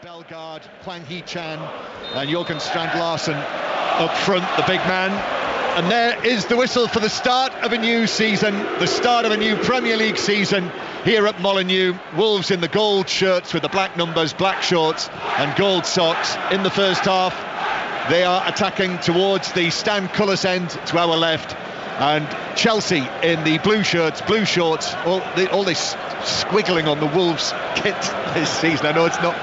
Bellegarde, Hwang Hee-chan and Jürgen Strand-Larsen up front, the big man. And there is the whistle for the start of a new season, the start of a new Premier League season here at Molineux. Wolves in the gold shirts with the black numbers, black shorts and gold socks in the first half. They are attacking towards the stand colours end to our left, and Chelsea in the blue shirts, blue shorts, all this squiggling on the Wolves kit this season. I know it's not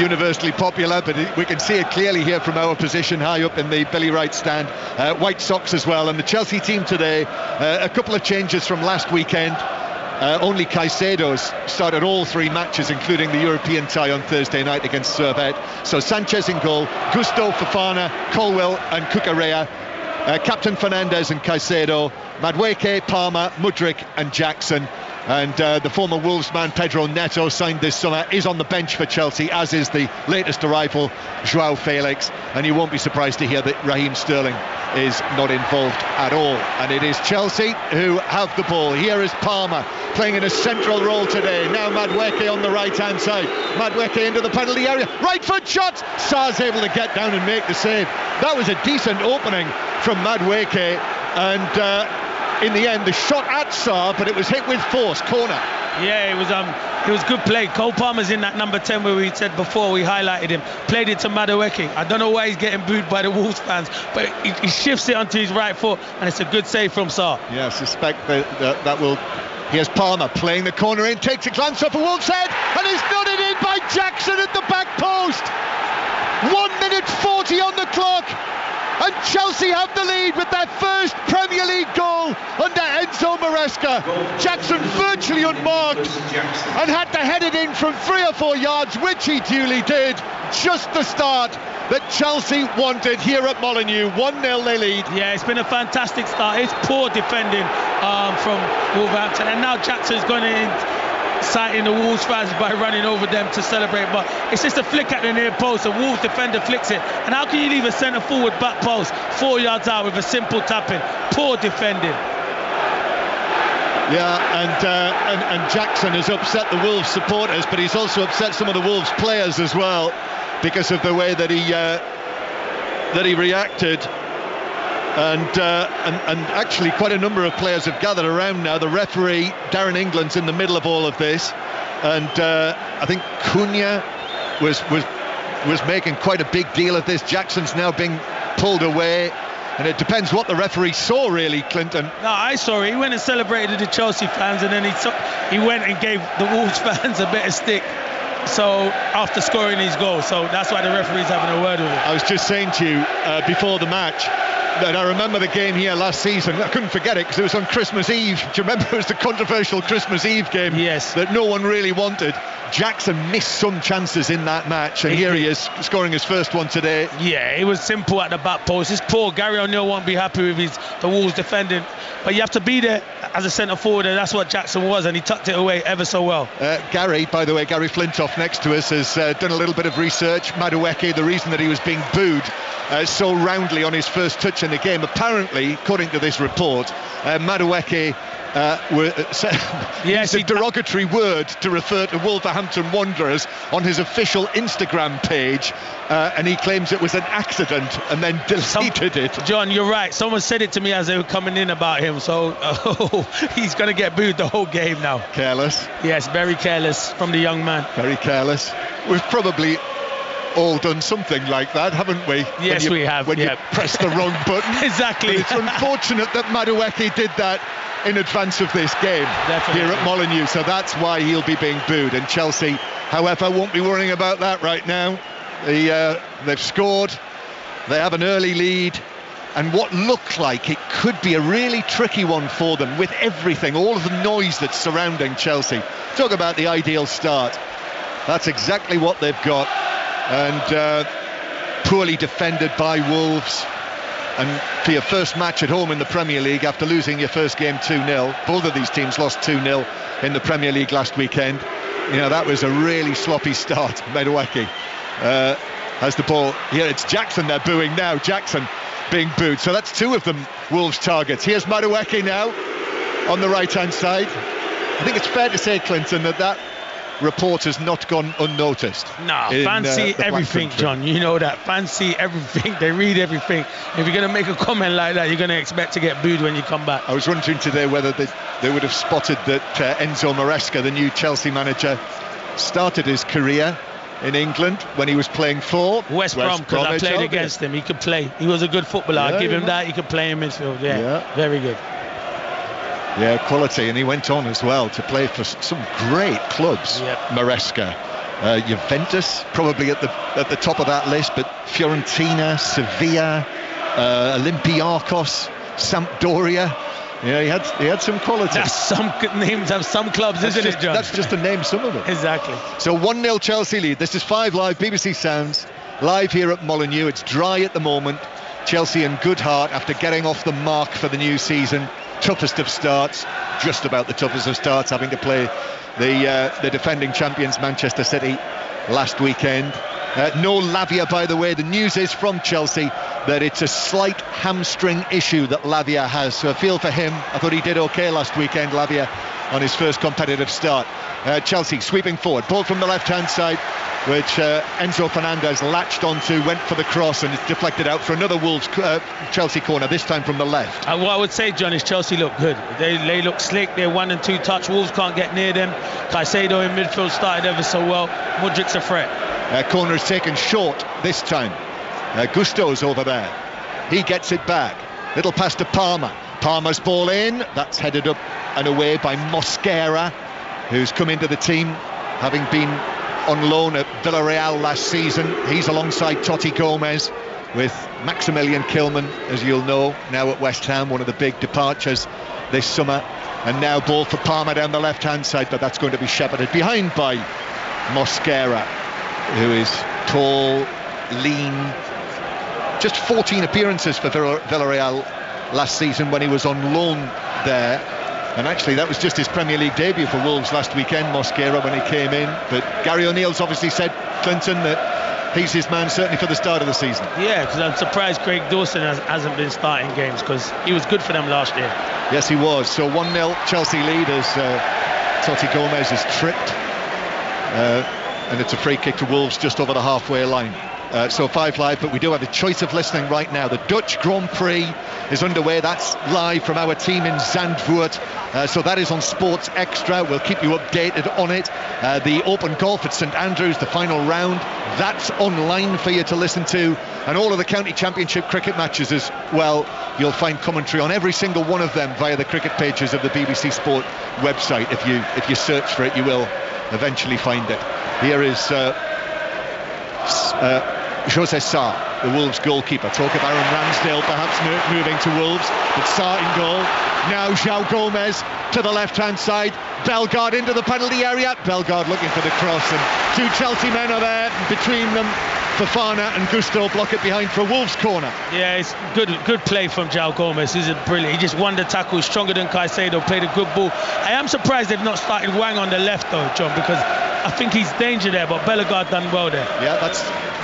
universally popular, but we can see it clearly here from our position high up in the Billy Wright stand. White socks as well. And the Chelsea team today, a couple of changes from last weekend. Only Caicedo's started all three matches, including the European tie on Thursday night against Servette. So Sanchez in goal, Gusto, Fofana, Colwill and Cucurella. Captain Fernandes and Caicedo, Madueke, Palmer, Mudryk and Jackson. And the former Wolves man Pedro Neto, signed this summer, is on the bench for Chelsea, as is the latest arrival, Joao Felix. And you won't be surprised to hear that Raheem Sterling is not involved at all. And it is Chelsea who have the ball. Here is Palmer playing in a central role today. Now Madueke on the right-hand side. Madueke into the penalty area. Right foot shot! Sarr's able to get down and make the save. That was a decent opening from Madueke. And in the end, the shot at Sarr, but it was hit with force, corner. Yeah, it was good play. Cole Palmer's in that number 10 where we said before, we highlighted him. Played it to Madueke. I don't know why he's getting booed by the Wolves fans, but he shifts it onto his right foot, and it's a good save from Sarr. Yeah, I suspect that will... Here's Palmer playing the corner in, takes a glance off a Wolves head, and is nodded in by Jackson at the back post. 1 minute 40 on the clock. And Chelsea have the lead with their first Premier League goal under Enzo Maresca. Jackson virtually unmarked and had to head it in from 3 or 4 yards, which he duly did. Just the start that Chelsea wanted here at Molineux. 1-0 they lead. Yeah, it's been a fantastic start. It's poor defending from Wolverhampton, and now Jackson's gone in, citing the Wolves fans by running over them to celebrate, but it's just a flick at the near post. A Wolves defender flicks it, and how can you leave a centre forward back post 4 yards out with a simple tapping? Poor defending. Yeah, and Jackson has upset the Wolves supporters, but he's also upset some of the Wolves players as well, because of the way that he reacted. And actually quite a number of players have gathered around now. The referee, Darren England's in the middle of all of this, and I think Cunha was making quite a big deal of this. Jackson's now being pulled away, and it depends what the referee saw, really, Clinton. No, I saw it. He went and celebrated the Chelsea fans, and then he went and gave the Wolves fans a bit of stick. So after scoring his goal, so that's why the referee's having a word with him. I was just saying to you before the match that I remember the game here last season. I couldn't forget it because it was on Christmas Eve. Do you remember it was the controversial Christmas Eve game? Yes. That no one really wanted. Jackson missed some chances in that match, and here he is scoring his first one today. Yeah, it was simple at the back post. It's poor. Gary O'Neill won't be happy with the Wolves defending, but you have to be there as a centre forward, and that's what Jackson was, and he tucked it away ever so well. Gary, by the way, Gary Flintoff next to us has done a little bit of research. Madueke, the reason that he was being booed so roundly on his first touch in the game, apparently, according to this report, Madueke used a derogatory word to refer to Wolverhampton Wanderers on his official Instagram page, and he claims it was an accident and then deleted it. John, you're right. Someone said it to me as they were coming in about him, so he's going to get booed the whole game now. Careless. Yes, very careless from the young man. Very careless. We've probably all done something like that, haven't we? Yes, we have. When you press the wrong button. Exactly. And it's unfortunate that Madueke did that in advance of this game. Definitely. Here at Molineux, so that's why he'll be being booed. And Chelsea, however, won't be worrying about that right now. They've scored, they have an early lead, and what looked like it could be a really tricky one for them with everything, all of the noise that's surrounding Chelsea. Talk about the ideal start. That's exactly what they've got. And poorly defended by Wolves. And for your first match at home in the Premier League, after losing your first game 2-0, both of these teams lost 2-0 in the Premier League last weekend. You know, that was a really sloppy start. Madueke has the ball. Here it's Jackson they're booing now. Jackson being booed. So that's 2 of them Wolves targets. Here's Madueke now on the right-hand side. I think it's fair to say, Clinton, that report has not gone unnoticed. Nah, fancy everything, John. You know that. Fancy everything. They read everything. If you're going to make a comment like that, you're going to expect to get booed when you come back. I was wondering today whether they would have spotted that Enzo Maresca, the new Chelsea manager, started his career in England when he was playing for West Brom, because I played against him. He could play. He was a good footballer. I'll give him that. He could play in midfield. Yeah, very good. Yeah, quality. And he went on as well to play for some great clubs. Maresca, Juventus probably at the top of that list, but Fiorentina, Sevilla, Olympiacos, Sampdoria. Yeah, he had some quality. That's some names of some clubs, isn't it, John? That's just to name some of them. Exactly. So 1-0 Chelsea lead. This is 5 Live, BBC Sounds, live here at Molineux. It's dry at the moment. Chelsea in good heart after getting off the mark for the new season. Toughest of starts, just about the toughest of starts, having to play the defending champions Manchester City last weekend. No Lavia, by the way. The news is from Chelsea that it's a slight hamstring issue that Lavia has, so I feel for him. I thought he did okay last weekend, Lavia, on his first competitive start. Chelsea sweeping forward, ball from the left-hand side, which Enzo Fernandez latched onto, went for the cross, and it's deflected out for another Wolves Chelsea corner, this time from the left. What I would say, John, is Chelsea look good. They look slick. They're 1 and 2 touch. Wolves can't get near them. Caicedo in midfield started ever so well. Mudrik's a threat. Corner is taken short this time. Gusto's over there. He gets it back. Little pass to Palmer. Palmer's ball in. That's headed up and away by Mosquera, who's come into the team, having been on loan at Villarreal last season. He's alongside Totti Gomez, with Maximilian Kilman, as you'll know, now at West Ham, one of the big departures this summer. And now ball for Palmer down the left-hand side, but that's going to be shepherded behind by Mosquera, who is tall, lean. Just 14 appearances for Villarreal last season when he was on loan there. And actually that was just his Premier League debut for Wolves last weekend, Mosquera, when he came in. But Gary O'Neill's obviously said, Clinton, that he's his man certainly for the start of the season. Yeah, because I'm surprised Craig Dawson hasn't been starting games, because he was good for them last year. Yes, he was. So 1-0 Chelsea lead as Totti Gomez is tripped. And it's a free kick to Wolves just over the halfway line. So 5 Live, but we do have a choice of listening right now. The Dutch Grand Prix is underway. That's live from our team in Zandvoort. So that is on Sports Extra. We'll keep you updated on it. The Open Golf at St Andrews, the final round, that's online for you to listen to. And all of the county championship cricket matches as well. You'll find commentary on every single one of them via the cricket pages of the BBC Sport website. If you search for it, you will eventually find it. Here is Jose Sarr, the Wolves goalkeeper. Talk of Aaron Ramsdale perhaps moving to Wolves, but Sarr in goal. Now João Gomez to the left-hand side. Bellegarde into the penalty area. Bellegarde looking for the cross, and 2 Chelsea men are there between them. Fofana and Gusto block it behind for a Wolves corner. Yeah, it's good play from João Gomez. He's brilliant. He just won the tackle, stronger than Caicedo, played a good ball. I am surprised they've not started Wang on the left though, John, because I think he's danger there, but Bellegarde done well there. Yeah,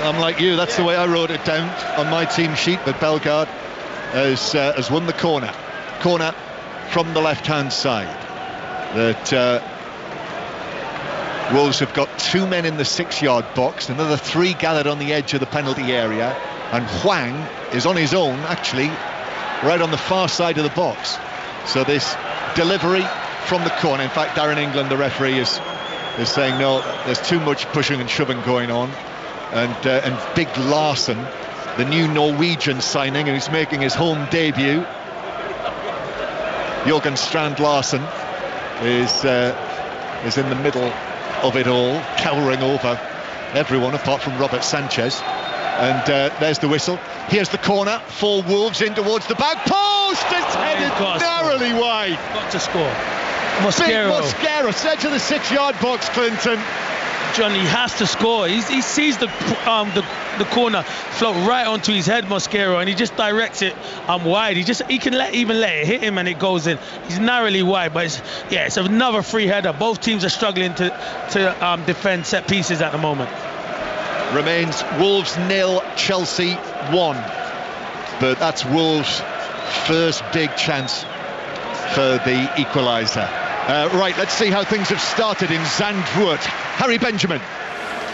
I'm like you, that's the way I wrote it down on my team sheet, but Bellegarde has won the corner. Corner from the left-hand side. That Wolves have got 2 men in the 6-yard box, another 3 gathered on the edge of the penalty area, and Hwang is on his own, actually, right on the far side of the box. So this delivery from the corner, in fact, Darren England, the referee, is saying no, there's too much pushing and shoving going on, and Big Larsen, the new Norwegian signing, who's making his home debut, Jørgen Strand Larsen, is in the middle of it all, cowering over everyone apart from Robert Sanchez. And there's the whistle. Here's the corner for Wolves in towards the back post. It's headed narrowly wide. Got to score. Mosquera set to the 6-yard box, Clinton. John, he has to score. He sees the corner float right onto his head, Mosquera, and he just directs it wide. He can even let it hit him and it goes in. He's narrowly wide, but it's another free header. Both teams are struggling to defend set pieces at the moment. Remains Wolves 0, Chelsea 1. But that's Wolves' first big chance for the equaliser. Right, let's see how things have started in Zandvoort. Harry Benjamin.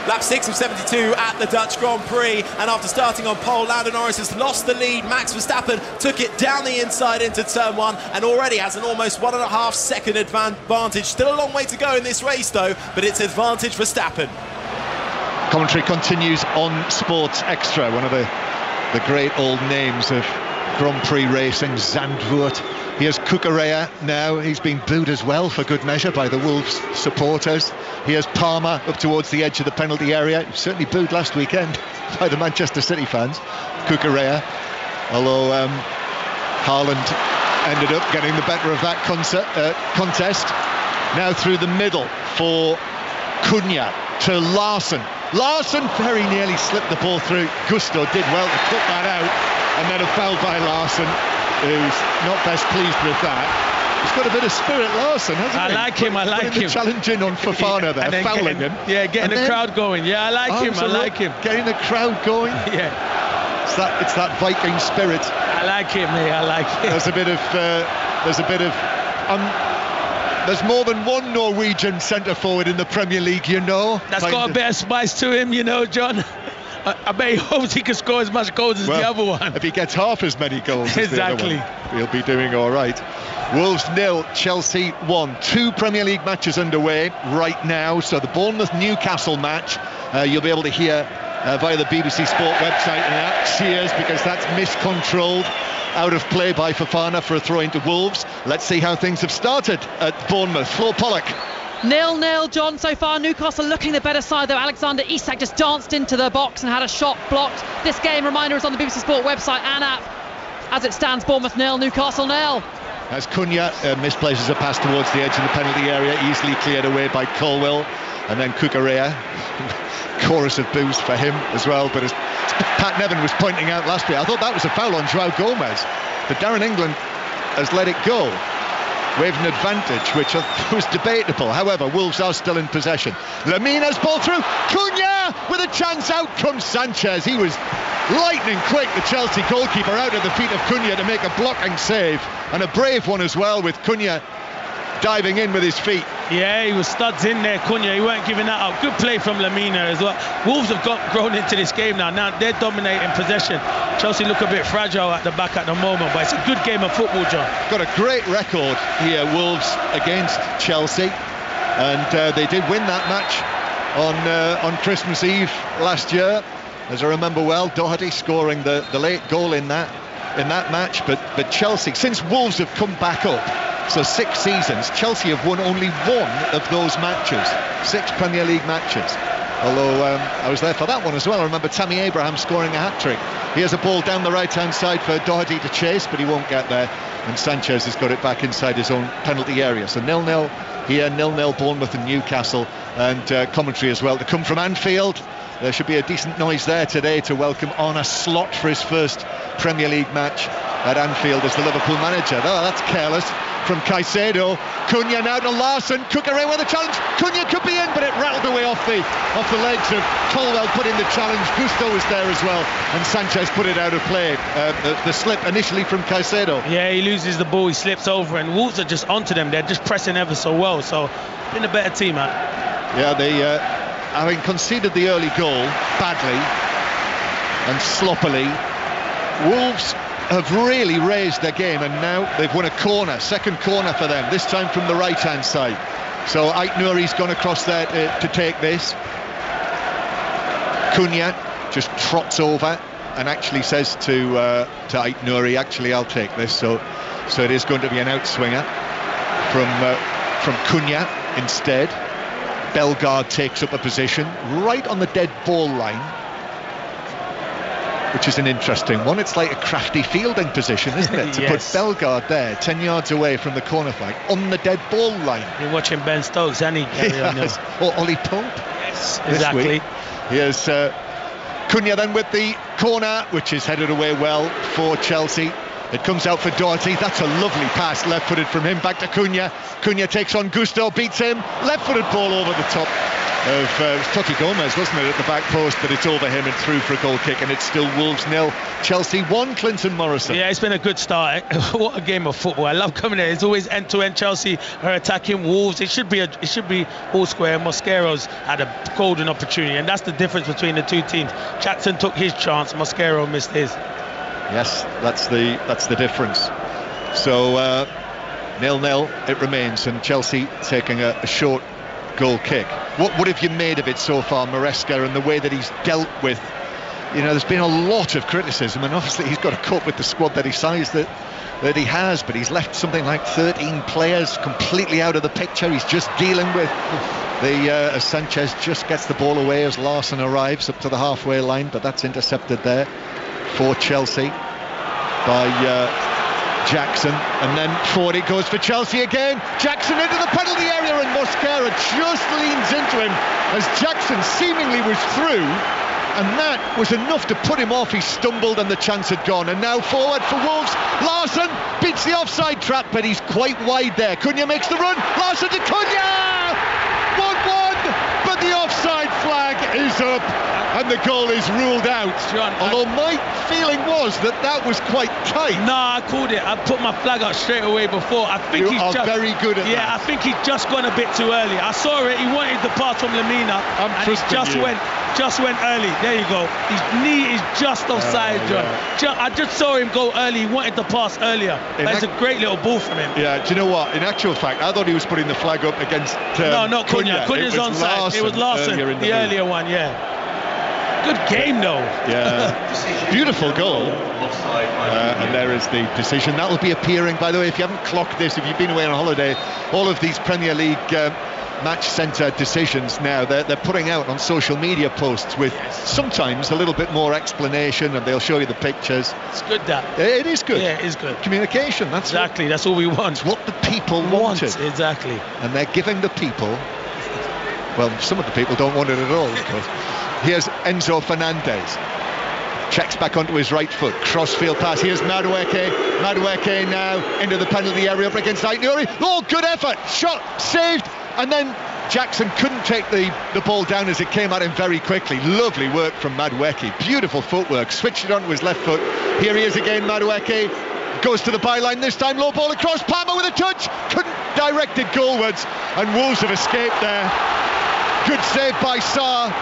Lap 6 of 72 at the Dutch Grand Prix, and after starting on pole, Lando Norris has lost the lead. Max Verstappen took it down the inside into turn 1 and already has an almost 1.5 second advantage. Still a long way to go in this race though, but it's advantage Verstappen. Commentary continues on Sports Extra, one of the great old names of Grand Prix racing, Zandvoort. Here's Cucurella now. He's been booed as well, for good measure, by the Wolves supporters. Here's Palmer up towards the edge of the penalty area. He was certainly booed last weekend by the Manchester City fans. Cucurella, although Haaland ended up getting the better of that contest. Now through the middle for Cunha to Larson. Larson very nearly slipped the ball through. Gusto did well to cut that out, and then a foul by Larson, who's not best pleased with that. He's got a bit of spirit, Larson, hasn't he? I like him. Challenging on Fofana there, fouling him. Yeah, getting the crowd going. Yeah, I like him. Getting the crowd going. Yeah. It's that Viking spirit. I like him, mate. I like him. There's more than one Norwegian centre forward in the Premier League, you know. That's got a bit of spice to him, you know, John. I bet he hopes he can score as much goals as the other one. If he gets half as many goals as exactly, the other one, he'll be doing all right. Wolves 0, Chelsea 1. 2 Premier League matches underway right now. So the Bournemouth-Newcastle match, you'll be able to hear via the BBC Sport website, and that cheers because that's miscontrolled. Out of play by Fofana for a throw into Wolves. Let's see how things have started at Bournemouth. Flo Pollock. 0-0, John, so far. Newcastle looking the better side, though. Alexander Isak just danced into the box and had a shot blocked. This game, reminder, is on the BBC Sport website and app. As it stands, Bournemouth 0, Newcastle 0. As Cunha misplaces a pass towards the edge of the penalty area, easily cleared away by Colwill. And then Cucurella, chorus of boos for him as well. But as Pat Nevin was pointing out last week, I thought that was a foul on João Gomez. But Darren England has let it go. With an advantage, which was debatable. However, Wolves are still in possession. Lemina's ball through. Cunha with a chance. Out comes Sanchez. He was lightning quick, the Chelsea goalkeeper, out at the feet of Cunha to make a blocking save. And a brave one as well, with Cunha diving in with his feet. Yeah, he was studs in there, Cunha. He weren't giving that up. Good play from Lemina as well. Wolves have grown into this game now. Now they're dominating possession. Chelsea look a bit fragile at the back at the moment, but it's a good game of football, John. Got a great record here, Wolves against Chelsea, and they did win that match on Christmas Eve last year, as I remember well. Doherty scoring the late goal in that match, but Chelsea, since Wolves have come back up, so 6 seasons, Chelsea have won only one of those matches. 6 Premier League matches. Although I was there for that one as well. I remember Tammy Abraham scoring a hat-trick. Here's a ball down the right-hand side for Doherty to chase, but he won't get there. And Sanchez has got it back inside his own penalty area. So 0-0 here, 0-0 Bournemouth and Newcastle. And commentary as well to come from Anfield. There should be a decent noise there today to welcome Arne Slot for his first Premier League match at Anfield as the Liverpool manager. Oh, that's careless from Caicedo. Cunha now to Larson. Cucurella with a challenge. Cunha could be in, but it rattled away off the legs of Colwell. Put in the challenge. Gusto was there as well, and Sanchez put it out of play. The slip initially from Caicedo. Yeah, he loses the ball, he slips over, and Wolves are just onto them. They're just pressing ever so well. So, been a better team, man. Yeah, they having conceded the early goal badly and sloppily, Wolves have really raised their game, and now they've won a corner, second corner for them, this time from the right hand side. So Ait Nouri's gone across there to take this. Cunha just trots over and actually says to Ait Nouri, actually I'll take this. So it is going to be an outswinger from Cunha instead. Bellegarde takes up a position right on the dead ball line, which is an interesting one. It's like a crafty fielding position, isn't it? To yes. Put Bellegarde there, 10 yards away from the corner flag, on the dead ball line. You're watching Ben Stokes, and yes. Or Ollie Pope. Yes, exactly. Here's Cunha then with the corner, which is headed away well for Chelsea. It comes out for Doherty. That's a lovely pass, left-footed from him, back to Cunha. Cunha takes on Gusto, beats him, left-footed ball over the top. of it was Tucky Gomez, wasn't it, at the back post, but it's over him and through for a goal kick, and it's still Wolves 0, Chelsea 1. Clinton Morrison. Yeah, it's been a good start. What a game of football! I love coming there. It's always end-to-end. Chelsea are attacking Wolves. It should be all square. Mosquero's had a golden opportunity, and that's the difference between the two teams. Jackson took his chance. Mosquero missed his. Yes, that's the difference. So 0-0 it remains, and Chelsea taking a short goal kick. What have you made of it so far, Maresca, and the way that he's dealt with? You know, there's been a lot of criticism, and obviously he's got to cope with the squad that he sized that he has, but he's left something like 13 players completely out of the picture. He's just dealing with as Sanchez just gets the ball away as Larsson arrives up to the halfway line, but that's intercepted there for Chelsea by Jackson, and then forward it goes for Chelsea again. Jackson into the penalty area, and Mosquera just leans into him as Jackson seemingly was through, and that was enough to put him off. He stumbled and the chance had gone, and now forward for Wolves. Larsson beats the offside trap, but he's quite wide there. Cunha makes the run. Larsson to Cunha! 1-1, but the offside flag is up and the goal is ruled out. John, although my feeling was that was quite tight. Nah, I called it. I put my flag up straight away before. I think he's very good at that. Yeah, I think he's just gone a bit too early. I saw it. He wanted the pass from Lemina, and he just went early. There you go. His knee is just offside, John. Yeah. I just saw him go early. He wanted the pass earlier. It's a great little ball from him. Yeah, do you know what? In actual fact, I thought he was putting the flag up against no, not Cunha. Cunha's onside. It was Larsson, the earlier one, yeah. Good game, though. Yeah, beautiful goal. And there is the decision. That will be appearing, by the way, if you haven't clocked this, if you've been away on holiday, all of these Premier League match centre decisions now, they're putting out on social media posts with sometimes a little bit more explanation, and they'll show you the pictures. It's good, that. It is good. Yeah, it is good. Communication, that's all we want. It's what the people wanted. Exactly. And they're giving the people, well, some of the people don't want it at all, of course. Here's Enzo Fernandez. Checks back onto his right foot. Crossfield pass. Here's Madueke. Madueke now into the penalty area up against Aït-Nouri. Oh, good effort. Shot saved. And then Jackson couldn't take the ball down as it came at him very quickly. Lovely work from Madueke. Beautiful footwork. Switched it onto his left foot. Here he is again, Madueke. Goes to the byline this time. Low ball across. Palmer with a touch. Couldn't direct it goalwards. And Wolves have escaped there. Good save by Sarr.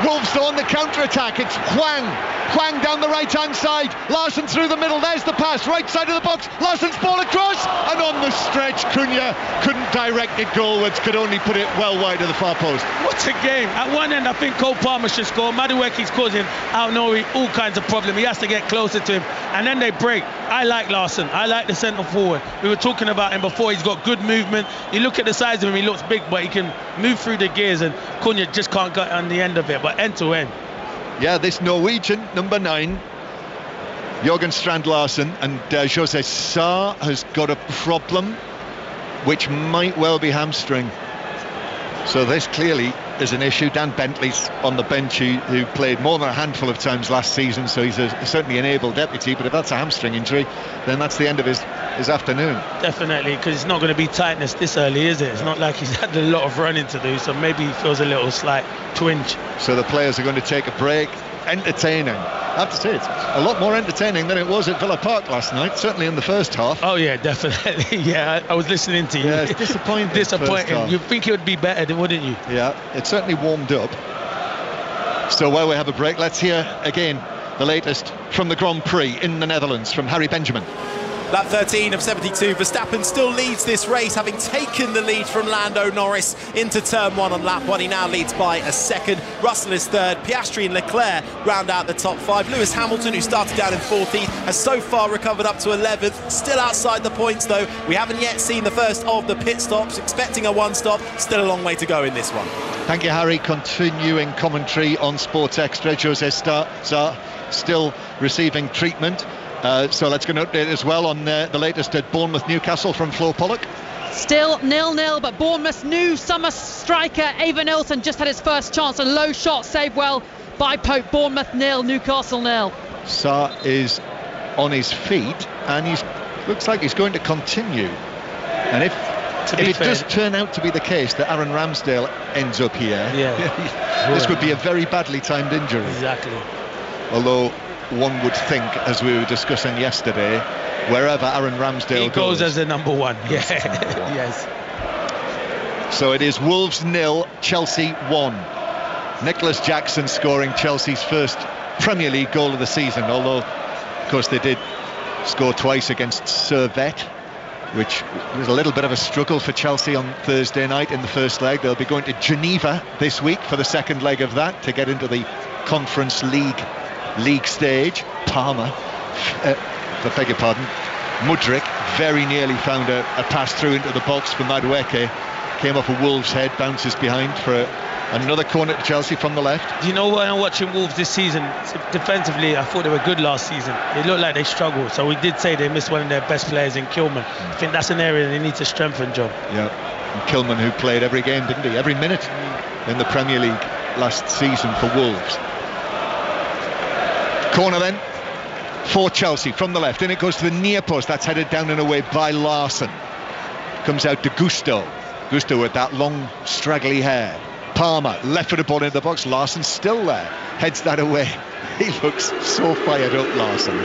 Wolves on the counter-attack. It's Hwang down the right-hand side. Larsson through the middle. There's the pass. Right side of the box. Larsson's ball across. And on the stretch, Cunha couldn't direct it goalwards. Could only put it well wide of the far post. What a game. At one end, I think Cole Palmer should score. Madueke's causing Aït-Nouri all kinds of problems. He has to get closer to him. And then they break. I like Larsson. I like the centre forward. We were talking about him before. He's got good movement. You look at the size of him, he looks big, but he can move through the gears, and Cunha just can't get on the end of it. But end to end. Yeah, this Norwegian, number 9, Jørgen Strand Larsen, and Jose Sarr has got a problem which might well be hamstring. So this clearly is an issue. Dan Bentley's on the bench, who played more than a handful of times last season, so he's certainly an able deputy, but if that's a hamstring injury, then that's the end of his afternoon. Definitely, because it's not going to be tightness this early, is it? It's not like he's had a lot of running to do, so maybe he feels a little slight twinge. So the players are going to take a break. Entertaining. I have to say, it's a lot more entertaining than it was at Villa Park last night, certainly in the first half. Oh yeah, definitely. Yeah, I was listening to you. Yeah, it's disappointing. You'd think it would be better, wouldn't you? Yeah, it certainly warmed up. So while we have a break, let's hear again the latest from the Grand Prix in the Netherlands from Harry Benjamin. Lap 13 of 72, Verstappen still leads this race, having taken the lead from Lando Norris into turn 1 on lap 1. He now leads by a second. Russell is third. Piastri and Leclerc round out the top 5. Lewis Hamilton, who started down in 14th, has so far recovered up to 11th. Still outside the points, though. We haven't yet seen the first of the pit stops. Expecting a one stop. Still a long way to go in this one. Thank you, Harry. Continuing commentary on Sports Extra. Jose Sarr still receiving treatment. So let's get an update as well on the latest at Bournemouth-Newcastle from Flo Pollock. Still 0-0, but Bournemouth's new summer striker Ava Nilsson just had his first chance. A low shot saved well by Pope. Bournemouth 0, Newcastle 0. Sarr is on his feet, and looks like he's going to continue. And if If it does turn out to be the case that Aaron Ramsdale ends up here, this would be a very badly timed injury. Exactly. Although one would think, as we were discussing yesterday, wherever Aaron Ramsdale goes as the number one. Yeah. Yes. So it is Wolves 0, Chelsea 1. Nicholas Jackson scoring Chelsea's first Premier League goal of the season, although of course they did score twice against Servette, which was a little bit of a struggle for Chelsea on Thursday night in the first leg. They'll be going to Geneva this week for the second leg of that to get into the Conference League stage. Palmer, beg your pardon, Mudryk very nearly found a pass through into the box for Madueke. Came off a Wolves head, bounces behind for another corner to Chelsea from the left. Do you know when I'm watching Wolves this season, defensively, I thought they were good last season. It looked like they struggled. So we did say they missed one of their best players in Kilman. I think that's an area they need to strengthen, John. Yeah, and Kilman, who played every game, didn't he? Every minute in the Premier League last season for Wolves. Corner then for Chelsea from the left. In it goes to the near post. That's headed down and away by Larsson. Comes out to Gusto with that long straggly hair. Palmer, left-footed ball into the box. Larsson still there, heads that away. He looks so fired up, Larsson,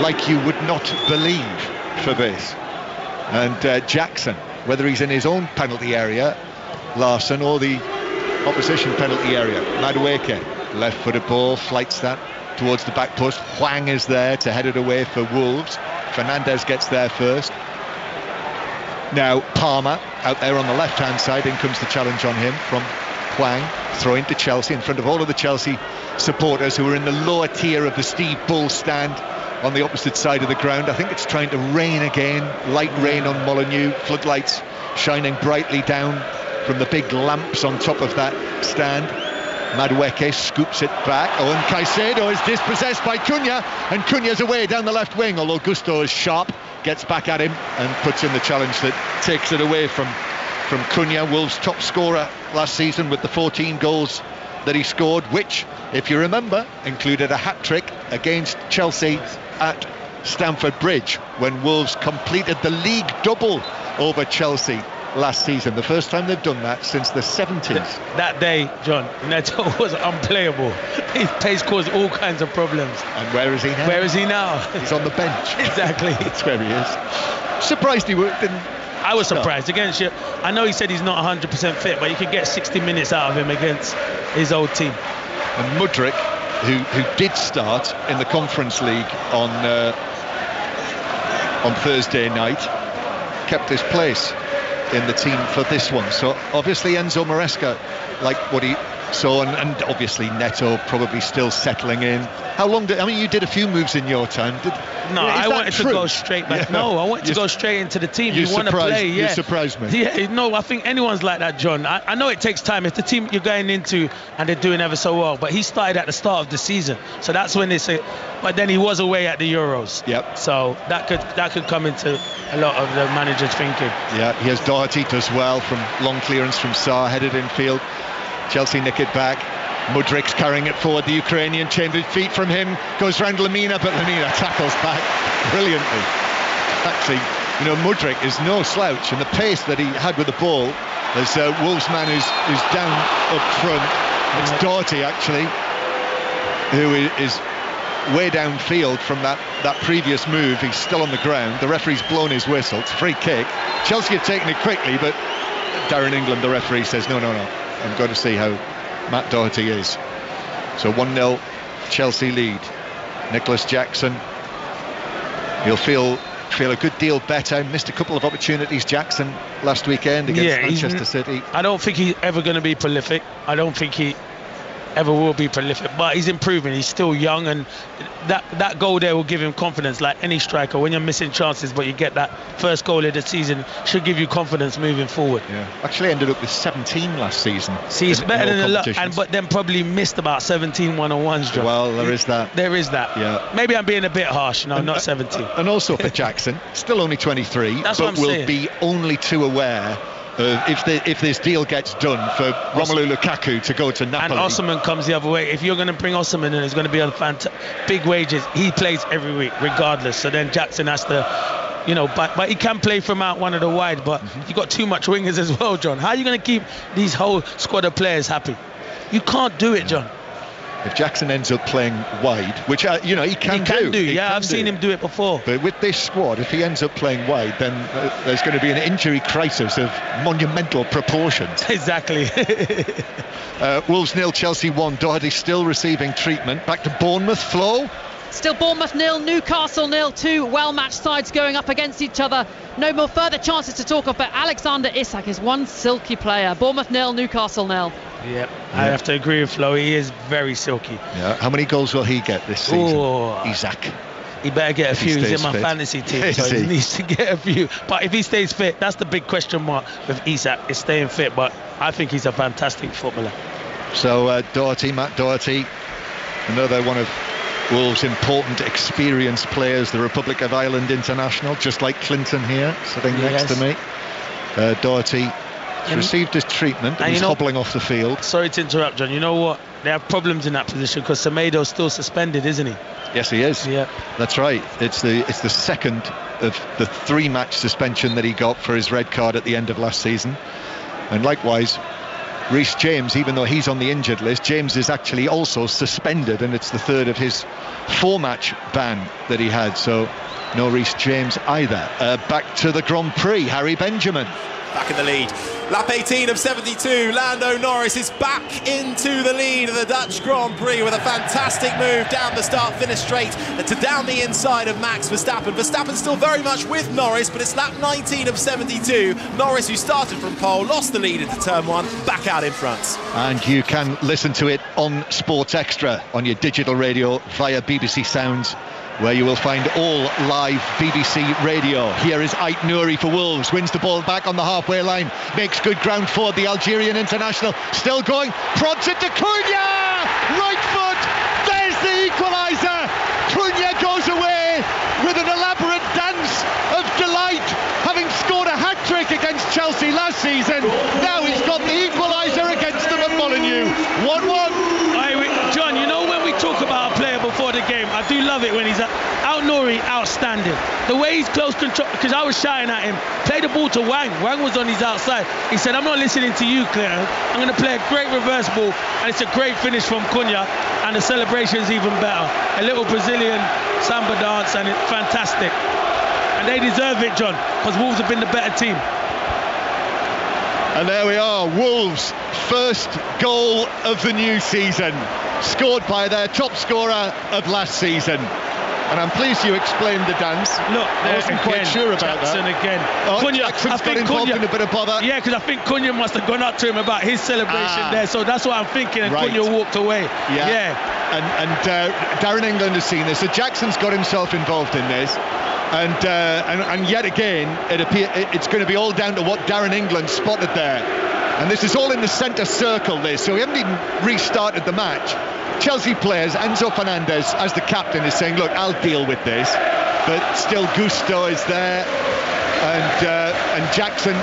like you would not believe for this. And Jackson, whether he's in his own penalty area, Larsson, or the opposition penalty area, Madueke, left-footed ball, flights that towards the back post. Hwang is there to head it away for Wolves. Fernandez gets there first. Now Palmer out there on the left-hand side. In comes the challenge on him from Hwang. Throwing to Chelsea in front of all of the Chelsea supporters who are in the lower tier of the Steve Bull stand on the opposite side of the ground. I think it's trying to rain again. Light rain on Molineux. Floodlights shining brightly down from the big lamps on top of that stand. Madueke scoops it back. Oh, and Caicedo is dispossessed by Cunha, and Cunha's away down the left wing, although Gusto is sharp, gets back at him and puts in the challenge that takes it away from Cunha, Wolves' top scorer last season with the 14 goals that he scored, which, if you remember, included a hat-trick against Chelsea at Stamford Bridge when Wolves completed the league double over Chelsea last season, the first time they've done that since the 70s. That day, John, Neto was unplayable. His pace caused all kinds of problems. And where is he now? Where is he now? He's on the bench. Exactly. That's where he is. Surprised he didn't. I was surprised against you. I know he said he's not 100% fit, but you could get 60 minutes out of him against his old team. And Mudryk, who did start in the Conference League on Thursday night, kept his place in the team for this one. So obviously Enzo Maresca, like what he saw, and obviously Neto probably still settling in. How long you did a few moves in your time. I wanted to go straight back. Yeah. No, I wanted to go straight into the team. You want to play. Yeah. You surprised me. Yeah, no, I think anyone's like that, John. I know it takes time. If the team you're going into and they're doing ever so well, but he started at the start of the season, so that's when they say. But then he was away at the Euros. Yep. So that could come into a lot of the manager's thinking. Yeah, he has Doherty does well from long clearance from Sarr, headed in field. Chelsea nick it back. Mudryk's carrying it forward. The Ukrainian chambered feet from him, goes round Lemina, but Lemina tackles back brilliantly. Actually, Mudryk is no slouch, and the pace that he had with the ball as Wolves man is down up front. It's Doherty actually who is way downfield from that previous move. He's still on the ground. The referee's blown his whistle. It's a free kick. Chelsea have taken it quickly, but Darren England, the referee, says no, I'm going to see how Matt Doherty is. So 1-0 Chelsea lead. Nicholas Jackson, he'll feel a good deal better. Missed a couple of opportunities, Jackson, last weekend against Manchester City. I don't think he's ever going to be prolific. I don't think he ever will be prolific, but he's improving. He's still young, and that goal there will give him confidence. Like any striker, when you're missing chances but you get that first goal of the season, should give you confidence moving forward. Yeah, actually ended up with 17 last season. See, it's better than a lot, but then probably missed about 17 one-on-ones, John. Well, there is that. Yeah, maybe I'm being a bit harsh. No, not 17. And also for Jackson, still only 23, That's but what I'm saying. Will be only too aware if this deal gets done for Romelu Lukaku to go to Napoli. And Osimhen comes the other way. If you're going to bring Osimhen in, it's going to be on big wages. He plays every week regardless, so then Jackson has to but he can play from out one of the wide, but you got too much wingers as well, John. How are you going to keep these whole squad of players happy? You can't do it, John. If Jackson ends up playing wide, which he can do. I've seen him do it before. But with this squad, if he ends up playing wide, then there's going to be an injury crisis of monumental proportions. Exactly. Wolves 0, Chelsea 1. Doherty still receiving treatment. Back to Bournemouth. Flo. Still Bournemouth 0, Newcastle 0. Two well-matched sides going up against each other. No more further chances to talk of, but Alexander Isak is one silky player. Bournemouth 0, Newcastle 0. Yep, I have to agree with Flo. He is very silky. Yeah. How many goals will he get this season? Isak. He better get a few. He's in my fantasy team, so he needs to get a few. But if he stays fit, that's the big question mark with Isak, is staying fit. But I think he's a fantastic footballer. So Matt Doherty, another one of Wolves' important, experienced players, the Republic of Ireland international, just like Clinton here, sitting next to me. Doherty received his treatment and he's hobbling off the field. Sorry to interrupt, John. You know what? They have problems in that position because Semedo's still suspended, isn't he? Yes, he is. Yeah, that's right. It's the second of the 3-match suspension that he got for his red card at the end of last season. And likewise, Reece James, even though he's on the injured list, James is actually also suspended, and it's the third of his 4-match ban that he had. So no Reece James either. Back to the Grand Prix, Harry Benjamin. Back in the lead. Lap 18 of 72, Lando Norris is back into the lead of the Dutch Grand Prix with a fantastic move down the start-finish straight to down the inside of Max Verstappen. Verstappen still very much with Norris, but it's lap 19 of 72. Norris, who started from pole, lost the lead into turn 1, back out in front. And you can listen to it on Sports Extra on your digital radio via BBC Sounds, where you will find all live BBC radio. Here is Ait Nouri for Wolves, wins the ball back on the halfway line, makes good ground for the Algerian international, still going, prods it to Cunha, right foot, there's the equaliser. Cunha goes away with an elaborate dance of delight, having scored a hat-trick against Chelsea last season. Now he's got the equaliser against them at Molineux. 1-1. John, you know when we talk about a player before the game, I do love it when he's out. Nouri, outstanding. The way he's close control, because I was shouting at him, play the ball to Wang. Wang was on his outside. He said, I'm not listening to you, Claire. I'm going to play a great reverse ball, and it's a great finish from Cunha, and the celebration's even better. A little Brazilian samba dance, and it's fantastic. And they deserve it, John, because Wolves have been the better team. And there we are, Wolves' first goal of the new season, scored by their top scorer of last season. And I'm pleased you explained the dance. Look, I wasn't quite sure about Jackson that. Again. Cunha, Jackson's got involved in a bit of bother. Yeah, because I think Cunha must have gone up to him about his celebration there. So that's what I'm thinking. And Cunha walked away. Yeah. And Darren England has seen this. So Jackson's got himself involved in this. And yet again, it's going to be all down to what Darren England spotted there. And this is all in the centre circle, this. So we haven't even restarted the match. Chelsea players, Enzo Fernandez, as the captain, is saying, look, I'll deal with this. But still Gusto is there. And Jackson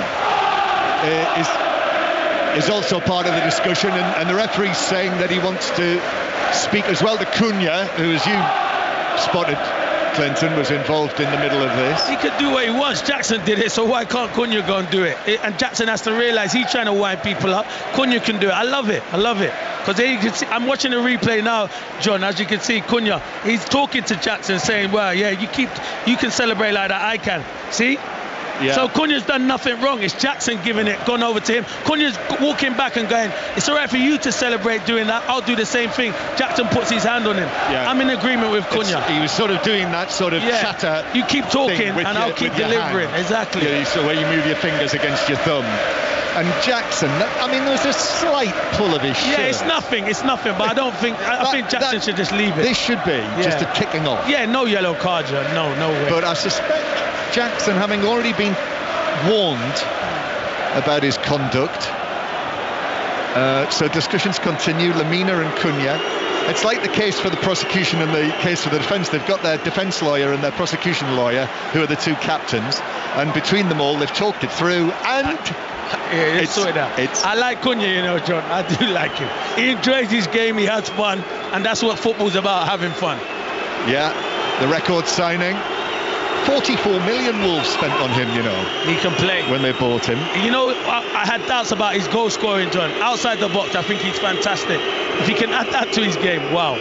is also part of the discussion. And the referee's saying that he wants to speak as well to Cunha, who, as you spotted, Clinton, was involved in the middle of this. He could do what he wants. Jackson did it, so why can't Cunha go and do it? And Jackson has to realise he's trying to wind people up. Cunha can do it. I love it. Because there you can see, I'm watching the replay now, John. As you can see, Cunha, he's talking to Jackson, saying, well, yeah, you can celebrate like that. I can. See? Yeah. So Cunha's done nothing wrong. It's Jackson giving it, gone over to him. Cunha's walking back and going, it's all right for you to celebrate doing that. I'll do the same thing. Jackson puts his hand on him. Yeah. I'm in agreement with Cunha. He was sort of doing that sort of chatter. You keep talking and I'll keep delivering. Exactly. Yeah, so where you move your fingers against your thumb. And Jackson, I mean, there was a slight pull of his shirt. Yeah, it's nothing, but I don't think, I think Jackson should just leave it. This should be just a ticking off. Yeah, no yellow card, John. No way. But I suspect Jackson, having already been warned about his conduct, so discussions continue, Lamina and Cunha. It's like the case for the prosecution and the case for the defence. They've got their defence lawyer and their prosecution lawyer, who are the two captains, and between them all they've talked it through, and it's sorted out. I like Cunha, John. I do like him. He enjoys his game, he has fun, and that's what football's about, having fun. Yeah, the record signing. 44 million Wolves spent on him, you know. He can play. When they bought him. You know, I had doubts about his goal scoring, John. Outside the box, I think he's fantastic. If he can add that to his game, wow.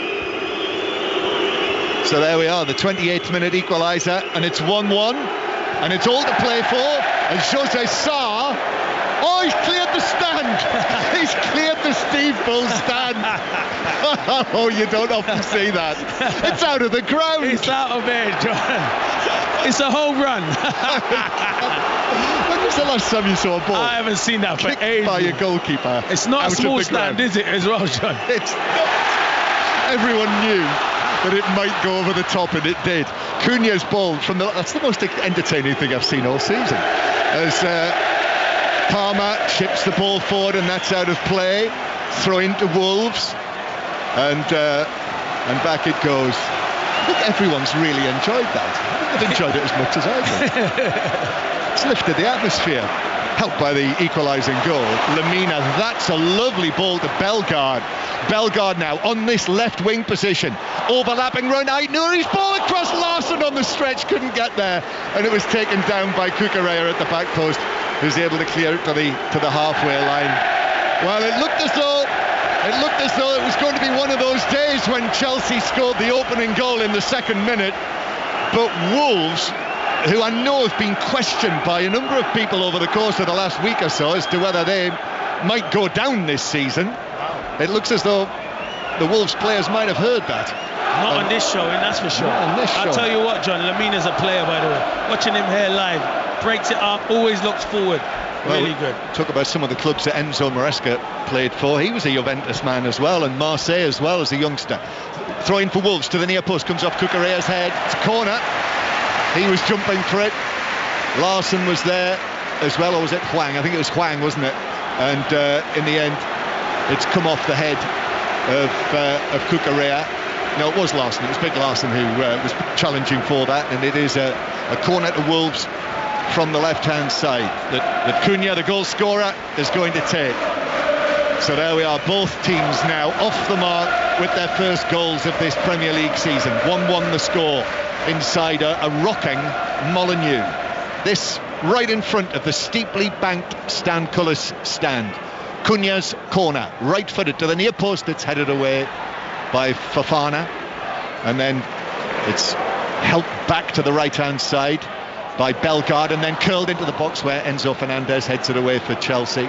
So there we are, the 28th minute equaliser, and it's 1-1, and it's all to play for. And Jose Sarr, oh, he's cleared the stand. He's cleared the Steve Bull stand. Oh, you don't often see that. It's out of the ground. It's out of it, John. It's a home run. When was the last time you saw a ball? I haven't seen that for ages. By your goalkeeper. It's not a small stand, is it, as well, John? It's not. Everyone knew that it might go over the top, and it did. Cunha's ball that's the most entertaining thing I've seen all season. As Palmer chips the ball forward, and that's out of play. Throw into Wolves, and back it goes. I think everyone's really enjoyed that. I think they've enjoyed it as much as I did. It's lifted the atmosphere. Helped by the equalising goal. Lamina, that's a lovely ball to Bellegarde. Bellegarde now on this left wing position. Overlapping run, Aït-Nouri's ball across Larsson on the stretch, couldn't get there. And it was taken down by Cucurella at the back post, who's able to clear it to the halfway line. Well, it looked as though it was going to be one of those days when Chelsea scored the opening goal in the second minute. But Wolves, who I know have been questioned by a number of people over the course of the last week or so as to whether they might go down this season. Wow. It looks as though the Wolves players might have heard that. Not on this showing, that's for sure. I'll tell you what, John, Lamina's a player, by the way. Watching him here live, breaks it up, always looks forward. Really good. Talk about some of the clubs that Enzo Maresca played for. He was a Juventus man as well, and Marseille as well as a youngster. Throwing for Wolves to the near post, comes off Cucurella's head. It's a corner. He was jumping for it. Larsson was there as well, or was it Hwang? I think it was Hwang, wasn't it? And in the end, it's come off the head of Cucurella. No, it was Larsson. It was Big Larsson who was challenging for that, and it is a corner to Wolves from the left-hand side that Cunha, the goal scorer, is going to take. So there we are, both teams now off the mark with their first goals of this Premier League season. 1-1 the score inside a rocking Molineux. This right in front of the steeply banked Stan Cullis stand. Cunha's corner, right-footed to the near post. It's headed away by Fofana, and then it's helped back to the right-hand side by Bellegarde, and then curled into the box where Enzo Fernandez heads it away for Chelsea.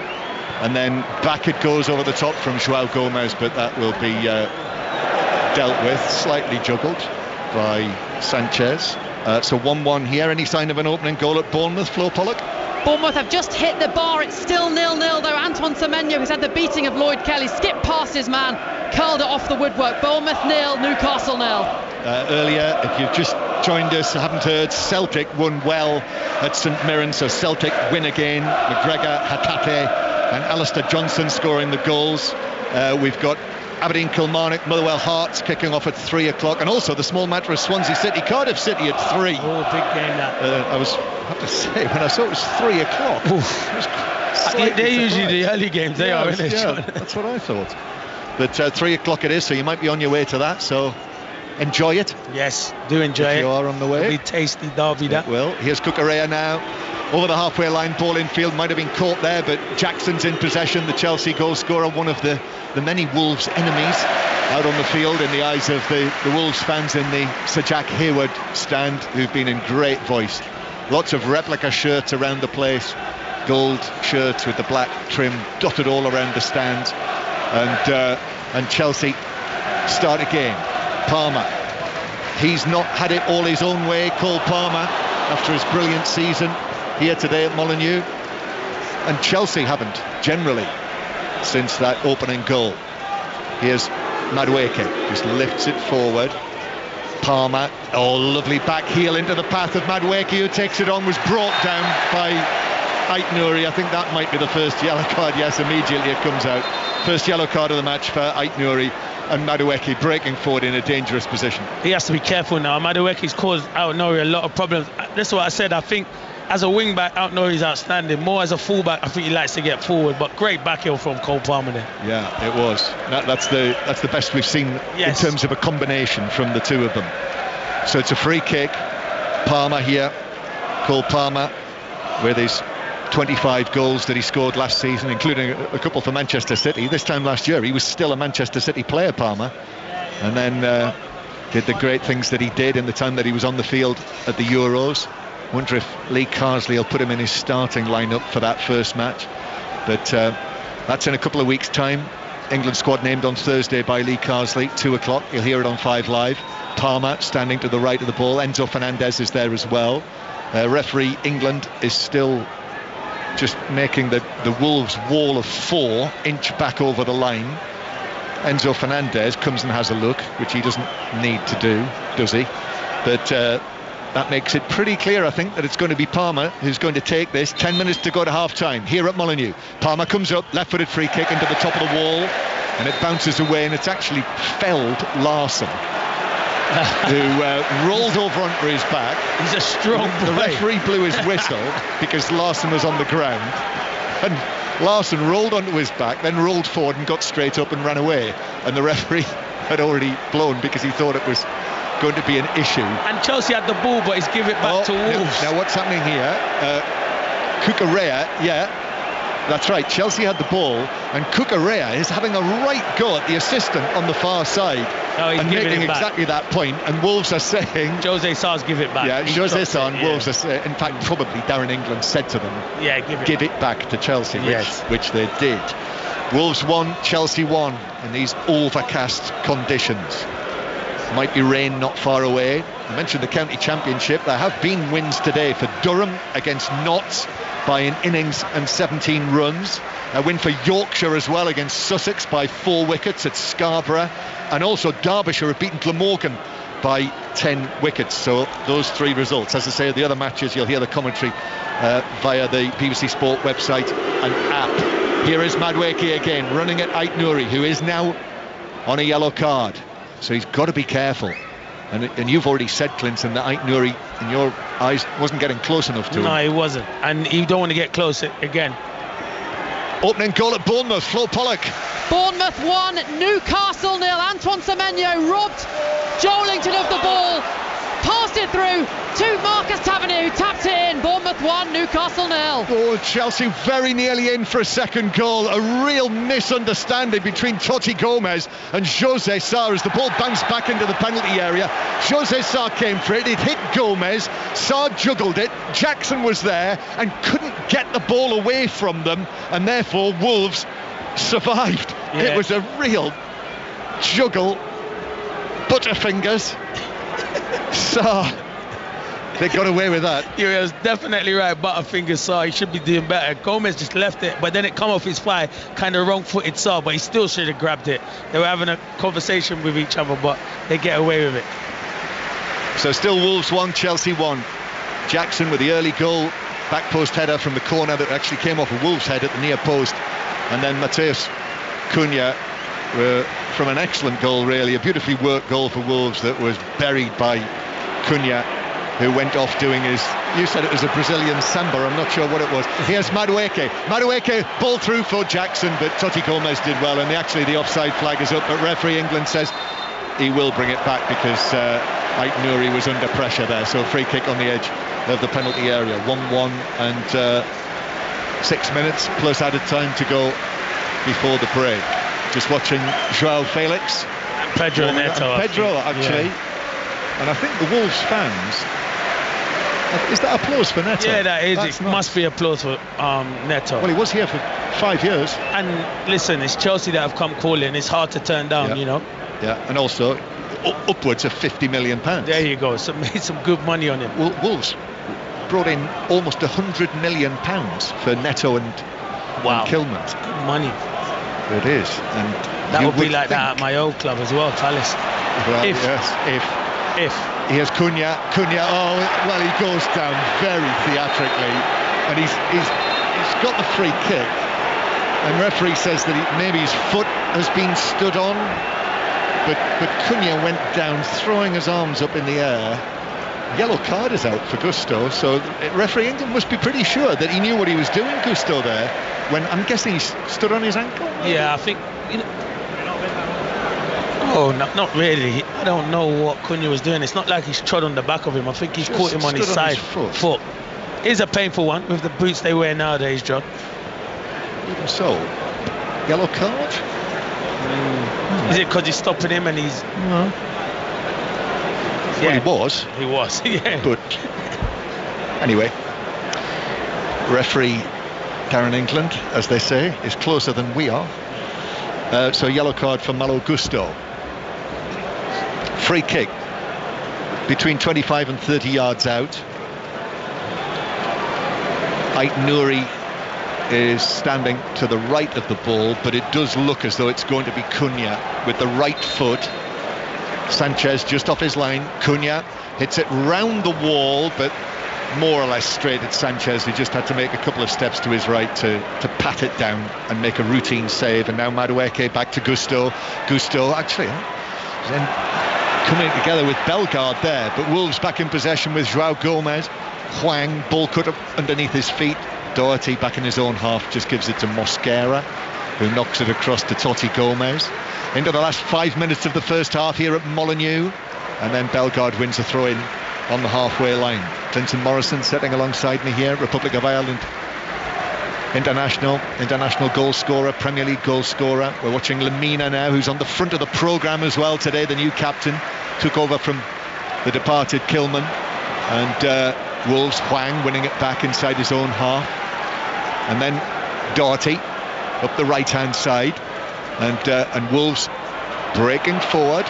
And then back it goes over the top from João Gomes, but that will be dealt with, slightly juggled by Sanchez. So 1-1 here. Any sign of an opening goal at Bournemouth, Flo Pollock? Bournemouth have just hit the bar. It's still 0-0 though. Antoine Semenyo, who's had the beating of Lloyd Kelly, skipped past his man, curled it off the woodwork. Bournemouth 0, Newcastle 0. Earlier, if you've just joined us, haven't heard, Celtic won well at St Mirren, so Celtic win again. McGregor, Hatate and Alistair Johnson scoring the goals. We've got Aberdeen Kilmarnock, Motherwell Hearts kicking off at 3 o'clock, and also the small matter of Swansea City, Cardiff City at 3. Oh, big game that. I have to say, when I saw it was 3 o'clock, they're usually the early games, they are, isn't it? Yeah, that's what I thought. But 3 o'clock it is, so you might be on your way to that, so enjoy it. Yes, do enjoy it. You are on the way. It'll be tasty derby that. It will. Here's Cucurella now. Over the halfway line, ball in field, might have been caught there, but Jackson's in possession, the Chelsea goal scorer, one of the many Wolves enemies out on the field in the eyes of the Wolves fans in the Sir Jack Hayward stand, who've been in great voice. Lots of replica shirts around the place, gold shirts with the black trim dotted all around the stand, and Chelsea start again. Palmer, he's not had it all his own way, Cole Palmer, after his brilliant season here today at Molineux, and Chelsea haven't generally since that opening goal. Here's Madueke, just lifts it forward. Palmer, oh, lovely back heel into the path of Madueke, who takes it on, was brought down by Aït-Nouri. I think that might be the first yellow card. Yes, immediately it comes out. First yellow card of the match for Aït-Nouri, and Madueke breaking forward in a dangerous position. He has to be careful now. Madueke's caused Aït-Nouri a lot of problems. That's what I said. I think as a wing back, Aït-Nouri's outstanding. More as a fullback, I think he likes to get forward. But great back heel from Cole Palmer there. Yeah, it was. That's the best we've seen in terms of a combination from the two of them. So it's a free kick. Palmer here. Cole Palmer with his 25 goals that he scored last season, including a couple for Manchester City. This time last year he was still a Manchester City player, Palmer, and then did the great things that he did in the time that he was on the field at the Euros. Wonder if Lee Carsley will put him in his starting lineup for that first match, but that's in a couple of weeks' time. England squad named on Thursday by Lee Carsley, 2 o'clock. You'll hear it on 5 Live. Palmer standing to the right of the ball. Enzo Fernandez is there as well. Referee England is still just making the Wolves wall of 4 inch back over the line. Enzo Fernandez comes and has a look, which he doesn't need to do, does he? But that makes it pretty clear, I think, that it's going to be Palmer who's going to take this. 10 minutes to go to half-time here at Molineux. Palmer comes up, left-footed free kick into the top of the wall, and it bounces away, and it's actually felled Larsson, who rolled over onto his back. He's a strong boy. The referee blew his whistle because Larsson was on the ground, and Larsson rolled onto his back, then rolled forward and got straight up and ran away, and the referee had already blown because he thought it was going to be an issue. And Chelsea had the ball, but he's give it back to Wolves. Now what's happening here? Kukurea, yeah, that's right, Chelsea had the ball, and Kukurea is having a right go at the assistant on the far side, and making exactly that point, and Wolves are saying Jose Sar's give it back. Yeah, Jose Sar and Wolves are saying, in fact probably Darren England said to them, yeah, give it back to Chelsea, yes. which they did. Wolves won, Chelsea won in these overcast conditions. Might be rain not far away. I mentioned the county championship. There have been wins today for Durham against Notts by an innings and 17 runs. A win for Yorkshire as well against Sussex by 4 wickets at Scarborough. And also Derbyshire have beaten Glamorgan by 10 wickets. So those 3 results. As I say, the other matches, you'll hear the commentary via the BBC Sport website and app. Here is Madueke again, running at Ait Nouri, who is now on a yellow card. So he's got to be careful. And you've already said, Clinton, that Ait Nouri, in your eyes, wasn't getting close enough to him. No, he wasn't. And you don't want to get close again. Opening goal at Bournemouth, Flo Pollock. Bournemouth 1, Newcastle 0. Antoine Semenyo robbed Joelinton of the ball, passed it through to Marcus Tavernier, who tapped it in. Bournemouth 1, Newcastle 0. Oh, Chelsea very nearly in for a second goal. A real misunderstanding between Totti Gomez and Jose Sá as the ball bounced back into the penalty area. Jose Sá came for it, it hit Gomez, Sá juggled it, Jackson was there and couldn't get the ball away from them, and therefore Wolves survived. Yeah. It was a real juggle, butterfingers. Sá, they got away with that. He was definitely right. Butterfinger Sá, he should be doing better. Gomez just left it, but then it come off his thigh, kind of wrong-footed Sá, but he still should have grabbed it. They were having a conversation with each other, but they get away with it. So still Wolves 1, Chelsea 1. Jackson with the early goal, back post header from the corner that actually came off a Wolves head at the near post, and then Mateus Cunha from an excellent goal, really, a beautifully worked goal for Wolves that was buried by Cunha, who went off doing his, you said it was a Brazilian samba, I'm not sure what it was. Here's Madueke, ball through for Jackson, but Totti Gomez did well, and the offside flag is up, but referee England says he will bring it back because Ait Nouri was under pressure there. So free kick on the edge of the penalty area. 1-1 and 6 minutes plus added time to go before the break. Just watching João Felix, Pedro Neto, actually, and I think the Wolves fans. Is that applause for Neto? Yeah, that is. That's it not... must be applause for Neto. Well, he was here for 5 years. And listen, it's Chelsea that have come calling. It's hard to turn down, you know. Yeah, and also upwards of £50 million. There you go. So made some good money on him. Wolves brought in almost £100 million for Neto and Kilman. It's good money. It is, and that would be like that at my old club as well, Palace. Well, if here's Cunha. Oh well, he goes down very theatrically, and he's got the free kick. And referee says that maybe his foot has been stood on, but Cunha went down, throwing his arms up in the air. Yellow card is out for Gusto, so referee England must be pretty sure that he knew what he was doing, Gusto, there, when I'm guessing he stood on his ankle. Yeah, I think, Oh, not really. I don't know what Cunha was doing. It's not like he's trod on the back of him. I think he's caught him on his side foot. It is a painful one with the boots they wear nowadays, John. Even so, yellow card? Is it because he's stopping him and he's... No. Yeah, well, he was, yeah. But anyway, referee Darren England, as they say, is closer than we are. So yellow card for Malo Gusto. Free kick between 25 and 30 yards out. Ait Nouri is standing to the right of the ball, but it does look as though it's going to be Cunha with the right foot. Sanchez just off his line. Cunha hits it round the wall, but more or less straight at Sanchez, who just had to make a couple of steps to his right to pat it down and make a routine save. And now Madueke back to Gusto. Gusto actually then coming together with Bellegarde there, but Wolves back in possession with João Gomez. Hwang, ball cut up underneath his feet. Doherty back in his own half, just gives it to Mosquera, who knocks it across to Totti Gomez. Into the last 5 minutes of the first half here at Molineux, and then Bellegarde wins a throw-in on the halfway line. Clinton Morrison sitting alongside me here, Republic of Ireland international goal scorer, Premier League goal scorer. We're watching Lamina now, who's on the front of the programme as well today, the new captain, took over from the departed Kilman. And Wolves, Hwang winning it back inside his own half. And then Doherty up the right-hand side. And Wolves breaking forward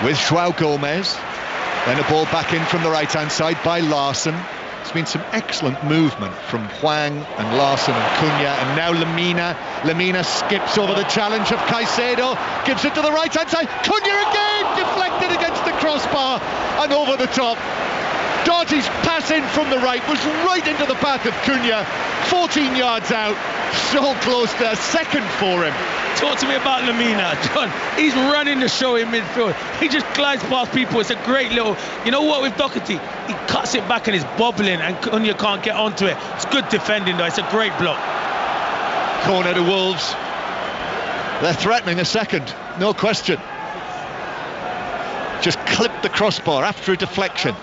with João Gomez. Then a ball back in from the right-hand side by Larson. There's been some excellent movement from Hwang and Larson and Cunha, and now Lamina skips over the challenge of Caicedo, gives it to the right-hand side. Cunha again, deflected against the crossbar and over the top. Doherty's pass in from the right was right into the path of Cunha, 14 yards out, so close to a second for him. Talk to me about Lamina, John. He's running the show in midfield. He just glides past people. It's a great little... You know what, with Doherty, he cuts it back and it's bobbling and Cunha can't get onto it. It's good defending though. It's a great block. Corner to Wolves. They're threatening a second, no question. Just clipped the crossbar after a deflection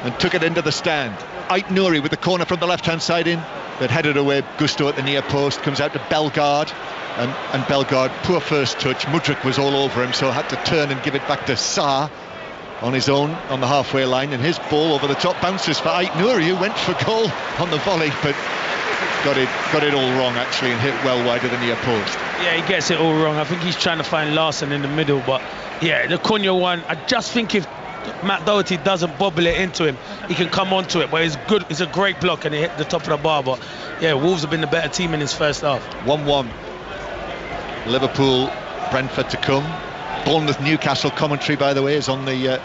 and took it into the stand. Ait Nouri with the corner from the left-hand side in, but headed away. Gusto at the near post, comes out to Bellegarde, and Bellegarde, poor first touch. Mudryk was all over him, so had to turn and give it back to Sarr on his own on the halfway line, and his ball over the top bounces for Ait Nouri, who went for goal on the volley, but got it all wrong actually, and hit well wide of the near post. Yeah, he gets it all wrong. I think he's trying to find Larson in the middle, but yeah, the Cunha one, I just think if Matt Doherty doesn't bobble it into him, he can come onto it, but it's good. It's a great block and it hit the top of the bar. But yeah, Wolves have been the better team in his first half. 1-1. Liverpool, Brentford to come. Bournemouth Newcastle commentary, by the way, is on the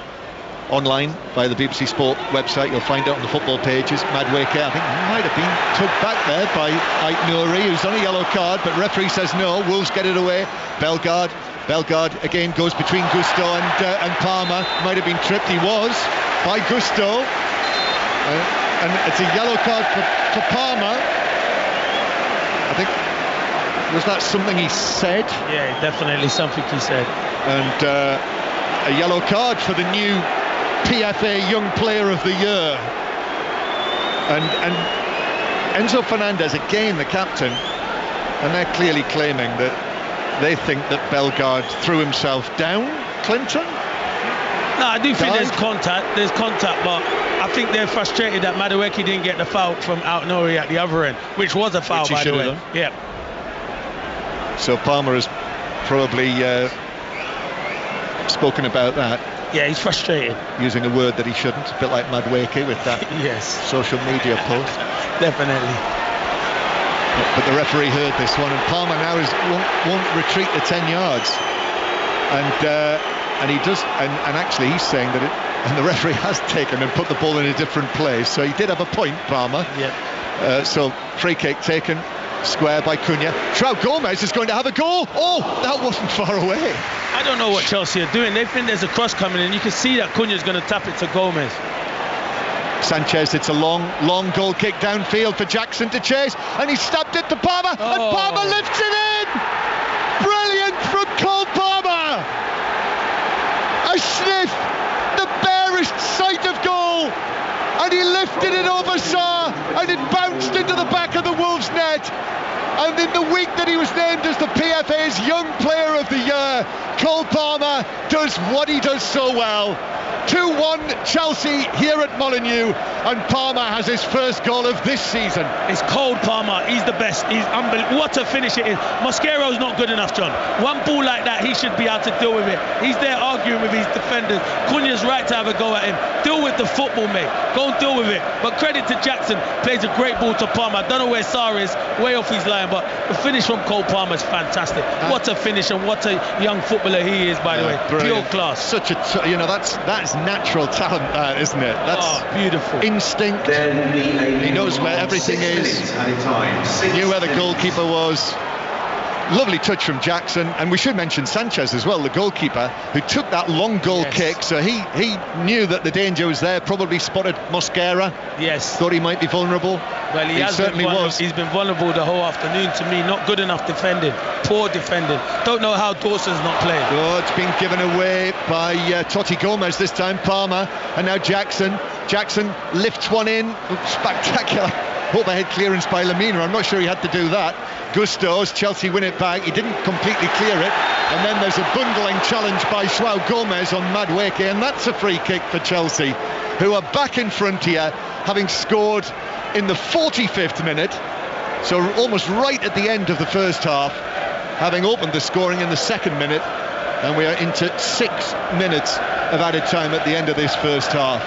online by the BBC Sport website. You'll find it on the football pages. Madueke, I think, might have been tugged back there by Ait Nouri, who's on a yellow card, but referee says no. Wolves get it away. Bellegarde again goes between Gusto and Palmer. Might have been tripped. He was by Gusto, and it's a yellow card for Palmer. I think, was that something he said? Yeah, definitely something he said. And a yellow card for the new PFA Young Player of the Year. And Enzo Fernandez, again the captain, and they're clearly claiming that they think that Bellegarde threw himself down, Clinton? No, I do think there's contact, but I think they're frustrated that Madueke didn't get the foul from Ait Nouri at the other end, which was a foul, by the way. Yeah. So Palmer has probably spoken about that. Yeah, he's frustrated. Using a word that he shouldn't, a bit like Madueke with that yes. social media post. Definitely. But the referee heard this one, and Palmer now won't retreat the 10 yards, and he does, and actually he's saying that and the referee has taken and put the ball in a different place, so he did have a point, Palmer. Yeah. So free kick taken square by Cunha. João Gomez is going to have a goal. Oh, that wasn't far away. I don't know what Chelsea are doing. They think there's a cross coming, and you can see that Cunha's going to tap it to Gomez. Sanchez, it's a long goal kick downfield for Jackson to chase, and he stabbed it to Palmer, and Palmer lifts it in. Brilliant from Cole Palmer. a sniff, the barest sight of goal, and he lifted it over Sarr, and it bounced into the back of the Wolves net. And in the week that he was named as the PFA's Young Player of the Year, Cole Palmer does what he does so well. 2-1 Chelsea here at Molineux, and Palmer has his first goal of this season. It's Cole Palmer, he's the best, he's unbelievable. What a finish it is. Mosquero's not good enough, John. One ball like that, he should be able to deal with it. He's there arguing with his defenders. Cunha's right to have a go at him. Deal with the football, mate. Go and deal with it. But credit to Jackson, plays a great ball to Palmer. I don't know where Sarr is, way off his line, but the finish from Cole Palmer is fantastic. What a finish, and what a young footballer he is, by the way. Brilliant. Pure class. Such a, that's natural talent, isn't it? That's beautiful. Instinct. He knows where everything is. Knew where the goalkeeper was. Lovely touch from Jackson, and we should mention Sanchez as well, the goalkeeper, who took that long goal kick. So he knew that the danger was there. Probably spotted Mosquera. Yes. Thought he might be vulnerable. Well, he certainly was. He's been vulnerable the whole afternoon. To me, not good enough defending. Poor defending. Don't know how Dawson's not playing. Oh, it's been given away by Totti Gomez this time. Palmer, and now Jackson. Jackson lifts one in. Spectacular overhead clearance by Lamina. I'm not sure he had to do that. Gusto's, Chelsea win it back. He didn't completely clear it, and then there's a bundling challenge by João Gomez on Madueke, and that's a free kick for Chelsea, who are back in front here, having scored in the 45th minute, so almost right at the end of the first half, having opened the scoring in the second minute, and we are into 6 minutes of added time at the end of this first half.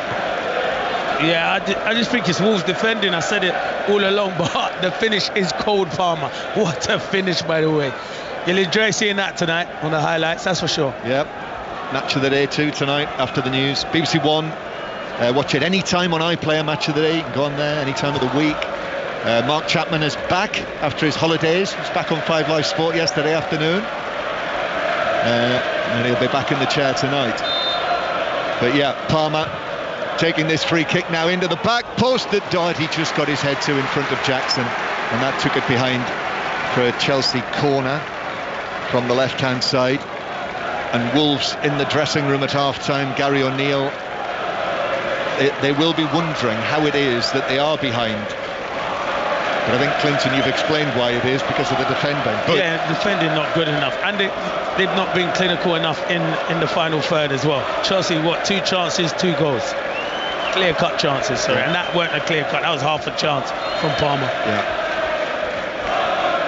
Yeah, I just think it's Wolves defending. I said it all along, but the finish is Cole Palmer. What a finish, by the way. You'll enjoy seeing that tonight on the highlights, that's for sure. Yep. Match of the day too tonight after the news. BBC One. Watch it any time on iPlayer. Match of the day. You can go on there any time of the week. Mark Chapman is back after his holidays. He was back on 5 Live Sport yesterday afternoon. And he'll be back in the chair tonight. But yeah, Palmer taking this free kick now into the back post that Doherty just got his head to in front of Jackson, and that took it behind for a Chelsea corner from the left-hand side. And Wolves in the dressing room at half-time, Gary O'Neill, they will be wondering how it is that they are behind. But I think, Clinton, you've explained why it is, because of the defending. But yeah, defending not good enough, and they've not been clinical enough in the final third as well. Chelsea, 2 chances, 2 goals. Clear-cut chances, sorry, and that weren't a clear-cut, that was half a chance from Palmer. Yeah.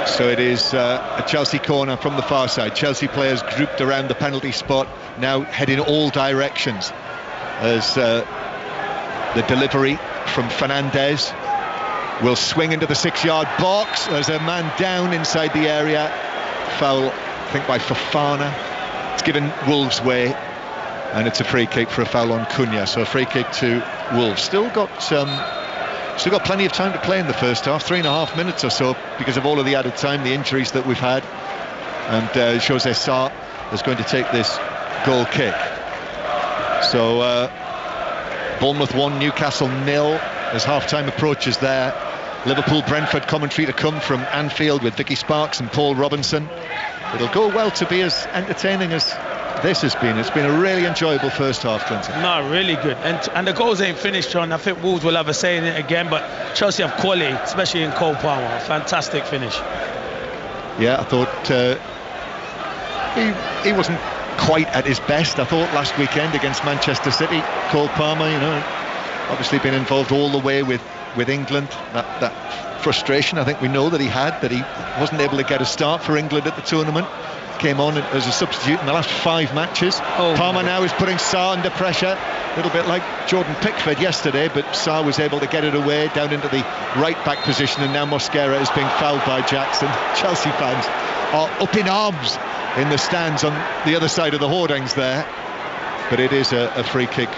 So it is a Chelsea corner from the far side. Chelsea players grouped around the penalty spot, now heading all directions, as the delivery from Fernandez will swing into the 6-yard box. There's a man down inside the area. Foul, I think, by Fofana. It's given Wolves way, and it's a free kick for a foul on Cunha. So a free kick to Wolves. Still got plenty of time to play in the first half, 3.5 minutes or so, because of all of the added time, the injuries that we've had. And Jose Sarr is going to take this goal kick. So Bournemouth 1, Newcastle 0 as half-time approaches there. Liverpool-Brentford commentary to come from Anfield with Vicky Sparks and Paul Robinson. It'll go well to be as entertaining as this has been. It's been a really enjoyable first half, Clinton. No, really good. And the goals ain't finished, John. I think Wolves will have a say in it again, but Chelsea have quality, especially in Cole Palmer. A fantastic finish. Yeah, I thought he wasn't quite at his best, I thought, last weekend against Manchester City. Cole Palmer, obviously been involved all the way with England. That frustration, I think we know that he wasn't able to get a start for England at the tournament. Came on as a substitute in the last 5 matches. Palmer now is putting Sarr under pressure, a little bit like Jordan Pickford yesterday, but Sarr was able to get it away down into the right back position, and now Mosquera is being fouled by Jackson. Chelsea fans are up in arms in the stands on the other side of the hoardings there, but it is a free kick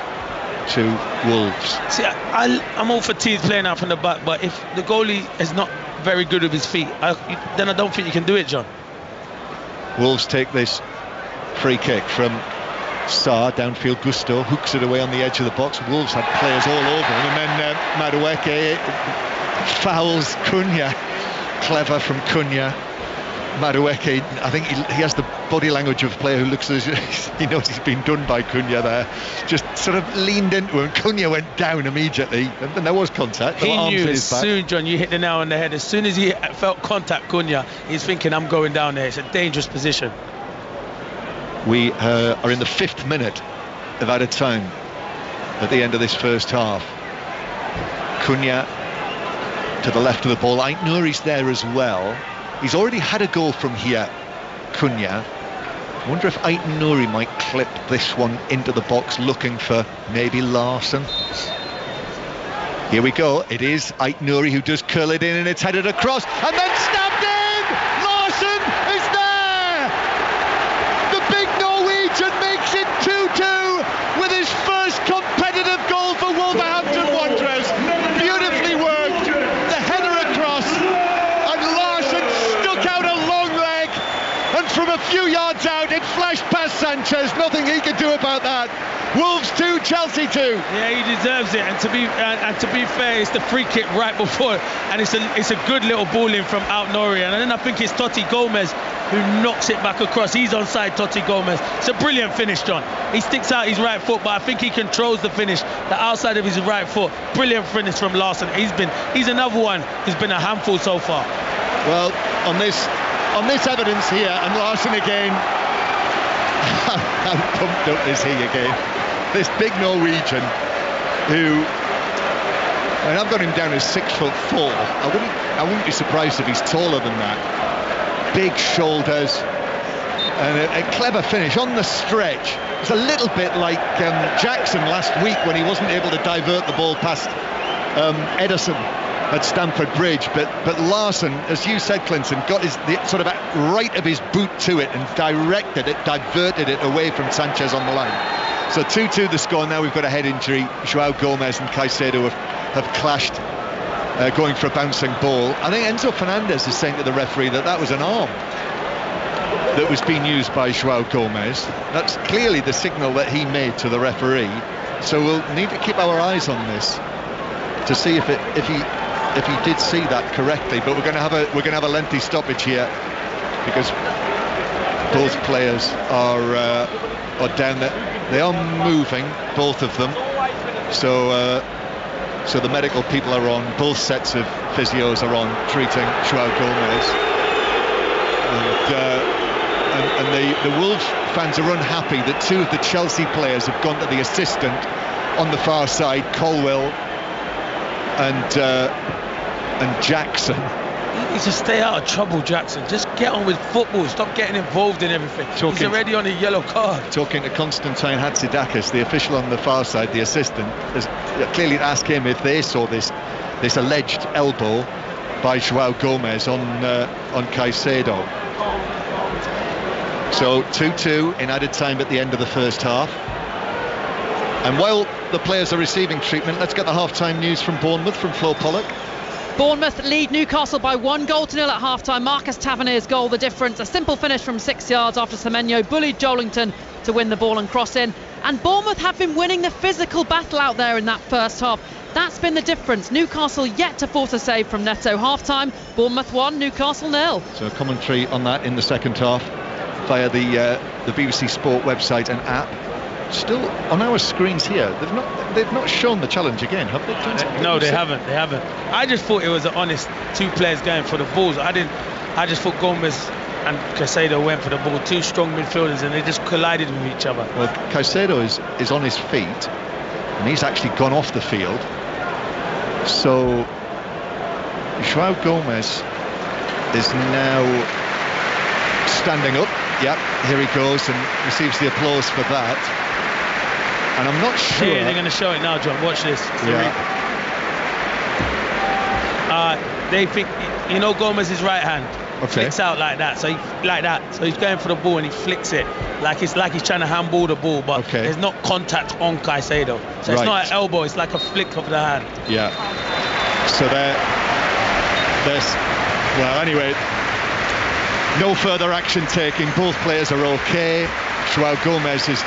to Wolves. See, I'm all for Teeth playing out from the back, but if the goalie is not very good with his feet, then I don't think you can do it, John. Wolves take this free kick from Sarr, downfield. Gusto hooks it away on the edge of the box. Wolves had players all over him, and then Madueke fouls Cunha. Clever from Cunha. Madueke, I think he has the body language of a player who looks as he knows he's been done by Cunha there. Just sort of leaned into him. Cunha went down immediately, and there was contact. He knew as soon, John, you hit the nail on the head. As soon as he felt contact, Cunha, he's thinking, I'm going down there. It's a dangerous position. We are in the 5th minute of added time at the end of this first half. Cunha to the left of the ball. Ait Nouri's there as well. He's already had a goal from here, Cunha. I wonder if Ait Nouri might clip this one into the box, looking for maybe Larson. Here we go. It is Ait Nouri who does curl it in, and it's headed across and then snapped in. Larson is there. The big Norwegian makes it 2-2 with his first competitive goal for Wolverhampton Wanderers. Beautifully worked. The header across, and Larson stuck out a long leg, and from a few yards out it flashed past Sanchez. Nothing he could do about that. Wolves 2, Chelsea 2. Yeah, he deserves it. And to be fair, it's the free kick right before, and it's a good little ball in from Ait Nouri. And then I think it's Totti Gomez who knocks it back across. He's onside, Totti Gomez. It's a brilliant finish, John. He sticks out his right foot, but I think he controls the finish, the outside of his right foot. Brilliant finish from Larson. He's another one who's been a handful so far. Well, on this evidence here, and Larson again, how pumped up is he again? This big Norwegian who, I mean, I've got him down as 6'4". I wouldn't be surprised if he's taller than that. Big shoulders, and a clever finish on the stretch. It's a little bit like Jackson last week when he wasn't able to divert the ball past Ederson at Stamford Bridge, but Larson, as you said, Clinton, got the sort of right of his boot to it and diverted it away from Sanchez on the line. So 2-2 the score. Now we've got a head injury. João Gomez and Caicedo have clashed, going for a bouncing ball. I think Enzo Fernandez is saying to the referee that was an arm that was being used by João Gomez. That's clearly the signal that he made to the referee. So we'll need to keep our eyes on this to see if he did see that correctly. But we're going to have a lengthy stoppage here because both players are down there. They are moving, both of them. So the medical people are on. Both sets of physios are on treating João Gomez. And the Wolves fans are unhappy that 2 of the Chelsea players have gone to the assistant on the far side, Colwell and Jackson. He needs to stay out of trouble, Jackson. Just get on with football. Stop getting involved in everything. He's already on a yellow card. Talking to Konstantin Hatzidakis, the official on the far side, the assistant, has clearly asked him if they saw this alleged elbow by João Gomez on Caicedo. So 2-2 in added time at the end of the first half. And while the players are receiving treatment, let's get the half-time news from Bournemouth from Flo Pollock. Bournemouth lead Newcastle by 1-0 at half-time. Marcus Tavernier's goal the difference. A simple finish from 6 yards after Semenyo bullied Jolington to win the ball and cross in. And Bournemouth have been winning the physical battle out there in that first half. That's been the difference. Newcastle yet to force a save from Neto. Half-time, Bournemouth 1, Newcastle 0. So commentary on that in the second half via the BBC Sport website and app. Still on our screens here, they've not shown the challenge again, have they? No, they haven't. I just thought it was an honest 2 players going for the balls. I just thought Gomez and Caicedo went for the ball. 2 strong midfielders, and they just collided with each other. Well, Caicedo is on his feet, and he's actually gone off the field. So João Gomez is now standing up. Yep, here he goes and receives the applause for that. And I'm not sure. Here, they're going to show it now, John. Watch this. Yeah. They think, Gomez is right hand. Okay. Flicks out like that. So he's going for the ball and he flicks it like he's trying to handball the ball, but there's not contact on Caicedo. So it's not an elbow. It's like a flick of the hand. Yeah. So anyway, no further action taking. Both players are okay. João Gomez is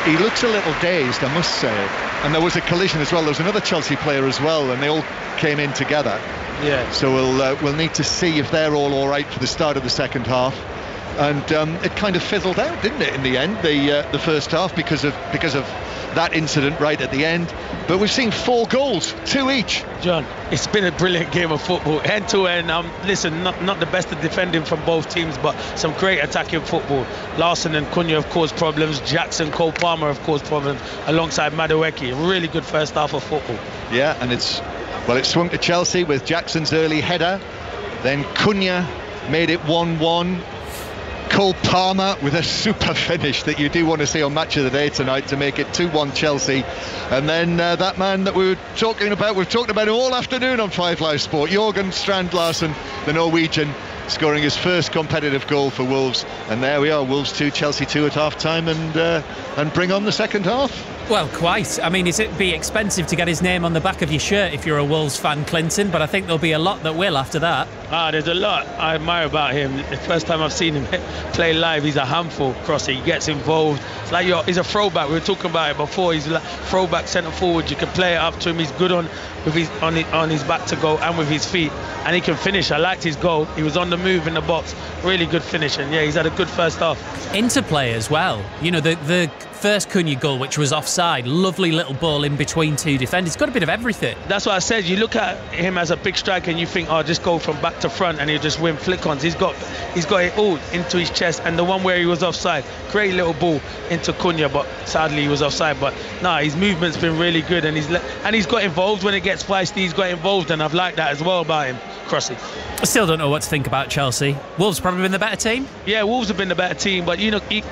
he looks a little dazed, I must say. And there was a collision as well. There was another Chelsea player as well, and they all came in together. Yeah. So we'll need to see if they're all right for the start of the second half. And it kind of fizzled out, didn't it, in the end, the first half, because of that incident right at the end. But we've seen 4 goals, 2 each. John, it's been a brilliant game of football, end to end. Listen, not the best at defending from both teams, but some great attacking football. Larson and Cunha have caused problems. Jackson, Cole Palmer have caused problems alongside Madueke. A really good first half of football. Yeah, and it swung to Chelsea with Jackson's early header. Then Cunha made it 1-1. Cole Palmer with a super finish that you do want to see on Match of the Day tonight to make it 2-1 Chelsea. And then that man that we've talked about him all afternoon on 5 Live Sport, Jørgen Strand Larsen, the Norwegian, scoring his first competitive goal for Wolves. And there we are, Wolves 2, Chelsea 2 at half-time, and bring on the second half. Well, quite. I mean, it'd be expensive to get his name on the back of your shirt if you're a Wolves fan, Clinton, but I think there'll be a lot that will after that. There's a lot I admire about him. The first time I've seen him play live, he's a handful, Crossy. He gets involved. It's like he's a throwback. We were talking about it before. He's a throwback centre forward. You can play it up to him. He's good on his back to go and with his feet, and he can finish. I liked his goal. He was on the move in the box. Really good finish, and yeah, he's had a good first half. Interplay as well. You know, the first Cunha goal, which was offside, lovely little ball in between 2 defenders. He's got a bit of everything. That's what I said. You look at him as a big striker and you think, just go from back to front and he'll just win flick-ons. He's got it all into his chest, and the one where he was offside, great little ball into Cunha, but sadly he was offside. But his movement's been really good, and he's got involved when it gets feisty. He's got involved, and I've liked that as well about him, Crossy. I still don't know what to think about Chelsea. Wolves probably been the better team. Yeah, Wolves have been the better team, but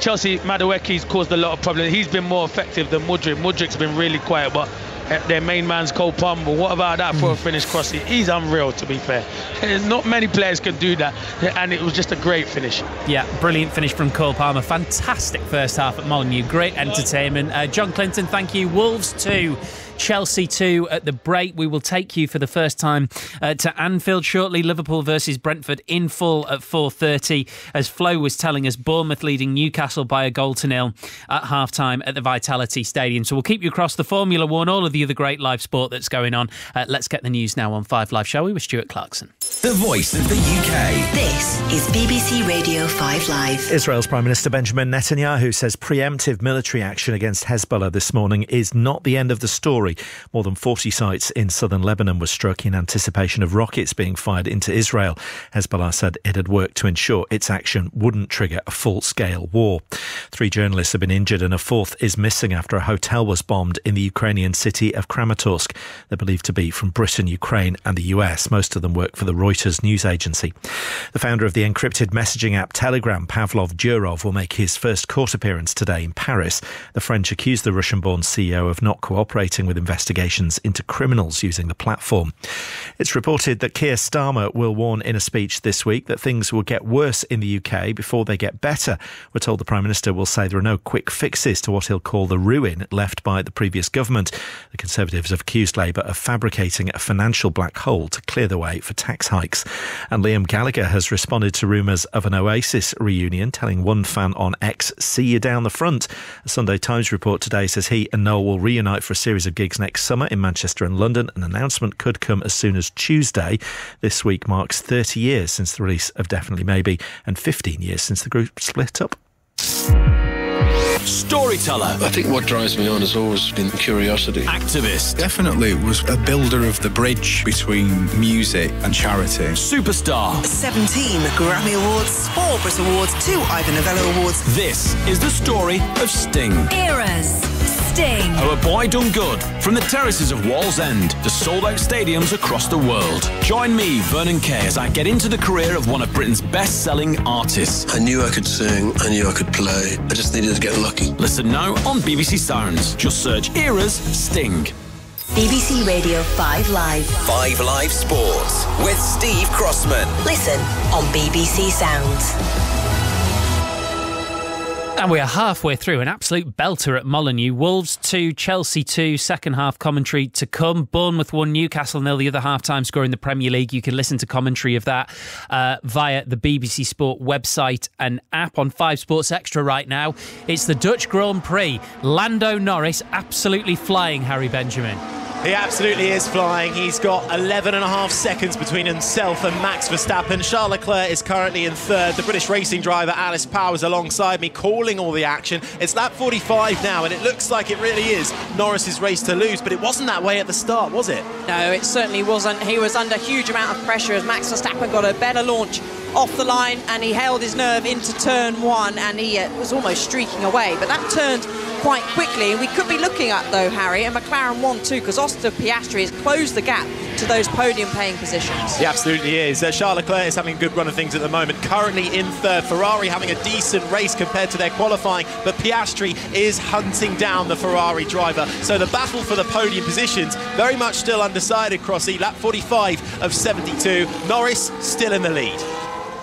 Chelsea, Madueke's caused a lot of problems. He's been more effective than Mudryk. Mudryk's been really quiet, but their main man's Cole Palmer. But what about that for a finish, Crossy? He's unreal, to be fair. Not many players can do that, and it was just a great finish. Yeah, brilliant finish from Cole Palmer. Fantastic first half at Molineux. Great entertainment. John Clinton, thank you. Wolves 2, Chelsea 2 at the break. We will take you for the first time to Anfield shortly. Liverpool versus Brentford in full at 4:30. As Flo was telling us, Bournemouth leading Newcastle by 1-0 at half-time at the Vitality Stadium. So we'll keep you across the Formula One, all of the other great live sport that's going on. Let's get the news now on 5 Live, shall we, with Stuart Clarkson. The voice of the UK. This is BBC Radio 5 Live. Israel's Prime Minister Benjamin Netanyahu says preemptive military action against Hezbollah this morning is not the end of the story. More than 40 sites in southern Lebanon were struck in anticipation of rockets being fired into Israel. Hezbollah said it had worked to ensure its action wouldn't trigger a full-scale war. 3 journalists have been injured and a 4th is missing after a hotel was bombed in the Ukrainian city of Kramatorsk. They're believed to be from Britain, Ukraine and the US. Most of them work for the Reuters news agency. The founder of the encrypted messaging app Telegram, Pavlov Durov, will make his first court appearance today in Paris. The French accused the Russian-born CEO of not cooperating with investigations into criminals using the platform. It's reported that Keir Starmer will warn in a speech this week that things will get worse in the UK before they get better. We're told the Prime Minister will say there are no quick fixes to what he'll call the ruin left by the previous government. The Conservatives have accused Labour of fabricating a financial black hole to clear the way for tax hikes. And Liam Gallagher has responded to rumours of an Oasis reunion, telling one fan on X, "See you down the front." A Sunday Times report today says he and Noel will reunite for a series of gigs next summer in Manchester and London. An announcement could come as soon as Tuesday. This week marks 30 years since the release of Definitely Maybe and 15 years since the group split up. Storyteller. I think what drives me on has always been curiosity. Activist. Definitely was a builder of the bridge between music and charity. Superstar. 17 Grammy Awards, 4 Brit Awards, 2 Ivor Novello Awards. This is the story of Sting. Eras. Sting. How a boy done good. From the terraces of Wallsend to sold-out stadiums across the world. Join me, Vernon Kay, as I get into the career of one of Britain's best-selling artists. I knew I could sing, I knew I could play. I just needed to get lucky. Listen now on BBC Sounds. Just search Eras Sting. BBC Radio 5 Live. 5 Live Sports with Steve Crossman. Listen on BBC Sounds. And we are halfway through an absolute belter at Molineux. Wolves 2, Chelsea 2, second half commentary to come. Bournemouth 1, Newcastle 0, the other half-time score in the Premier League. You can listen to commentary of that via the BBC Sport website and app on 5 Sports Extra right now. It's the Dutch Grand Prix. Lando Norris absolutely flying, Harry Benjamin. He absolutely is flying. He's got 11.5 seconds between himself and Max Verstappen. Charles Leclerc is currently in third. The British racing driver Alice Powers alongside me, calling all the action. It's lap 45 now, and it looks like it really is Norris's race to lose, but it wasn't that way at the start, was it? No, it certainly wasn't. He was under huge amount of pressure as Max Verstappen got a better launch off the line, and he held his nerve into turn one, and he was almost streaking away, but that turned quite quickly. And we could be looking at, though, Harry, and McLaren won too, because Oscar Piastri has closed the gap to those podium paying positions. He absolutely is. Charles Leclerc is having a good run of things at the moment, currently in third. Ferrari having a decent race compared to their qualifying, but Piastri is hunting down the Ferrari driver. So the battle for the podium positions very much still undecided, Crossy. Lap 45 of 72. Norris still in the lead.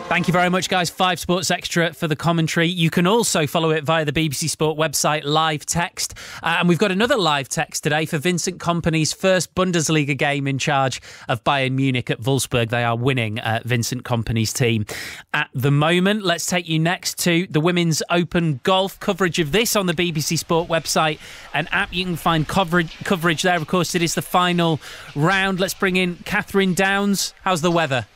Thank you very much, guys. 5 Sports Extra for the commentary. You can also follow it via the BBC Sport website, live text. And we've got another live text today for Vincent Kompany's first Bundesliga game in charge of Bayern Munich at Wolfsburg. They are winning Vincent Kompany's team at the moment. Let's take you next to the Women's Open Golf. Coverage of this on the BBC Sport website and app. You can find coverage there. Of course, it is the final round. Let's bring in Catherine Downs. How's the weather?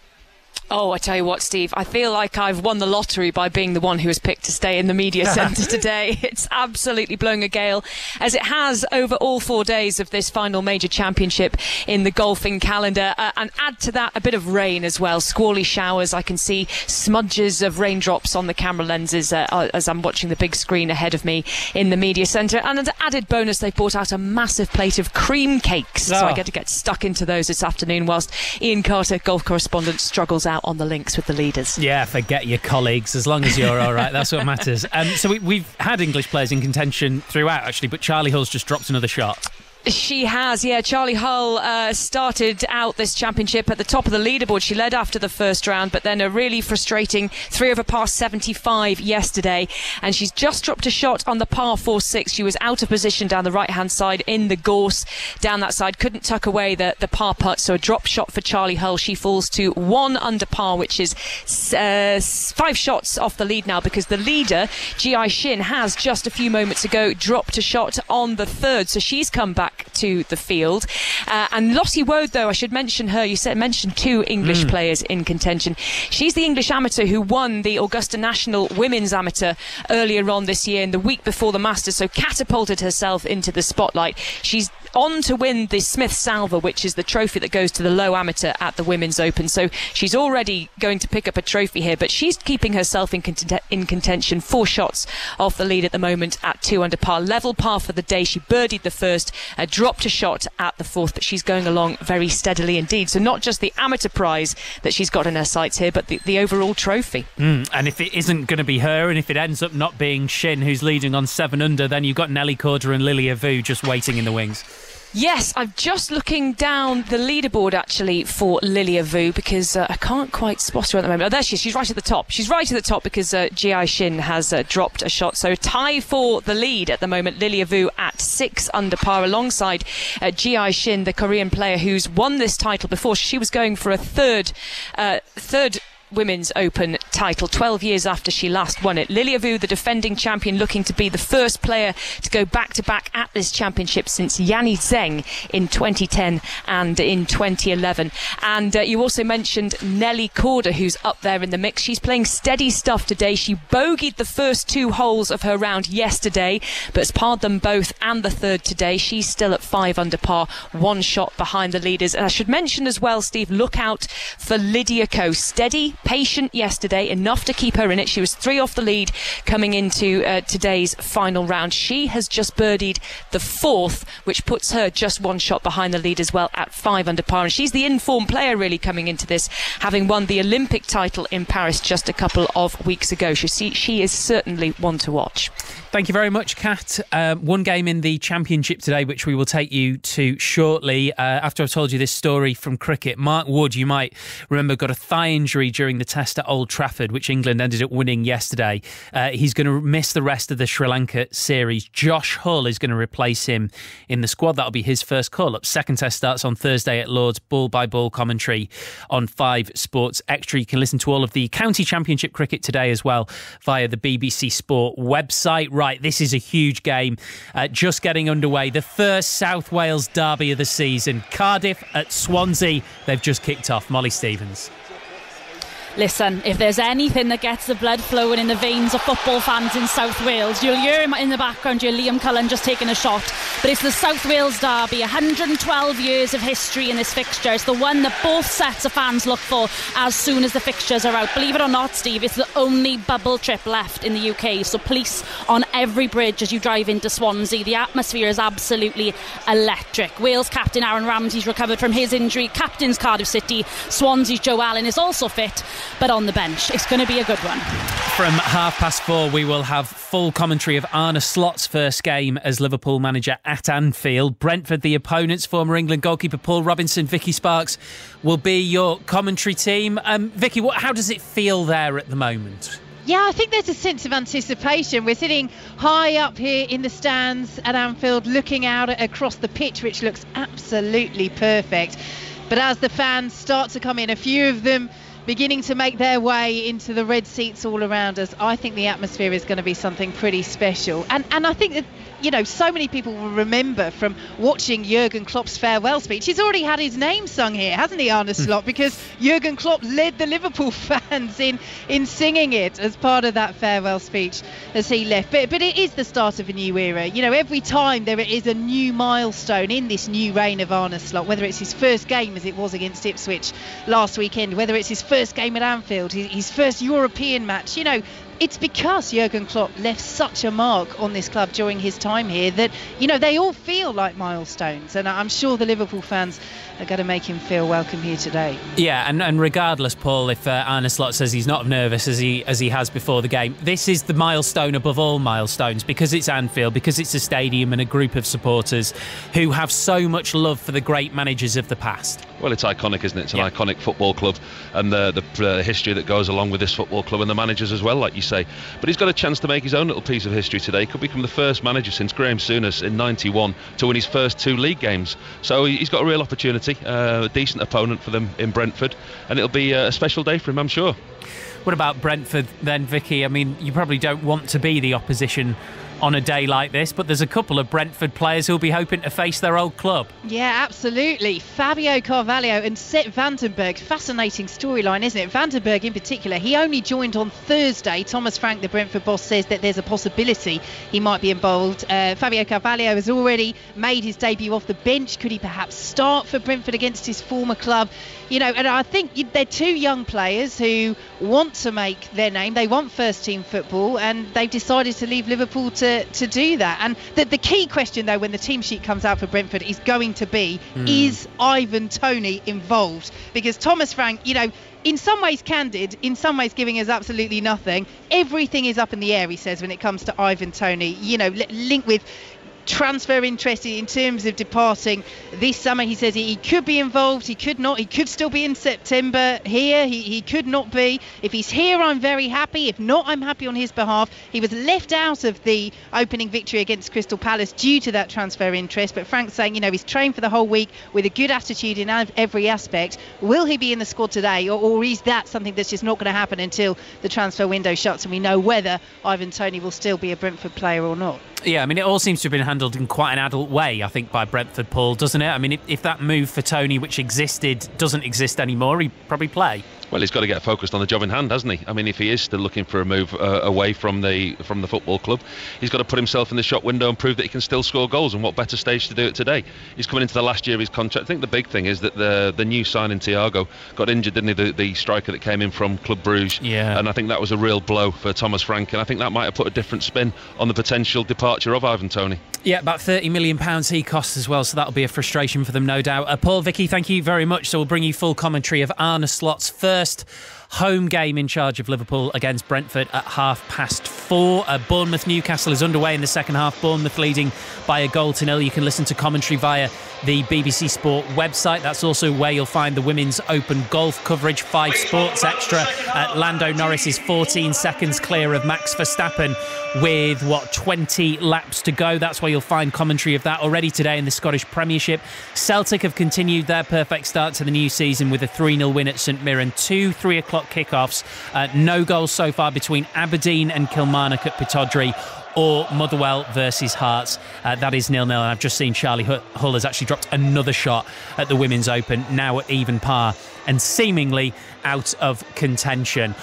Oh, I tell you what, Steve, I feel like I've won the lottery by being the one who was picked to stay in the media centre today. It's absolutely blowing a gale, as it has over all 4 days of this final major championship in the golfing calendar. And add to that a bit of rain as well, squally showers. I can see smudges of raindrops on the camera lenses as I'm watching the big screen ahead of me in the media centre. And as an added bonus, they've brought out a massive plate of cream cakes. So I get to get stuck into those this afternoon whilst Ian Carter, golf correspondent, struggles out on the links with the leaders. Yeah, forget your colleagues, as long as you're all right. That's what matters. So we've had English players in contention throughout, actually, but Charlie Hull's just dropped another shot. She has, yeah. Charlie Hull started out this championship at the top of the leaderboard. She led after the first round, but then a really frustrating 3 over par 75 yesterday, and she's just dropped a shot on the par 4-6. She was out of position down the right-hand side in the gorse down that side, couldn't tuck away the par putt, so a drop shot for Charlie Hull. She falls to 1 under par, which is 5 shots off the lead now, because the leader, Ji Shin, has just a few moments ago dropped a shot on the third, so she's come back to the field. And Lottie Woad, though, I should mention her. You mentioned 2 English players in contention. She's the English amateur who won the Augusta National Women's Amateur earlier on this year, in the week before the Masters, so catapulted herself into the spotlight. She's on to win the Smith Salver, which is the trophy that goes to the low amateur at the Women's Open. So she's already going to pick up a trophy here, but she's keeping herself in contention, 4 shots off the lead at the moment at 2 under par. Level par for the day. She birdied the first, dropped a shot at the fourth, but she's going along very steadily indeed. So not just the amateur prize that she's got in her sights here, but the overall trophy. And if it isn't going to be her, and if it ends up not being Shin, who's leading on 7 under, then you've got Nelly Korda and Lilia Vu just waiting in the wings. Yes, I'm just looking down the leaderboard actually for Lilia Vu, because I can't quite spot her at the moment. Oh, there she is. She's right at the top. She's right at the top because Ji Shin has dropped a shot. So tie for the lead at the moment. Lilia Vu at 6 under par alongside Ji Shin, the Korean player who's won this title before. She was going for a third Women's Open title 12 years after she last won it. Lilia Vu, the defending champion, looking to be the first player to go back-to-back at this championship since Yanni Zheng in 2010 and in 2011. And you also mentioned Nelly Korda, who's up there in the mix. She's playing steady stuff today. She bogeyed the first 2 holes of her round yesterday, but has parred them both and the third today. She's still at 5 under par, 1 shot behind the leaders. And I should mention as well, Steve, look out for Lydia Ko. Steady, patient yesterday, enough to keep her in it. She was 3 off the lead coming into today's final round. She has just birdied the 4th, which puts her just 1 shot behind the lead as well at 5 under par. And she's the informed player really coming into this, having won the Olympic title in Paris just a couple of weeks ago. She is certainly one to watch. Thank you very much, Kat. 1 game in the championship today, which we will take you to shortly. After I've told you this story from cricket, Mark Wood, you might remember, got a thigh injury during the test at Old Trafford, which England ended up winning yesterday. He's going to miss the rest of the Sri Lanka series. Josh Hull is going to replace him in the squad. That'll be his first call-up. Second test starts on Thursday at Lord's. Ball-by-ball commentary on 5 Sports Extra. You can listen to all of the county championship cricket today as well via the BBC Sport website. Right, this is a huge game. Just getting underway. The first South Wales derby of the season. Cardiff at Swansea. They've just kicked off. Molly Stevens. Listen, if there's anything that gets the blood flowing in the veins of football fans in South Wales, you'll hear in the background, you'll Liam Cullen just taking a shot, but it's the South Wales derby, 112 years of history in this fixture. It's the one that both sets of fans look for as soon as the fixtures are out. Believe it or not, Steve, it's the only bubble trip left in the UK, so police on every bridge as you drive into Swansea. The atmosphere is absolutely electric. Wales captain Aaron Ramsey's recovered from his injury. Captain's Cardiff City. Swansea's Joe Allen is also fit, but on the bench. It's going to be a good one. From 4:30 we will have full commentary of Arne Slot's first game as Liverpool manager at Anfield. Brentford, the opponents, former England goalkeeper Paul Robinson, Vicky Sparks will be your commentary team. Vicky, how does it feel there at the moment? Yeah, I think there's a sense of anticipation. We're sitting high up here in the stands at Anfield, looking out across the pitch, which looks absolutely perfect. But as the fans start to come in, a few of them beginning to make their way into the red seats all around us, I think the atmosphere is going to be something pretty special. And I think that, you know, so many people will remember from watching Jurgen Klopp's farewell speech. He's already had his name sung here, hasn't he, Arne Slot? Because Jurgen Klopp led the Liverpool fans in singing it as part of that farewell speech as he left. But it is the start of a new era. You know, every time there is a new milestone in this new reign of Arne Slot, whether it's his first game as it was against Ipswich last weekend, whether it's his first game at Anfield, his first European match, you know, it's because Jurgen Klopp left such a mark on this club during his time here that, you know, they all feel like milestones, and I'm sure the Liverpool fans are going to make him feel welcome here today. Yeah, and regardless, Paul, if Arne Slot says he's not nervous as he has before the game, this is the milestone above all milestones, because it's Anfield, because it's a stadium and a group of supporters who have so much love for the great managers of the past. Well, it's iconic, isn't it? It's an iconic football club, and the history that goes along with this football club and the managers as well, like you say. But he's got a chance to make his own little piece of history today. Could become the first manager since Graham Souness in '91 to win his first 2 league games. So he's got a real opportunity, a decent opponent for them in Brentford, and it'll be a special day for him, I'm sure. What about Brentford then, Vicky? I mean, you probably don't want to be the opposition on a day like this, but there's a couple of Brentford players who'll be hoping to face their old club. Yeah, absolutely. Fabio Carvalho and Sepp Vandenberg. Fascinating storyline, isn't it? Vandenberg in particular, he only joined on Thursday. Thomas Frank, the Brentford boss, says that there's a possibility he might be involved. Fabio Carvalho has already made his debut off the bench. Could he perhaps start for Brentford against his former club? You know, and I think they're 2 young players who want to make their name. They want first team football, and they've decided to leave Liverpool to do that. And the key question, though, when the team sheet comes out for Brentford is going to be, is Ivan Toney involved? Because Thomas Frank, you know, in some ways candid, in some ways giving us absolutely nothing. Everything is up in the air, he says, when it comes to Ivan Toney. You know, linked with transfer interest in terms of departing this summer. He says he could be involved, he could not, he could still be in September here, he could not be. If he's here, I'm very happy. If not, I'm happy on his behalf. He was left out of the opening victory against Crystal Palace due to that transfer interest, but Frank's saying, you know, he's trained for the whole week with a good attitude in every aspect. Will he be in the squad today, or is that something that's just not going to happen until the transfer window shuts and we know whether Ivan Toney will still be a Brentford player or not? Yeah, I mean, it all seems to have been handled in quite an adult way, I think, by Brentford, Paul, doesn't it? I mean, if that move for Toney, which existed, doesn't exist anymore, he'd probably play. Well, he's got to get focused on the job in hand, hasn't he? I mean, if he is still looking for a move away from the football club, he's got to put himself in the shop window and prove that he can still score goals. And what better stage to do it today? He's coming into the last year of his contract. I think the big thing is that the new signing Thiago got injured, didn't he? The striker that came in from Club Bruges. Yeah. And I think that was a real blow for Thomas Frank. And I think that might have put a different spin on the potential departure of Ivan Toney. Yeah, about £30 million he costs as well, so that'll be a frustration for them, no doubt. Paul, Vicky, thank you very much. So we'll bring you full commentary of Arne Slot's first home game in charge of Liverpool against Brentford at 4:30. Bournemouth-Newcastle is underway in the second half. Bournemouth leading by a 1-0. You can listen to commentary via the BBC Sport website. That's also where you'll find the Women's Open golf coverage. 5 Sports Extra. Lando Norris is 14 seconds clear of Max Verstappen with, 20 laps to go. That's where you'll find commentary of that already today in the Scottish Premiership. Celtic have continued their perfect start to the new season with a 3-0 win at St Mirren. 2 3:00 kickoffs. No goals so far between Aberdeen and Kilmarnock at Pittodrie. or Motherwell versus Hearts. That is 0-0. And I've just seen Charlie Hull has actually dropped another shot at the Women's Open, now at even par and seemingly out of contention.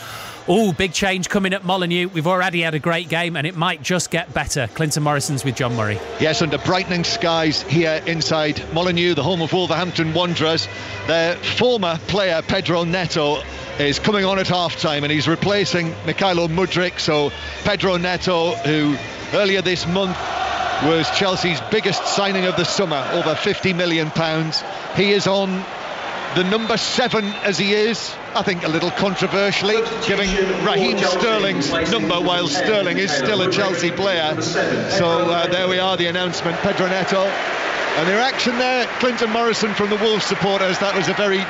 Oh, big change coming at Molineux. We've already had a great game and it might just get better. Clinton Morrison's with John Murray. Yes, under brightening skies here inside Molineux, the home of Wolverhampton Wanderers. Their former player, Pedro Neto, is coming on at half-time and he's replacing Mykhailo Mudryk. So Pedro Neto, who earlier this month was Chelsea's biggest signing of the summer, over £50 million. He is on the number 7 as he is, I think a little controversially, giving Raheem Sterling's number while Sterling is still a Chelsea player. So there we are, the announcement, Pedro Neto. And the reaction there, Clinton Morrison from the Wolves supporters, that was a very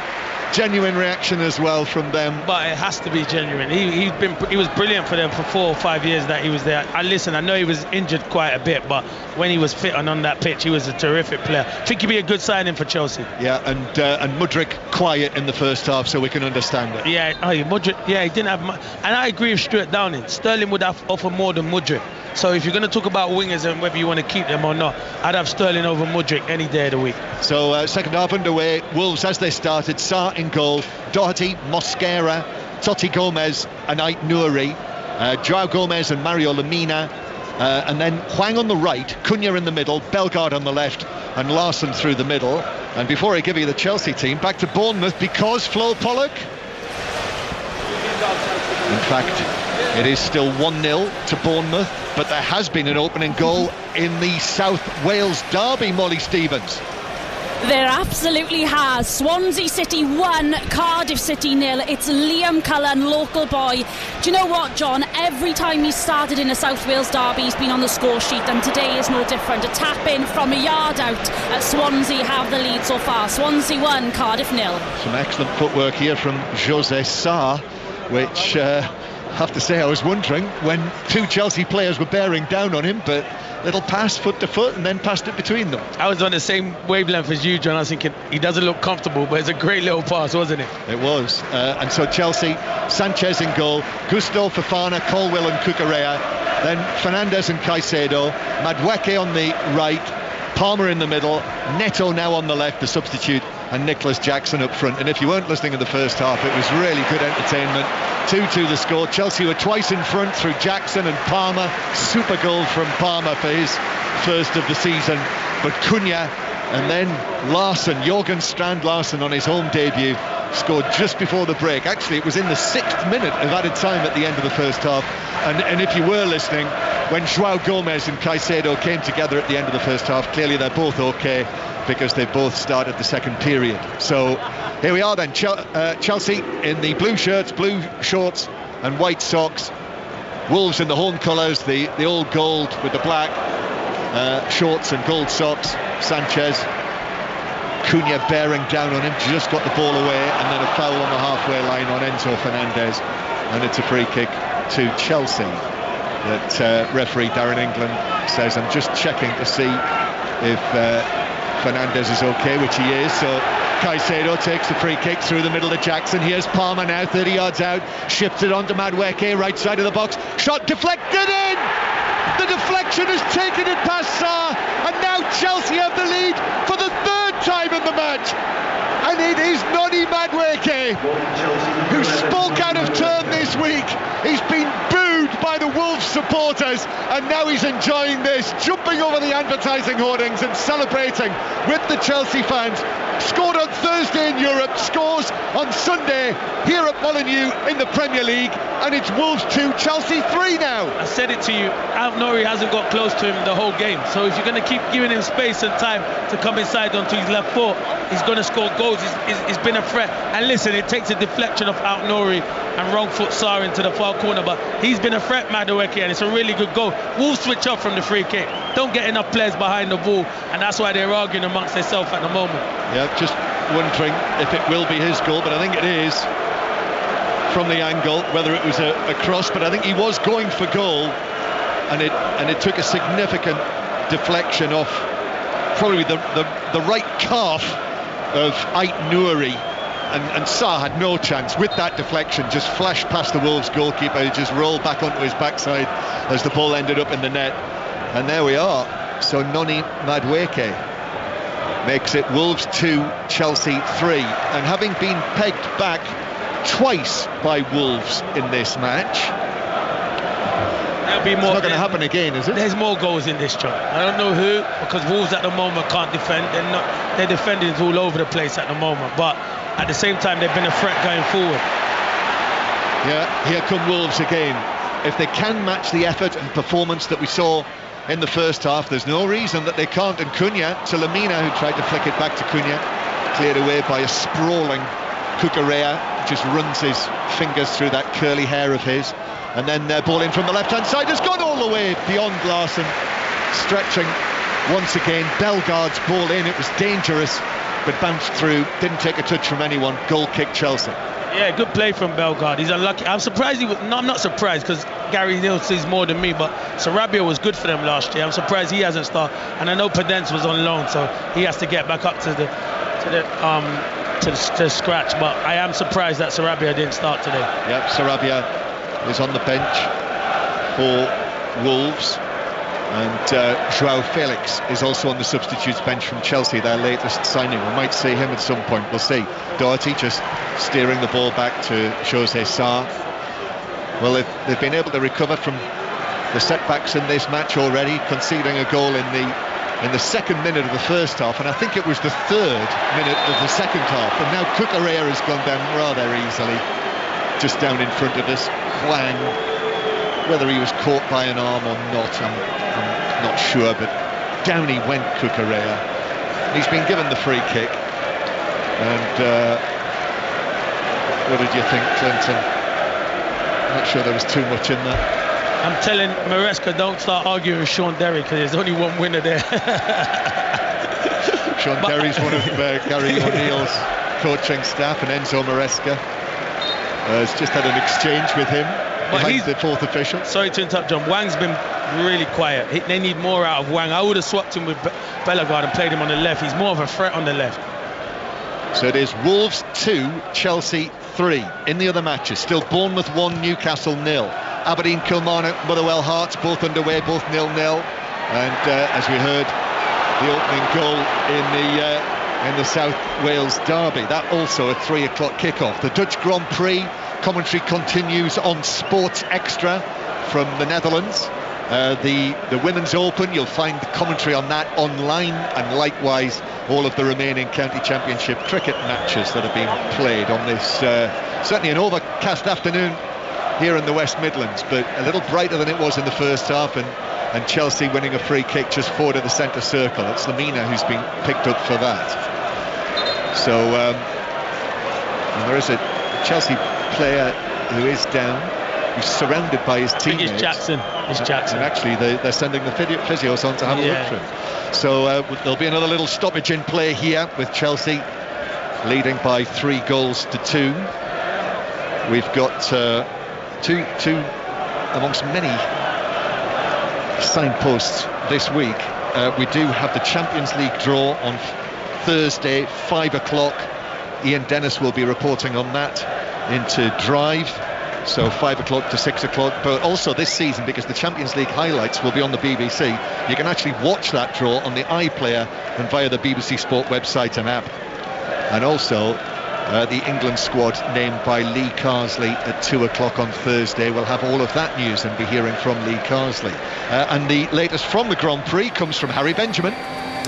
genuine reaction as well from them. But it has to be genuine. He was brilliant for them for 4 or 5 years that he was there. I know he was injured quite a bit, but when he was fit and on that pitch, he was a terrific player. I think he'd be a good signing for Chelsea. Yeah, and Mudryk quiet in the first half, so we can understand it. Yeah, Mudryk. Yeah, he didn't have much. And I agree with Stuart Downing. Sterling would have offered more than Mudryk. So if you're going to talk about wingers and whether you want to keep them or not, I'd have Sterling over Mudryk any day of the week. So second half underway. Wolves, as they started, Sarr in goal, Doherty, Mosquera, Totti Gomez and Ait Nouri, Joao Gomez and Mario Lemina, and then Hwang on the right, Cunha in the middle, Bellegarde on the left and Larsson through the middle. And before I give you the Chelsea team, back to Bournemouth, because Flo Pollock. In fact, it is still 1-0 to Bournemouth, but there has been an opening goal in the South Wales derby, Molly Stevens. There absolutely has. Swansea City 1, Cardiff City 0. It's Liam Cullen, local boy. Do you know what, John? Every time he's started in a South Wales derby, he's been on the score sheet, and today is no different. A tap in from a yard out. Swansea have the lead so far. Swansea 1, Cardiff 0. Some excellent footwork here from Jose Sarr, which I have to say I was wondering when 2 Chelsea players were bearing down on him, but little pass foot to foot and then passed it between them. I was on the same wavelength as you, John. I was thinking he doesn't look comfortable, but it's a great little pass, wasn't it? It was. And so Chelsea, Sanchez in goal, Gusto, Fofana, Colwill and Cucurella, then Fernandes and Caicedo, Madueke on the right, Palmer in the middle, Neto now on the left, the substitute, and Nicholas Jackson up front. And if you weren't listening in the first half, it was really good entertainment. 2-2 the score. Chelsea were twice in front through Jackson and Palmer. Super goal from Palmer for his first of the season. But Cunha and then Larsson, Jorgen Strand Larsson on his home debut, scored just before the break. Actually, it was in the 6th minute of added time at the end of the first half. And if you were listening, when Joao Gomez and Caicedo came together at the end of the first half, clearly they're both okay because they both started the second period. So here we are then, Chelsea in the blue shirts, blue shorts and white socks. Wolves in the home colours, the old gold with the black shorts and gold socks. Sanchez, Cunha bearing down on him, just got the ball away, and then a foul on the halfway line on Enzo Fernandez, and it's a free kick to Chelsea that referee Darren England says, I'm just checking to see if Fernandez is okay, which he is. So Caicedo takes the free kick through the middle to Jackson. Here's Palmer now, 30 yards out, shifts it on to Madueke, right side of the box, shot deflected in! The deflection has taken it past Sarr, and now Chelsea have the lead for the 3rd time in the match. And it is Noni Madueke who spoke out of turn this week. He's been booed by the Wolves supporters, and now he's enjoying this, jumping over the advertising hoardings and celebrating with the Chelsea fans. Scored on Thursday in Europe, scores on Sunday here at Molineux in the Premier League, and it's Wolves 2, Chelsea 3 now. I said it to you, Nouri hasn't got close to him the whole game, so if you're going to keep giving him space and time to come inside onto his left foot, he's going to score goals. He's been a threat. And listen, it takes a deflection of Nouri and wrong foot Sarr into the far corner, but he's been a threat, Madueke, and it's a really good goal. Wolves switch off from the free kick, don't get enough players behind the ball, and that's why they're arguing amongst themselves at the moment. Yeah, just wondering if it will be his goal, but I think it is from the angle, whether it was a cross, but I think he was going for goal, and it took a significant deflection off probably the right calf of Ait Nouri, and Sarr had no chance with that deflection, just flashed past the Wolves goalkeeper, who just rolled back onto his backside as the ball ended up in the net. And there we are. So Noni Madueke makes it Wolves 2, Chelsea 3. And having been pegged back twice by Wolves in this match, there'll be more. It's not going to happen again, is it? There's more goals in this, John. I don't know who, because Wolves at the moment can't defend. They're defending all over the place at the moment, but at the same time they've been a threat going forward. Yeah, here come Wolves again. If they can match the effort and performance that we saw in the first half, there's no reason that they can't. And Cunha to Lamina, who tried to flick it back to Cunha, cleared away by a sprawling Cucurella, just runs his fingers through that curly hair of his. And then ball in from the left-hand side has gone all the way beyond Larson, stretching once again. Bellegarde's ball in, it was dangerous, but bounced through, didn't take a touch from anyone. Goal kick Chelsea. Yeah, good play from Bellegarde. He's unlucky. I'm surprised I'm not surprised, because Gary Neal sees more than me, but Sarabia was good for them last year. I'm surprised he hasn't started, and I know Podence was on loan, so he has to get back up to the scratch. But I am surprised that Sarabia didn't start today. Yep, Sarabia is on the bench for Wolves, and Joao Felix is also on the substitutes bench from Chelsea, their latest signing. We might see him at some point, we'll see. Doherty just steering the ball back to Jose Sarr. Well, they've been able to recover from the setbacks in this match already, conceding a goal in the second minute of the first half, and I think it was the third minute of the second half. And now Cucurella has gone down rather easily, just down in front of us. Hwang, whether he was caught by an arm or not, I'm not sure, but down he went, Cucurella. He's been given the free kick. And what did you think, Clinton? I'm not sure there was too much in that. I'm telling Maresca, don't start arguing with Sean Derry, because there's only one winner there. Sean Derry's one of Gary O'Neill's coaching staff, and Enzo Maresca has just had an exchange with him behind the fourth official. Sorry to interrupt, John. Wang's been really quiet. They need more out of Wang. I would have swapped him with Bellegarde and played him on the left. He's more of a threat on the left. So it is Wolves 2, Chelsea 3. In the other matches, still Bournemouth 1, Newcastle 0. Aberdeen, Kilmarnock, Motherwell, Hearts, both underway, both 0-0. And as we heard, the opening goal in the South Wales derby, that also a 3 o'clock kickoff. The Dutch Grand Prix commentary continues on Sports Extra from the Netherlands. The Women's Open, you'll find the commentary on that online, and likewise all of the remaining county championship cricket matches that have been played on this certainly an overcast afternoon here in the West Midlands, but a little brighter than it was in the first half, and Chelsea winning a free kick just forward of the centre circle. It's Lamina who's been picked up for that. So there is a Chelsea player who is down, who's surrounded by his teammates. I think it's Jackson. And actually they're sending the physios on to have a look through. So there'll be another little stoppage in play here, with Chelsea leading by 3 goals to 2. We've got two amongst many signposts this week. We do have the Champions League draw on Thursday, 5 o'clock. Ian Dennis will be reporting on that into Drive. So 5 o'clock to 6 o'clock. But also this season, because the Champions League highlights will be on the BBC, you can actually watch that draw on the iPlayer and via the BBC Sport website and app. And also the England squad named by Lee Carsley at 2 o'clock on Thursday. We'll have all of that news and be hearing from Lee Carsley. And the latest from the Grand Prix comes from Harry Benjamin.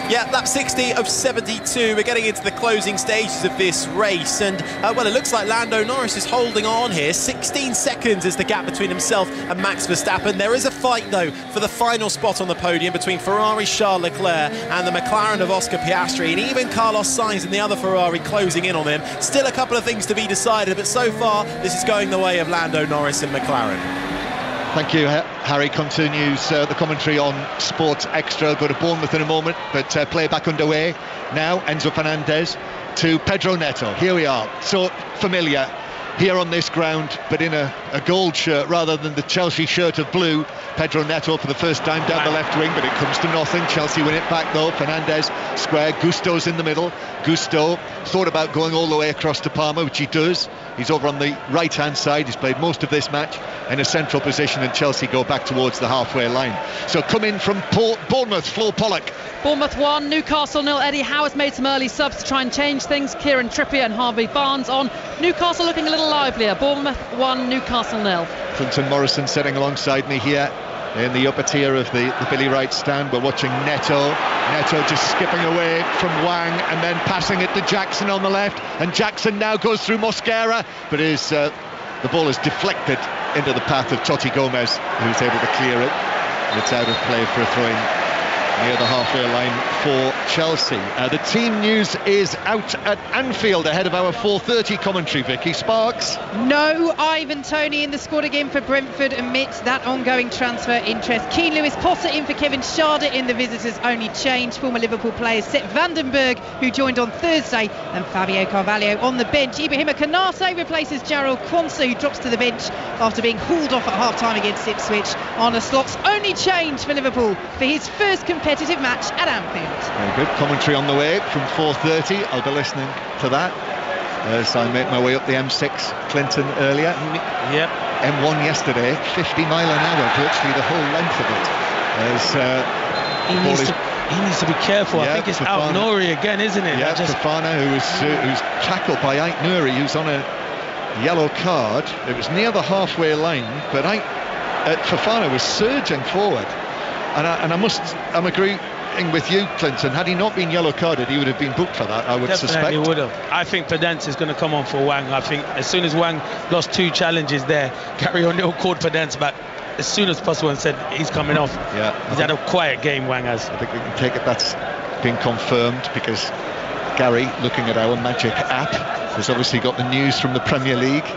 Yeah, lap 60 of 72. We're getting into the closing stages of this race, and well, it looks like Lando Norris is holding on here. 16 seconds is the gap between himself and Max Verstappen. There is a fight, though, for the final spot on the podium between Ferrari's Charles Leclerc and the McLaren of Oscar Piastri, and even Carlos Sainz and the other Ferrari closing in on him. Still a couple of things to be decided, but so far this is going the way of Lando Norris and McLaren. Thank you, Harry. Continues the commentary on Sports Extra. Go to Bournemouth in a moment, but play back underway now. Enzo Fernandez to Pedro Neto. Here we are, so familiar here on this ground, but in a gold shirt rather than the Chelsea shirt of blue. Pedro Neto for the first time down the left wing, but it comes to nothing. Chelsea win it back though. Fernandez square, Gusto's in the middle. Gusto thought about going all the way across to Palmer, which he does. He's over on the right hand side. He's played most of this match in a central position, and Chelsea go back towards the halfway line. So come in from Bournemouth, Flo Pollock. Bournemouth 1, Newcastle 0. Eddie Howe's made some early subs to try and change things. Kieran Trippier and Harvey Barnes on. Newcastle looking a little livelier. Bournemouth 1, Newcastle 0. Clinton Morrison sitting alongside me here in the upper tier of the Billy Wright stand. We're watching Neto just skipping away from Wang and then passing it to Jackson on the left, and Jackson now goes through Mosquera, but the ball is deflected into the path of Totti Gomez, who's able to clear it, and it's out of play for a throw-in near the halfway line for Chelsea. The team news is out at Anfield ahead of our 4:30 commentary. Vicky Sparks. No Ivan Toney in the squad again for Brentford amidst that ongoing transfer interest. Keane Lewis-Potter in for Kevin Schade in the visitors only change. Former Liverpool players Sepp Vandenberg, who joined on Thursday, and Fabio Carvalho on the bench. Ibrahima Konate replaces Jarrell Quansah, who drops to the bench after being hauled off at half-time against Ipswich. Arne Slot's only change for Liverpool for his first competitive match at Anfield. Very good commentary on the way from 4:30. I'll be listening to that as I make my way up the M6 Clinton earlier. Yep. M1 yesterday, 50 mile an hour, virtually the whole length of it. As he needs to be careful. I think it's Ait Nouri again, isn't it? Yeah, Fofana, who's tackled by Ait Nouri, who's on a yellow card. It was near the halfway line, but Fofana was surging forward. And I'm agreeing with you, Clinton. Had he not been yellow carded, he would have been booked for that, I would suspect. Definitely would have. I think Pedence is going to come on for Wang. I think as soon as Wang lost 2 challenges there, Gary O'Neill called Pedence back as soon as possible and said he's coming off. Yeah, he's had a quiet game, Wang has. I think we can take it that's been confirmed, because Gary, looking at our Magic app, has obviously got the news from the Premier League,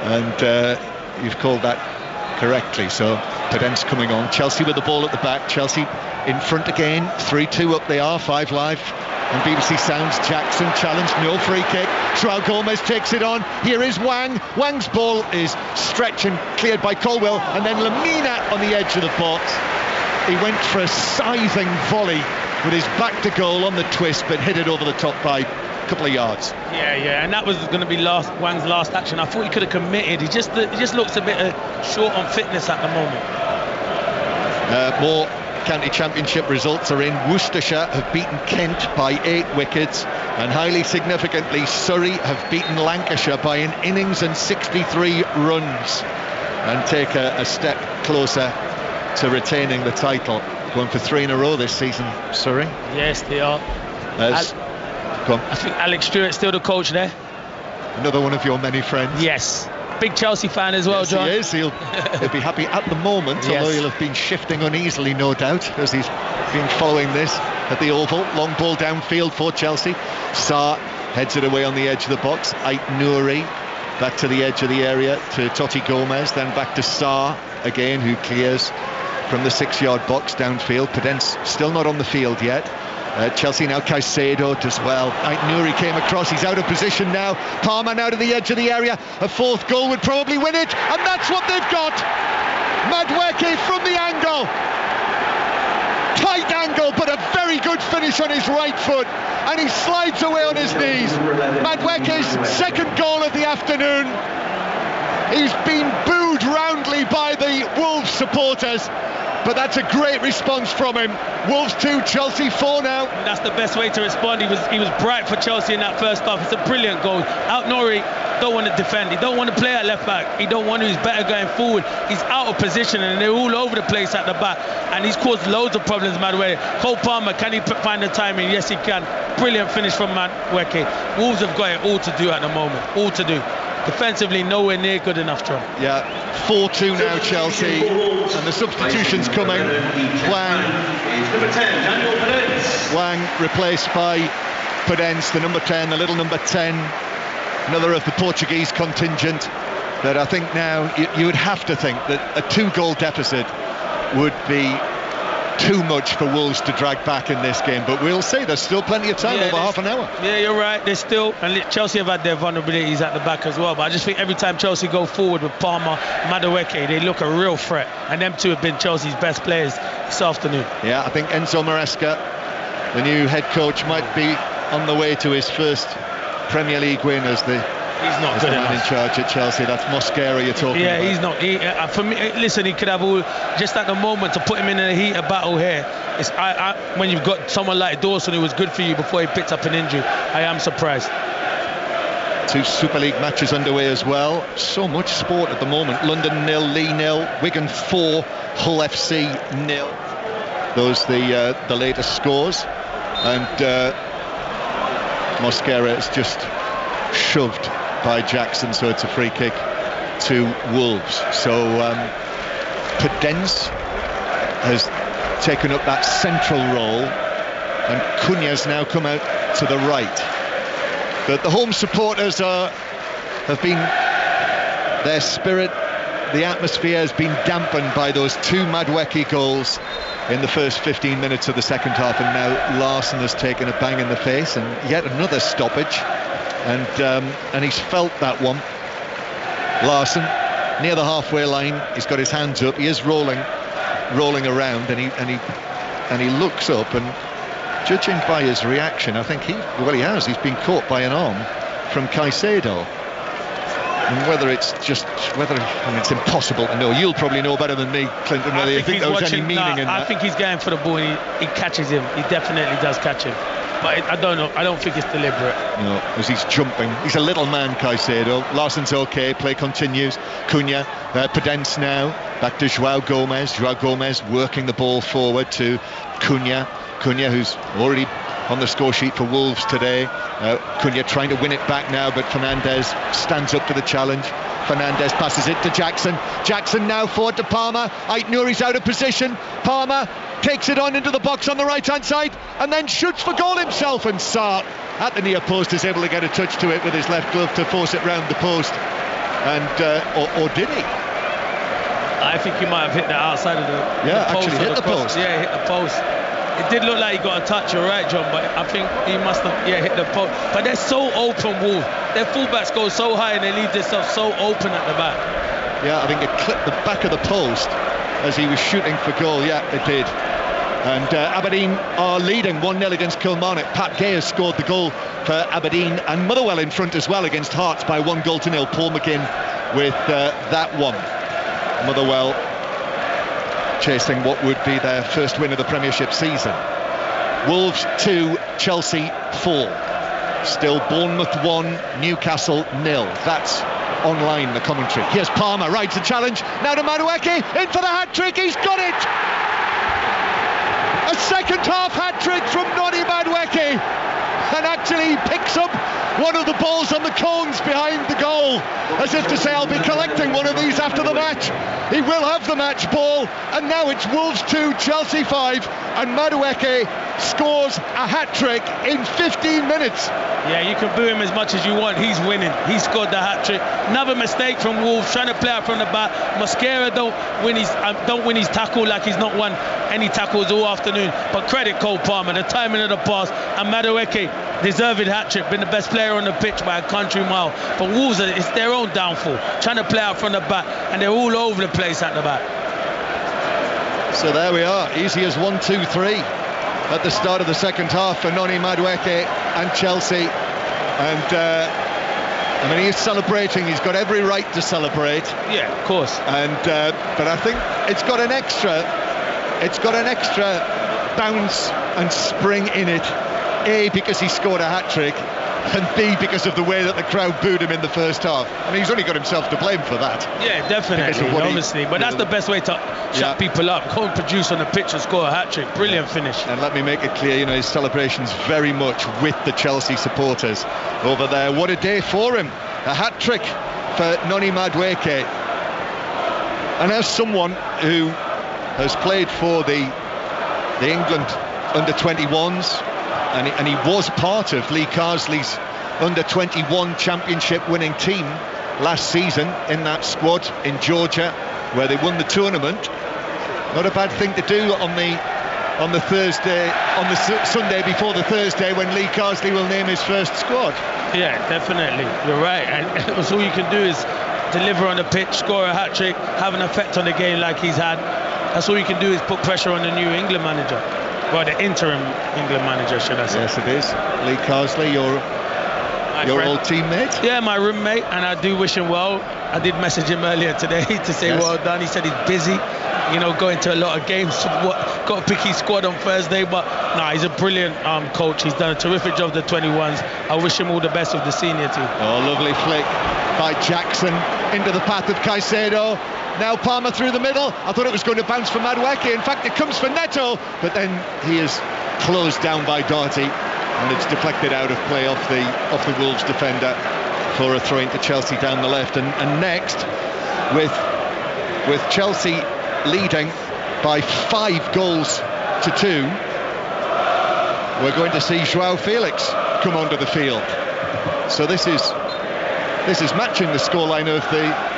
and you've called that correctly. So Pedence coming on. Chelsea with the ball at the back. Chelsea in front again. 3-2 up they are. 5 live on BBC Sounds. Jackson challenged, no free kick. Joao Gomez takes it on. Here is Wang. Wang's ball is stretched and cleared by Colwell, and then Lamina on the edge of the box. He went for a scything volley with his back to goal on the twist, but hit it over the top by a couple of yards. Yeah, and that was going to be Wang's last action. I thought he could have committed. He just looks a bit short on fitness at the moment. More county championship results are in. Worcestershire have beaten Kent by 8 wickets, and highly significantly, Surrey have beaten Lancashire by an innings and 63 runs, and take a step closer to retaining the title. Going for 3 in a row this season, Surrey. Yes, they are. I think Alex Stewart's still the coach there. Another one of your many friends. Yes. Big Chelsea fan as well, John. He is. He'll be happy at the moment, yes. Although he'll have been shifting uneasily, no doubt, as he's been following this at the Oval. Long ball downfield for Chelsea. Sarr heads it away on the edge of the box. Ait Nouri back to the edge of the area to Totti Gomez, then back to Sarr again, who clears from the 6-yard box downfield. Pedence still not on the field yet. Chelsea now. Caicedo does well. Ait Nouri came across. He's out of position now. Palmer now to the edge of the area. A 4th goal would probably win it, and that's what they've got. Madueke from the angle. Tight angle, but a very good finish on his right foot, and he slides away on his knees. Madueke's 2nd goal of the afternoon. He's been booed roundly by the Wolves supporters, but that's a great response from him. Wolves 2, Chelsea 4 now. That's the best way to respond. He was bright for Chelsea in that first half. It's a brilliant goal. Ait Nouri don't want to defend. He don't want to play at left back. He don't want to. He's better going forward. He's out of position, and they're all over the place at the back. And he's caused loads of problems, Madueke. Cole Palmer, can he find the timing? Yes, he can. Brilliant finish from Madueke. Wolves have got it all to do at the moment. All to do. Defensively, nowhere near good enough, John. Yeah, 4-2 now, Chelsea, and the substitutions coming. Wang replaced by Pedence, the number 10, the little number 10, another of the Portuguese contingent. But I think now you would have to think that a 2-goal deficit would be too much for Wolves to drag back in this game, but we'll see. There's still plenty of time, over half an hour. Yeah, you're right. There's still, and Chelsea have had their vulnerabilities at the back as well, but I just think every time Chelsea go forward with Palmer, Madueke, they look a real threat, and them two have been Chelsea's best players this afternoon. Yeah, I think Enzo Maresca, the new head coach, might be on the way to his first Premier League win as the man in charge at Chelsea. That's Mosquera you're talking about. Yeah, he's not. For me, listen, he could have all, just at the moment, to put him in the heat of battle here. It's, when you've got someone like Dawson who was good for you before he picked up an injury, I am surprised. 2 Super League matches underway as well. So much sport at the moment. London 0, Lee 0, Wigan 4, Hull FC 0. Those the latest scores. And Mosquera is just shoved by Jackson, so it's a free kick to Wolves. So Podence has taken up that central role, and Cunha's now come out to the right. But the home supporters have been, their spirit, the atmosphere has been dampened by those 2 Madueke goals in the first 15 minutes of the second half, and now Larson has taken a bang in the face, and yet another stoppage. And he's felt that one. Larson, near the halfway line, he's got his hands up. He is rolling around, and he looks up, and judging by his reaction, I think he has. He's been caught by an arm from Caicedo. And whether it's it's impossible to know. You'll probably know better than me, Clinton, whether you think there was any meaning in that. I think he's going for the ball, and he catches him. He definitely does catch him. But I don't know. I don't think it's deliberate. No, as he's jumping. He's a little man, Caicedo. Larson's okay. Play continues. Cunha, Podence now. Back to João Gomes. João Gomes working the ball forward to Cunha. Cunha, who's already on the score sheet for Wolves today. Cunha trying to win it back now, but Fernandes stands up to the challenge. Fernandes passes it to Jackson. Jackson now forward to Palmer. Aït-Nouri's out of position. Palmer takes it on into the box on the right hand side and then shoots for goal himself, and Sarr at the near post is able to get a touch to it with his left glove to force it round the post. And or did he? I think he might have hit the outside of the post. Actually hit the post. Yeah, he hit the post. It did look like he got a touch, you're right, John, but I think he must have hit the post. But they're so open, Wolves. Their fullbacks go so high and they leave themselves so open at the back. Yeah, I think it clipped the back of the post as he was shooting for goal. Yeah, it did. And Aberdeen are leading 1-0 against Kilmarnock. Pat Gay has scored the goal for Aberdeen, and Motherwell in front as well against Hearts by 1-0. Paul McGinn with that one. Motherwell chasing what would be their first win of the Premiership season. Wolves 2, Chelsea 4. Still Bournemouth 1, Newcastle 0. That's online, the commentary. Here's Palmer, rides the challenge. Now to Madueke, in for the hat-trick. He's got it! A second half hat-trick from Noni Madueke, and actually picks up one of the balls on the cones behind the goal, as if to say, I'll be collecting one of these after the match. He will have the match ball, and now it's Wolves 2, Chelsea 5, and Madueke scores a hat-trick in 15 minutes. Yeah, you can boo him as much as you want. He's winning. He scored the hat-trick. Another mistake from Wolves, trying to play out from the back. Mosquera don't win his tackle like he's not won any tackles all afternoon. But credit Cole Palmer, the timing of the pass, and Madueke, deserved hat-trick, been the best player on the pitch by a country mile. But Wolves, it's their own downfall, trying to play out from the back, and they're all over the place at the back. So there we are, easy as 1, 2, 3 at the start of the second half for Noni Madueke and Chelsea. And he's celebrating. He's got every right to celebrate. Yeah, of course. And but I think it's got an extra bounce and spring in it. A, because he scored a hat-trick, and B, because of the way that the crowd booed him in the first half. I mean, he's only got himself to blame for that. Yeah, definitely, obviously. But that's the best way to shut people up. Go and produce on the pitch and score a hat-trick. Brilliant finish. And let me make it clear, his celebration's very much with the Chelsea supporters over there. What a day for him. A hat-trick for Noni Madueke. And as someone who has played for the England under-21s, and he was part of Lee Carsley's under-21 championship winning team last season in that squad in Georgia where they won the tournament. Not a bad thing to do on the on the Sunday before the Thursday when Lee Carsley will name his first squad. Yeah, definitely. You're right. And that's all you can do is deliver on the pitch, score a hat-trick, have an effect on the game like he's had. That's all you can do is put pressure on the new England manager. Well, the interim England manager, should I say. Yes, it is. Lee Carsley, your old teammate? Yeah, my roommate, and I do wish him well. I did message him earlier today to say well done. He said he's busy, going to a lot of games. Got to pick his squad on Thursday, but he's a brilliant coach. He's done a terrific job with the 21s. I wish him all the best with the senior team. Oh, lovely flick by Jackson into the path of Caicedo. Now Palmer through the middle. I thought it was going to bounce for Madueke. In fact, it comes for Neto, but then he is closed down by Doherty, and it's deflected out of play off the Wolves defender for a throw into Chelsea down the left. And next, with Chelsea leading by 5-2, we're going to see Joao Felix come onto the field. So this is matching the scoreline of the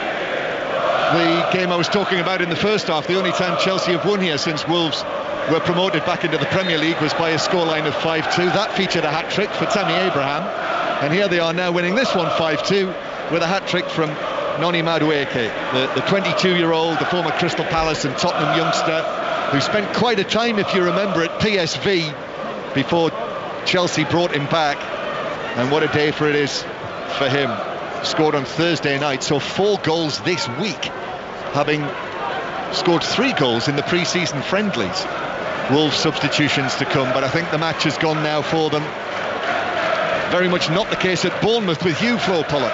game I was talking about in the first half. The only time Chelsea have won here since Wolves were promoted back into the Premier League was by a scoreline of 5-2. That featured a hat-trick for Tammy Abraham, and here they are now winning this one 5-2 with a hat-trick from Noni Madueke, the 22-year-old, the former Crystal Palace and Tottenham youngster, who spent quite a time, if you remember, at PSV before Chelsea brought him back. And what a day it is for him. Scored on Thursday night, so 4 goals this week, having scored 3 goals in the pre-season friendlies. Wolves substitutions to come, but I think the match has gone now for them. Very much not the case at Bournemouth with you, Flo Pollock.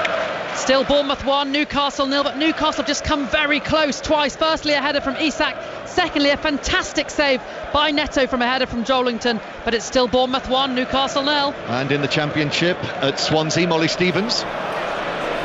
Still Bournemouth 1, Newcastle 0, but Newcastle have just come very close twice. Firstly, a header from Isak. Secondly, a fantastic save by Neto from a header from Joelinton. But it's still Bournemouth 1, Newcastle 0. And in the Championship at Swansea, Molly Stevens.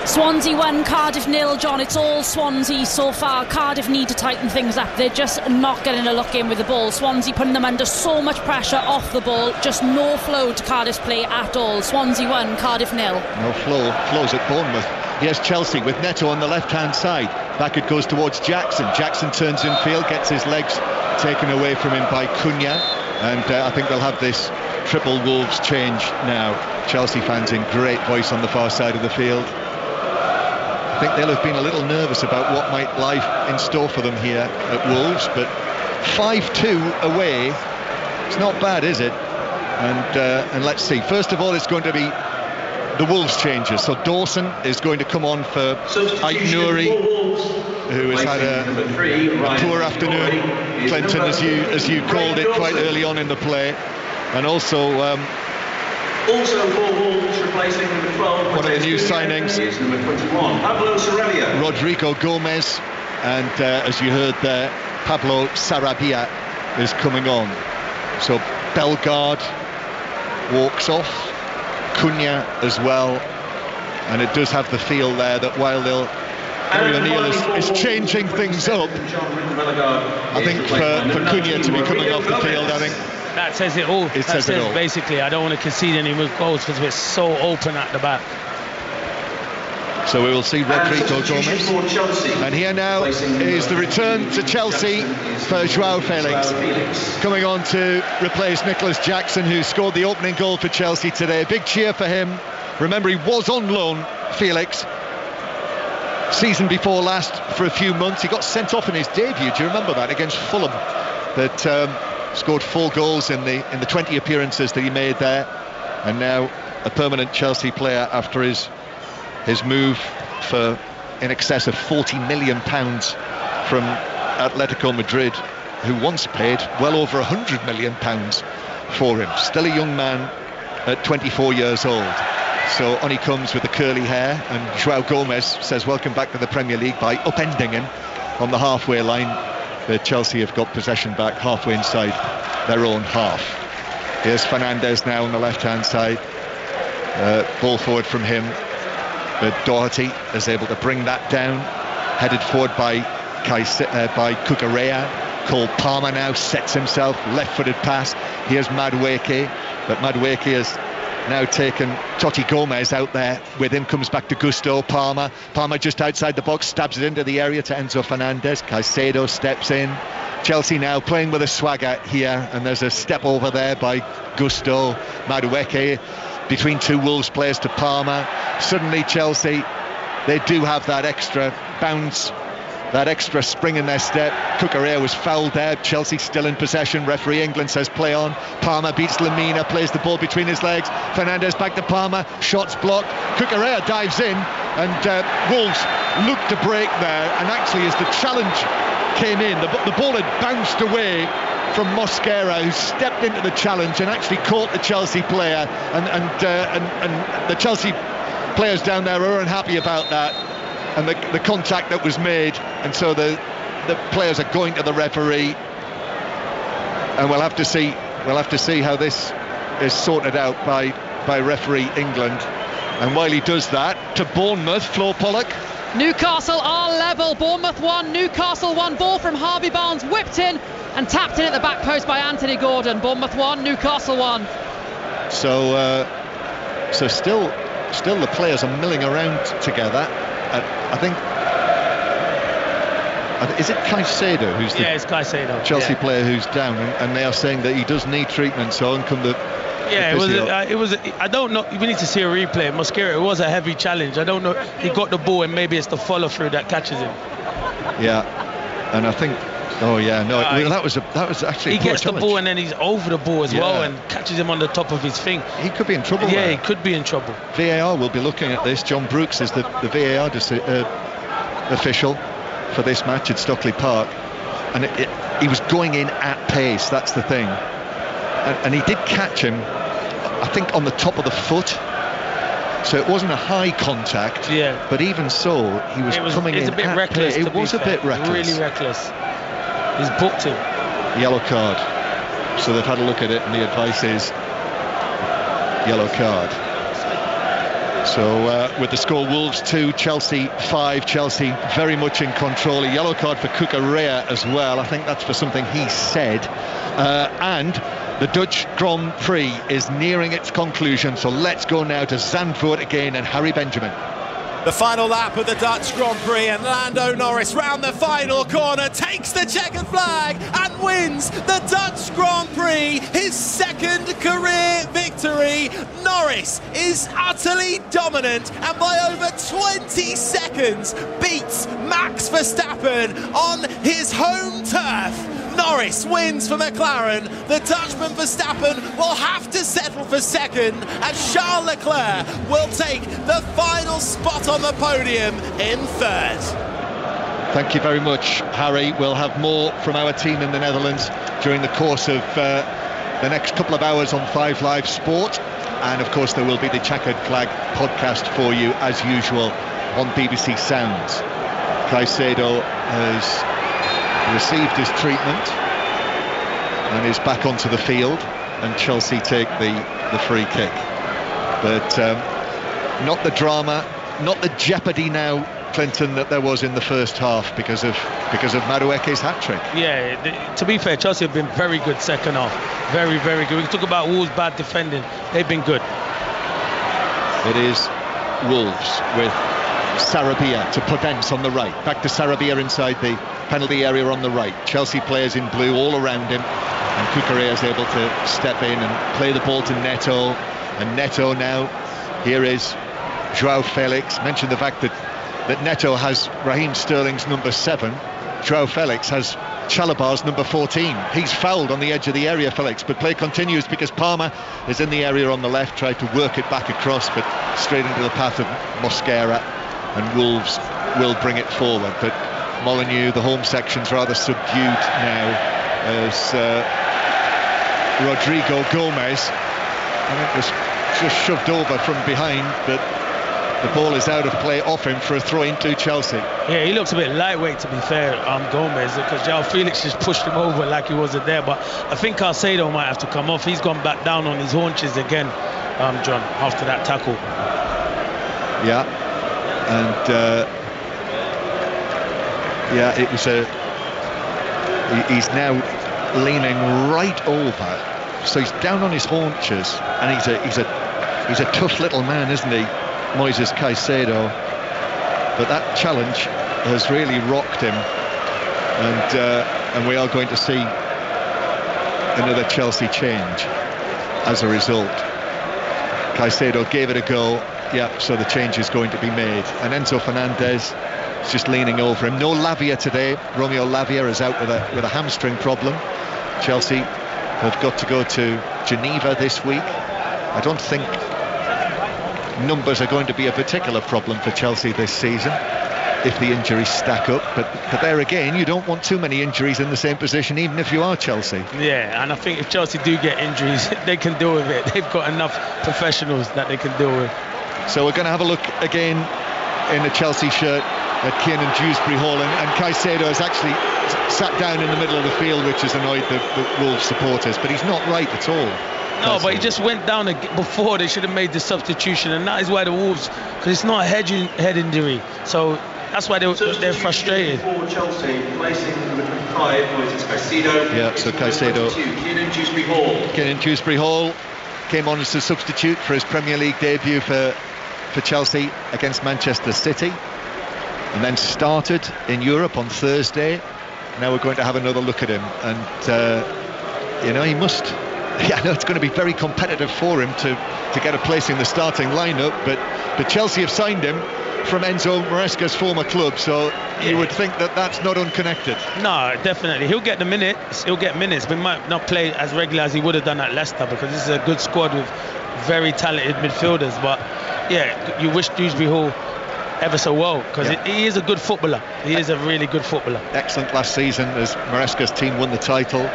Swansea 1, Cardiff 0, John. It's all Swansea so far. Cardiff need to tighten things up. They're just not getting a look in with the ball. Swansea putting them under so much pressure off the ball. Just no flow to Cardiff's play at all. Swansea 1, Cardiff 0. No flows at Bournemouth. Here's Chelsea with Neto on the left-hand side. Back it goes towards Jackson. Jackson turns in field, gets his legs taken away from him by Cunha. And I think they'll have this triple Wolves change now. Chelsea fans in great voice on the far side of the field. I think they'll have been a little nervous about what might lie in store for them here at Wolves, but 5-2 away, it's not bad, is it? And let's see. First of all, it's going to be the Wolves changes. So Dawson is going to come on for Aït-Nouri, who has had a poor afternoon, Clinton, as you called it quite early on in the play. And also for Wolves, replacing number 12, one of the new signings, number 21, Pablo Sarabia. Rodrigo Gomez, and as you heard there, Pablo Sarabia is coming on. So Bellegarde walks off, Cunha as well, and it does have the feel there that while Gary O'Neill is changing things up, I think for Cunha to be coming off the field, I think that says it all. It says it all. Basically, I don't want to concede any more goals because we're so open at the back. So we will see Rodrigo Gomez. And here now is the return to Chelsea for Joao Felix. Coming on to replace Nicholas Jackson, who scored the opening goal for Chelsea today. Big cheer for him. Remember, he was on loan, Felix, season before last for a few months. He got sent off in his debut. Do you remember that, against Fulham? But scored 4 goals in the 20 appearances that he made there. And now a permanent Chelsea player after his move for in excess of £40 million from Atletico Madrid, who once paid well over £100 million for him. Still a young man at 24 years old. So on he comes with the curly hair, and Joao Gomez says welcome back to the Premier League by upending him on the halfway line. But Chelsea have got possession back halfway inside their own half. Here's Fernandes now on the left-hand side. Ball forward from him. But Doherty is able to bring that down. Headed forward by Cucurella. Cole Palmer now sets himself. Left-footed pass. Here's Madueke. But Madueke has now taken Totti Gomez out there with him, comes back to Gusto. Palmer just outside the box, stabs it into the area to Enzo Fernandez. Caicedo steps in. Chelsea now playing with a swagger here, and there's a step over there by Gusto. Madueke between two Wolves players to Palmer. Suddenly Chelsea, they do have that extra bounce, that extra spring in their step. Cucurella was fouled there. Chelsea still in possession. Referee England says play on. Palmer beats Lemina, plays the ball between his legs. Fernandez back to Palmer. Shots blocked. Cucurella dives in, and Wolves look to break there. And actually, as the challenge came in, the ball had bounced away from Mosquera, who stepped into the challenge and actually caught the Chelsea player. And the Chelsea players down there are unhappy about that, and the contact that was made, and so the players are going to the referee, and we'll have to see how this is sorted out by referee England. And while he does that, to Bournemouth, Flo Pollock. Newcastle are level. Bournemouth 1, Newcastle 1. Ball from Harvey Barnes, whipped in and tapped in at the back post by Anthony Gordon. Bournemouth 1, Newcastle 1. So still the players are milling around together. I think, is it Caicedo who's the it's Caicedo, Chelsea player who's down, and they are saying that he does need treatment, so on come the it was I don't know, we need to see a replay. Mosquera, it was a heavy challenge. I don't know, he got the ball and maybe it's the follow through that catches him. And I think that was actually he a poor gets challenge. The ball and then he's over the ball as well and catches him on the top of his thing. He could be in trouble there. He could be in trouble. VAR will be looking at this. John Brooks is the VAR official for this match at Stockley Park, and he was going in at pace, that's the thing, and he did catch him, I think, on the top of the foot, so it wasn't a high contact, but even so he was coming in a bit at reckless. pace. It was a bit reckless, really reckless. He's booked him. Yellow card. So they've had a look at it, and the advice is yellow card. So with the score, Wolves 2, Chelsea 5. Chelsea very much in control. A yellow card for Cucurella as well. I think that's for something he said. And the Dutch Grand Prix is nearing its conclusion. So let's go now to Zandvoort again and Harry Benjamin. The final lap of the Dutch Grand Prix, and Lando Norris round the final corner takes the checkered flag and wins the Dutch Grand Prix, his second career victory. Norris is utterly dominant and by over 20 seconds beats Max Verstappen on his home turf. Norris wins for McLaren. The Dutchman Verstappen will have to settle for second, as Charles Leclerc will take the final spot on the podium in third. Thank you very much, Harry. We'll have more from our team in the Netherlands during the course of the next couple of hours on 5 Live Sport, and of course there will be the Checkered Flag podcast for you as usual on BBC Sounds. Caicedo has received his treatment and is back onto the field, and Chelsea take the free kick, but not the drama, not the jeopardy now, Clinton, that there was in the first half because of Madueke's hat-trick. To be fair, Chelsea have been very good second half, very, very good. We can talk about Wolves' bad defending, they've been good. It is Wolves with Sarabia to Podence on the right, back to Sarabia inside the penalty area on the right. Chelsea players in blue all around him, and Cucurella is able to step in and play the ball to Neto, and Neto now, here is João Felix. Mentioned the fact that Neto has Raheem Sterling's number 7, João Felix has Chalobah's number 14. He's fouled on the edge of the area, Felix, but play continues because Palmer is in the area on the left, tried to work it back across, but straight into the path of Mosquera, and Wolves will bring it forward. But Molineux, the home section's rather subdued now as Rodrigo Gomez, I think, was just shoved over from behind, but the ball is out of play off him for a throw into Chelsea. Yeah, he looks a bit lightweight, to be fair, Gomez, because João Felix just pushed him over like he wasn't there. But I think Caicedo might have to come off. He's gone back down on his haunches again, John, after that tackle. Yeah, and it was he's now leaning right over, so he's down on his haunches, and he's a He's a tough little man, isn't he, Moises Caicedo? But that challenge has really rocked him, and we are going to see another Chelsea change as a result. Caicedo gave it a go, so the change is going to be made, and Enzo Fernandez is just leaning over him. No Lavia today. Romeo Lavia is out with a hamstring problem. Chelsea have got to go to Geneva this week. I don't think numbers are going to be a particular problem for Chelsea this season if the injuries stack up, but there again, you don't want too many injuries in the same position, even if you are Chelsea. Yeah, and I think if Chelsea do get injuries, they can deal with it. They've got enough professionals that they can deal with. So we're going to have a look again in a Chelsea shirt at Kiernan Dewsbury Hall, and Caicedo has actually sat down in the middle of the field, which has annoyed the Wolves supporters, but he's not right at all. No, but he just went down before. They should have made the substitution, and that is why the Wolves, because it's not a head injury, so that's why they're frustrated. For Chelsea, placing number 25, Moises Caicedo. Yeah, so Caicedo. Kiernan Dewsbury Hall. Kiernan Dewsbury Hall came on as a substitute for his Premier League debut for Chelsea against Manchester City, and then started in Europe on Thursday. Now we're going to have another look at him, and he must. Yeah, I know it's going to be very competitive for him to get a place in the starting lineup, but Chelsea have signed him from Enzo Maresca's former club, so you would think that that's not unconnected. No, definitely. He'll get minutes, but he might not play as regular as he would have done at Leicester, because this is a good squad with very talented midfielders. But yeah, you wish Dewsbury Hall ever so well, because he is a good footballer. He is a really good footballer. Excellent last season as Maresca's team won the title.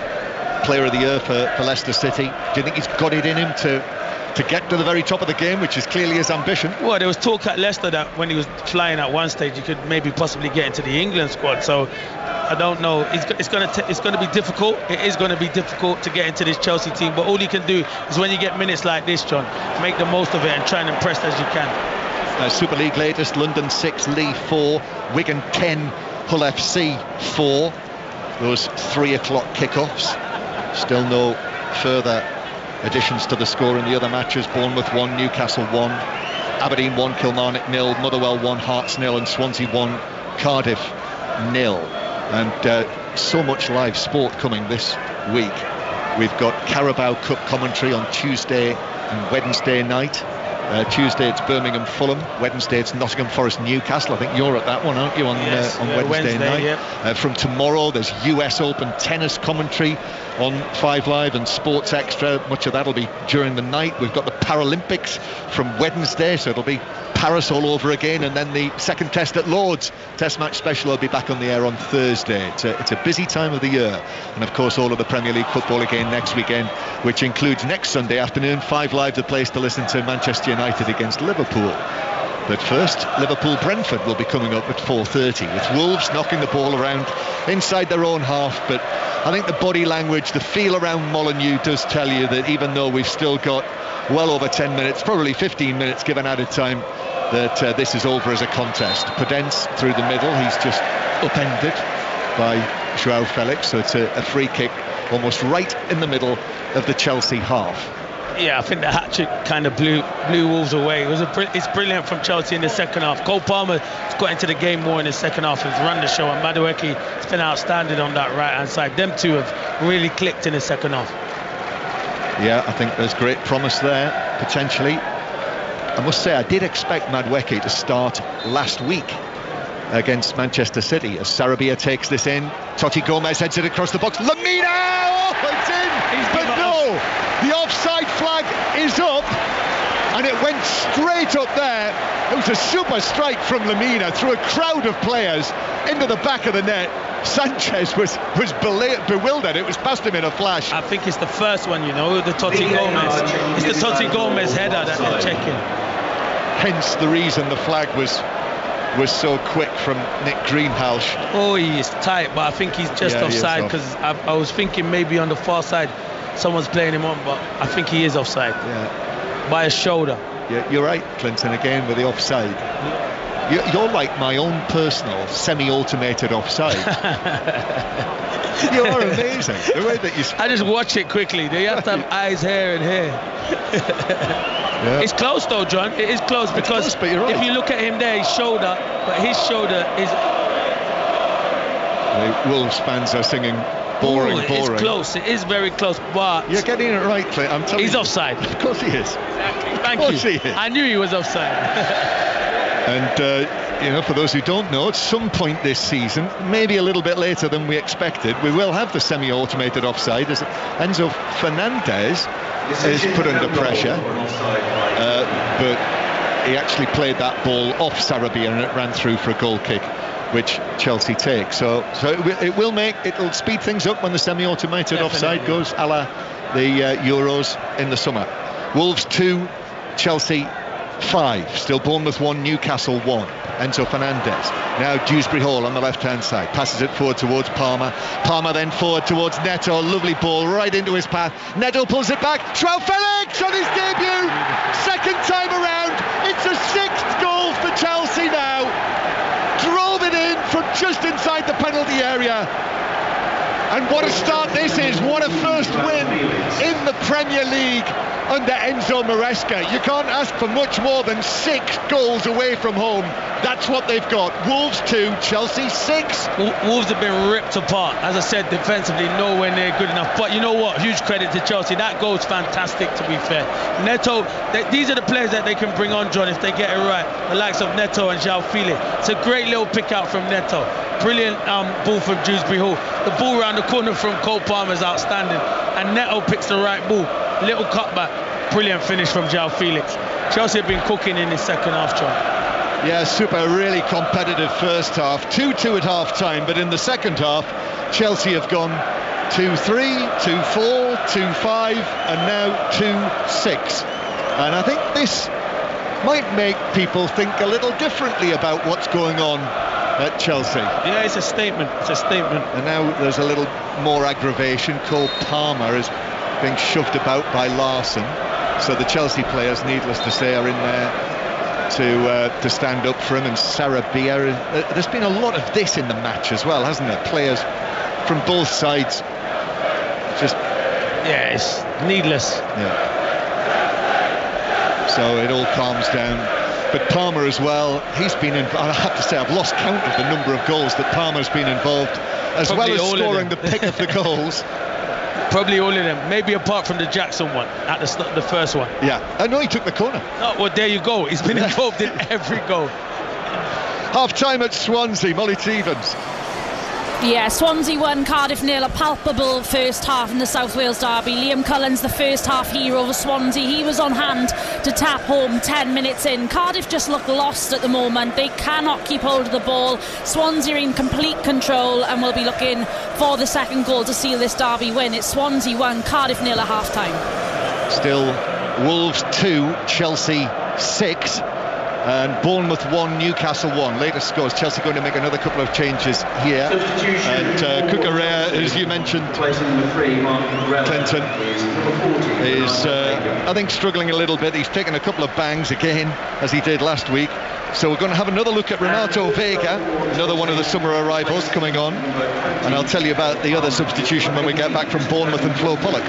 Player of the year for Leicester City. Do you think he's got it in him to get to the very top of the game, which is clearly his ambition? Well, there was talk at Leicester that when he was flying at one stage, he could maybe possibly get into the England squad. So I don't know. It's going to be difficult. It is going to be difficult to get into this Chelsea team. But all you can do is, when you get minutes like this, John, make the most of it and try and impress as you can. Super League latest: London 6, Leigh 4, Wigan 10, Hull FC 4. Those 3 o'clock kickoffs. Still no further additions to the score in the other matches. Bournemouth 1, Newcastle 1, Aberdeen 1, Kilmarnock 0, Motherwell 1, Hearts 0, and Swansea 1, Cardiff 0. And so much live sport coming this week. We've got Carabao Cup commentary on Tuesday and Wednesday night. Tuesday it's Birmingham Fulham, Wednesday it's Nottingham Forest Newcastle. I think you're at that one, aren't you, on Wednesday night? Yep. From tomorrow there's US Open tennis commentary on 5 Live and Sports Extra. Much of that'll be during the night. We've got the Paralympics from Wednesday, so it'll be Paris all over again, and then the second test at Lord's. Test match special will be back on the air on Thursday. It's a busy time of the year, and of course all of the Premier League football again next weekend, which includes next Sunday afternoon 5 Live, the place to listen to Manchester United against Liverpool. But first, Liverpool-Brentford will be coming up at 4:30, with Wolves knocking the ball around inside their own half. But I think the body language, the feel around Molineux does tell you that even though we've still got well over 10 minutes, probably 15 minutes given added time, that this is over as a contest. Podence through the middle, he's just upended by Joao Felix, so it's a free kick almost right in the middle of the Chelsea half. Yeah, I think the hat-trick kind of blew Wolves away. It's brilliant from Chelsea in the second half. Cole Palmer has got into the game more in the second half and has run the show, and Madueke has been outstanding on that right-hand side. Them two have really clicked in the second half. Yeah, I think there's great promise there, potentially. I must say, I did expect Madueke to start last week against Manchester City, as Sarabia takes this in. Totti Gomez heads it across the box. Lamina! Oh, it's in! But no! The offside flag is up, and it went straight up there. It was a super strike from Lamina through a crowd of players into the back of the net. Sanchez was bewildered. It was past him in a flash. I think it's the first one, the Totti Gomez. It's the Totti Gomez header that they're checking. Hence the reason the flag was so quick from Nick Greenhalgh. Oh, he is tight, but I think he's just offside, because I was thinking maybe on the far side someone's playing him on, but I think he is offside. Yeah. By a shoulder. Yeah, you're right, Clinton, again with the offside. You're like my own personal semi-automated offside. You are amazing. The way that you... I just watch it quickly. You have to have eyes, hair and hair. Yeah. It's close though, John. It is close because but you're right. if you look at him there, his shoulder is. The Wolves fans are singing boring. It's close. It is very close, but you're getting it right, Clint. I'm telling you. He's offside. Of course he is. Exactly. Thank you. He is. I knew he was offside. And for those who don't know, at some point this season, maybe a little bit later than we expected, we will have the semi-automated offside as Enzo Fernandez is put under pressure, but he actually played that ball off Sarabia and it ran through for a goal kick, which Chelsea take. So it'll speed things up when the semi-automated offside goes, a la the Euros in the summer. Wolves 2, Chelsea 5. Still Bournemouth 1, Newcastle 1. Enzo Fernandez. Now Dewsbury Hall on the left-hand side. Passes it forward towards Palmer. Palmer then forward towards Neto. Lovely ball right into his path. Neto pulls it back. João Felix on his debut. Second time around. It's a 6th goal for Chelsea now. Drove it in from just inside the penalty area. And what a start this is. What a first win in the Premier League under Enzo Maresca. You can't ask for much more than 6 goals away from home. That's what they've got. Wolves 2, Chelsea 6. Wolves have been ripped apart. As I said, defensively nowhere near good enough. But you know what? Huge credit to Chelsea. That goal's fantastic, to be fair. Neto, these are the players that they can bring on, John, if they get it right. The likes of Neto and João Felix. It's a great little pick out from Neto. Brilliant ball from Dewsbury Hall. The ball around the corner from Cole Palmer is outstanding. And Neto picks the right ball. Little cutback. Brilliant finish from João Felix. Chelsea have been cooking in the second half, John. Yeah, super, really competitive first half. 2-2 at half time, but in the second half, Chelsea have gone 2-3, 2-4, 2-5, and now 2-6. And I think this might make people think a little differently about what's going on at Chelsea. Yeah, it's a statement. It's a statement. And now there's a little more aggravation. Cole Palmer is being shoved about by Larson. So the Chelsea players, needless to say, are in there to stand up for him. And Sarabia, there's been a lot of this in the match as well, hasn't there? Players from both sides just... Yeah, it's needless. Yeah. So it all calms down. But Palmer as well, he's been involved. I have to say, I've lost count of the number of goals that Palmer's been involved, as Probably well as scoring the pick of the goals. Probably all of them, maybe apart from the Jackson one at the first one. Yeah, I know he took the corner. Oh, well, there you go. He's been involved in every goal. Half time at Swansea, Molly Stevens. Yeah, Swansea 1, Cardiff 0, a palpable first half in the South Wales derby. Liam Cullen's the first half hero for Swansea. He was on hand to tap home 10 minutes in. Cardiff just look lost at the moment. They cannot keep hold of the ball. Swansea are in complete control and will be looking for the second goal to seal this derby win. It's Swansea 1, Cardiff 0 at half time. Still Wolves 2, Chelsea 6. And Bournemouth 1, Newcastle 1. Latest scores. Chelsea going to make another couple of changes here. And Cucurella, as you mentioned, Clinton, is I think struggling a little bit. He's taken a couple of bangs again, as he did last week. So we're going to have another look at Renato Vega, another one of the summer arrivals coming on. And I'll tell you about the other substitution when we get back from Bournemouth and Flo Pollock.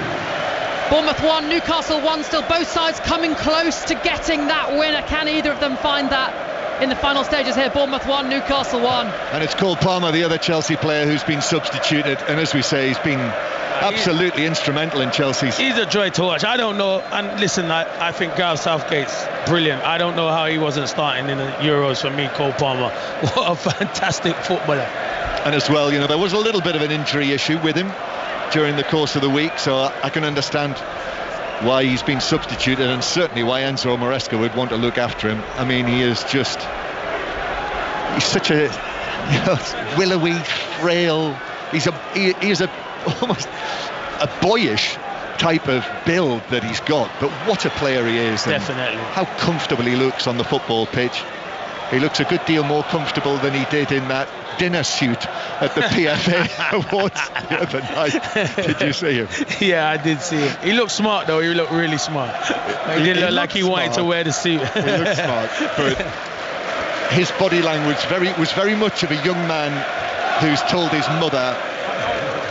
Bournemouth 1, Newcastle 1, still both sides coming close to getting that winner. Can either of them find that in the final stages here? Bournemouth 1, Newcastle 1. And it's Cole Palmer, the other Chelsea player who's been substituted, and as we say, he's been absolutely instrumental in Chelsea's. He's a joy to watch. I don't know, and listen, I think Gareth Southgate's brilliant. I don't know how he wasn't starting in the Euros for me, Cole Palmer. What a fantastic footballer. And as well, you know, there was a little bit of an injury issue with him during the course of the week, so I can understand why he's been substituted, and certainly why Enzo Maresca would want to look after him. I mean, he's such a willowy, frail, he is almost a boyish type of build that he's got, but what a player he is. Definitely. How comfortable he looks on the football pitch. He looks a good deal more comfortable than he did in that dinner suit at the PFA Awards the other night. Did you see him? Yeah, I did see him. He looked smart, though. He looked really smart. He didn't look like he wanted to wear the suit. He looked smart, but his body language was very much of a young man who's told his mother,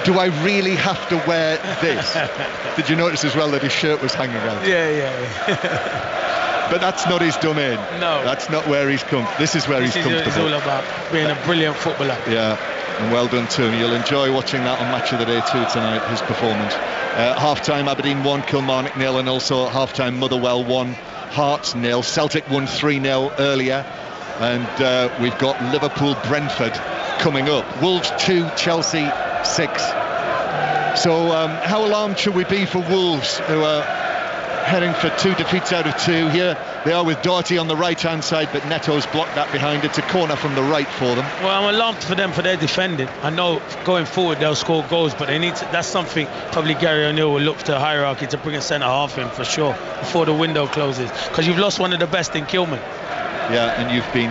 do I really have to wear this? Did you notice as well that his shirt was hanging out? Yeah. But that's not his domain. No. That's not where he's come. This is where he's comfortable. It's all about being a brilliant footballer. Yeah, and well done to him. You'll enjoy watching that on Match of the Day 2 tonight, his performance. Half-time Aberdeen 1, Kilmarnock 0, and also half-time Motherwell 1, Hearts 0. Celtic won 3-0 earlier, and we've got Liverpool-Brentford coming up. Wolves 2, Chelsea 6. So how alarmed should we be for Wolves, who are heading for 2 defeats out of 2? Here they are with Doherty on the right-hand side, but Neto's blocked that behind. It's a corner from the right for them. Well, I'm alarmed for them for their defending. I know going forward they'll score goals, but they need to, that's something probably Gary O'Neill will look to hierarchy to bring a centre-half in for sure before the window closes, because you've lost one of the best in Kilman. Yeah, and you've been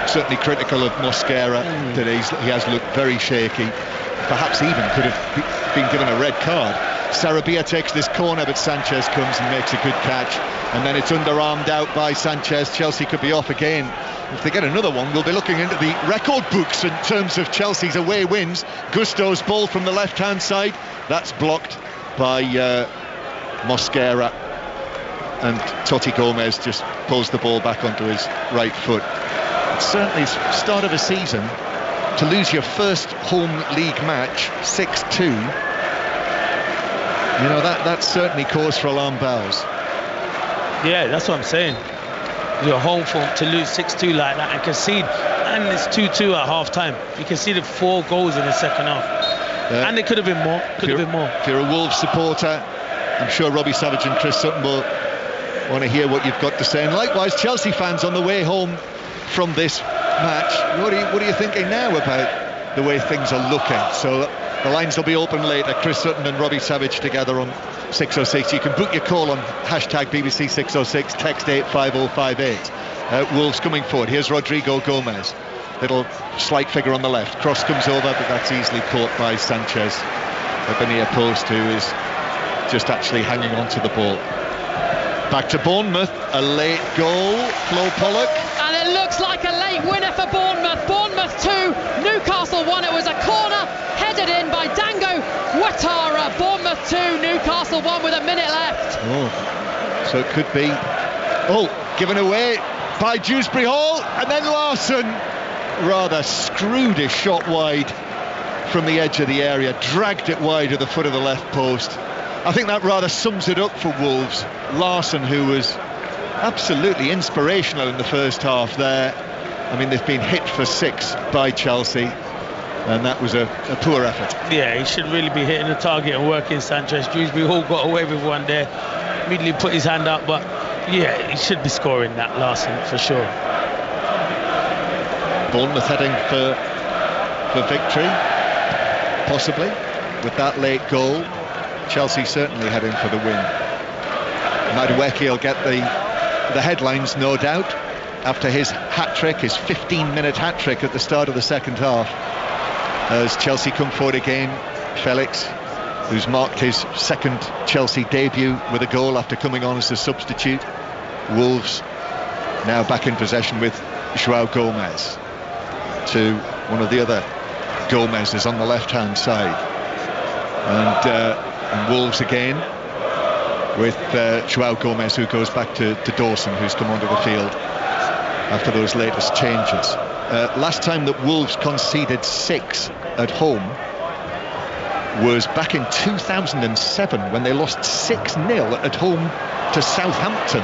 certainly critical of Mosquera today. He has looked very shaky. Perhaps even could have been given a red card. Sarabia takes this corner, but Sanchez comes and makes a good catch, and then it's underarmed out by Sanchez. Chelsea could be off again. If they get another one, we'll be looking into the record books in terms of Chelsea's away wins. Gusto's ball from the left-hand side, that's blocked by Mosquera, and Totti Gomez just pulls the ball back onto his right foot. It's certainly start of a season to lose your first home league match 6-2. You know, that's certainly cause for alarm bells. Yeah, that's what I'm saying. Your home form to lose 6-2 like that and concede, and it's 2-2 at half time. You conceded 4 goals in the second half, and it could have been more. If you're a Wolves supporter, I'm sure Robbie Savage and Chris Sutton will want to hear what you've got to say. And likewise, Chelsea fans on the way home from this match, what are you thinking now about the way things are looking? So the lines will be open later. Chris Sutton and Robbie Savage together on 606. You can book your call on hashtag BBC 606, text 85058. Wolves coming forward. Here's Rodrigo Gomez. Little slight figure on the left. Cross comes over, but that's easily caught by Sanchez at the near post, who is just actually hanging on to the ball. Back to Bournemouth, a late goal, Flo Pollock. And it looks like a late winner for Bournemouth. Bournemouth 2, Newcastle 1. It was a corner headed in by Dango Ouattara. Bournemouth 2, Newcastle 1 with a minute left. Oh, so it could be, given away by Dewsbury Hall, and then Larson rather screwed his shot wide from the edge of the area, dragged it wide at the foot of the left post. I think that rather sums it up for Wolves. Larson, who was absolutely inspirational in the first half there. I mean, they've been hit for 6 by Chelsea, and that was a poor effort. Yeah, he should really be hitting the target and working Sanchez. Dewsbury Hall got away with one there, immediately put his hand up, but yeah, he should be scoring that, Larson, for sure. Bournemouth heading for victory, possibly, with that late goal. Chelsea certainly heading for the win. Madueke will get the headlines, no doubt, after his hat-trick, his 15-minute hat-trick at the start of the second half. As Chelsea come forward again, Felix, who's marked his second Chelsea debut with a goal after coming on as a substitute. Wolves now back in possession with João Gomez to one of the other Gomez's on the left-hand side. And Wolves again with João Gomez, who goes back to Dawson, who's come onto the field after those latest changes. Last time that Wolves conceded 6 at home was back in 2007, when they lost 6-0 at home to Southampton.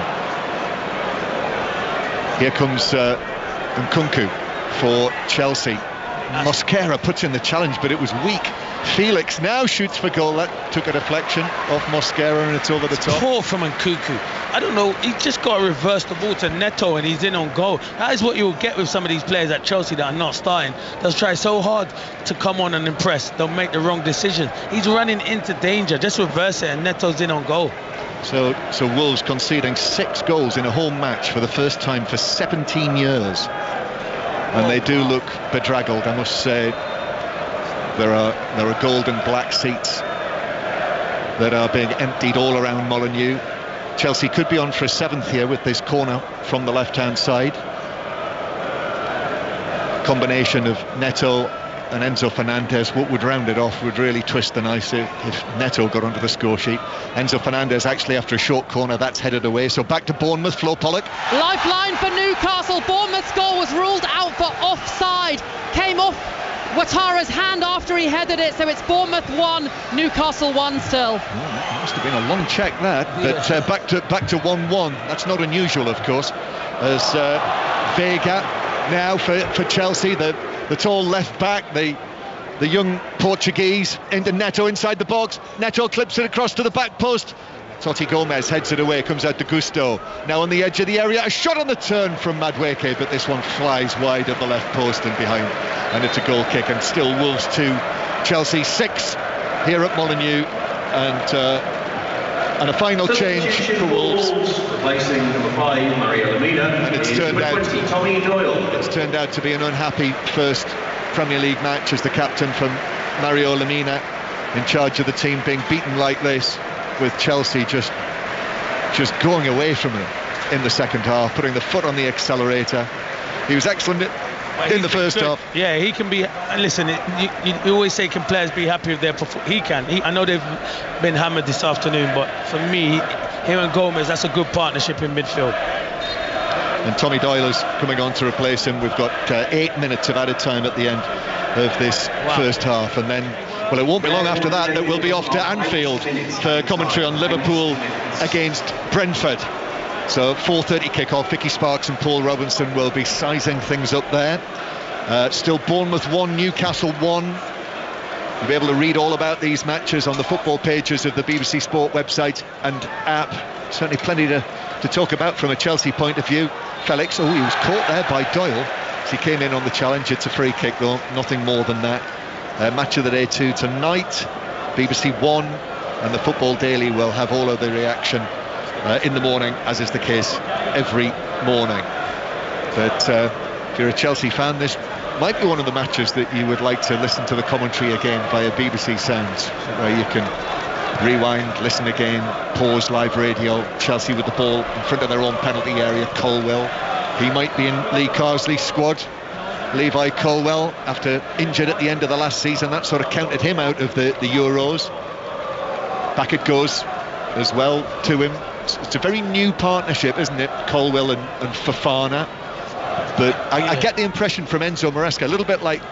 Here comes Nkunku for Chelsea. Mosquera puts in the challenge, but it was weak. Felix now shoots for goal. That took a deflection off Mosquera, and it's over the top. Poor from Nkunku. I don't know, he just got to reverse the ball to Neto and he's in on goal. That is what you'll get with some of these players at Chelsea that are not starting. They'll try so hard to come on and impress. They'll make the wrong decision. He's running into danger. Just reverse it and Neto's in on goal. So Wolves conceding 6 goals in a home match for the first time for 17 years. And they do look bedraggled, I must say. There are gold and black seats that are being emptied all around Molineux. Chelsea could be on for a 7th here with this corner from the left-hand side. Combination of Neto and Enzo Fernandez would round it off, would really twist the knife if Neto got onto the score sheet. Enzo Fernandez actually after a short corner, that's headed away. So back to Bournemouth, Flo Pollock. Lifeline for Newcastle. Bournemouth's goal was ruled out for offside. Came off Ouattara's hand after he headed it, so it's Bournemouth 1, Newcastle 1 still. It must have been a long check that, but back to 1-1. That's not unusual, of course, as Vega now for Chelsea, the tall left back, the young Portuguese, into Neto inside the box. Neto clips it across to the back post. Totti Gomez heads it away, comes out to Gusto. Now on the edge of the area, a shot on the turn from Madueke, but this one flies wide at the left post and behind, and it's a goal kick. And still Wolves 2, Chelsea 6 here at Molineux, and a final change for Wolves. Replacing number 5, Mario Lemina. And it's turned out to be an unhappy first Premier League match, as the captain from Mario Lemina in charge of the team being beaten like this, with Chelsea just going away from him in the second half, putting the foot on the accelerator. He was excellent in the first half. Yeah, he can be. Listen, you always say, can players be happy with their performance? He can. I know they've been hammered this afternoon, but for me, him and Gomez, that's a good partnership in midfield. And Tommy Doyle is coming on to replace him. We've got 8 minutes of added time at the end of this first half, and then, well, it won't be long after that we'll be off to Anfield for commentary on Liverpool against Brentford. So 4:30 kickoff. Vicky Sparks and Paul Robinson will be sizing things up there. Still Bournemouth 1, Newcastle 1. You'll be able to read all about these matches on the football pages of the BBC Sport website and app. Certainly plenty to talk about from a Chelsea point of view. Felix, he was caught there by Doyle as he came in on the challenge. It's a free kick though, nothing more than that. Match of the day 2 tonight, BBC 1, and the Football Daily will have all of the reaction in the morning, as is the case every morning. But if you're a Chelsea fan, this might be one of the matches that you would like to listen to the commentary again via BBC Sounds, where you can rewind, listen again, pause live radio. Chelsea with the ball in front of their own penalty area. Colwell, he might be in Lee Carsley's squad. Levi Colwell, after injured at the end of the last season, that sort of counted him out of the Euros. Back it goes as well to him. It's a very new partnership, isn't it, Colwell and Fofana? But I get the impression from Enzo Maresca, a little bit like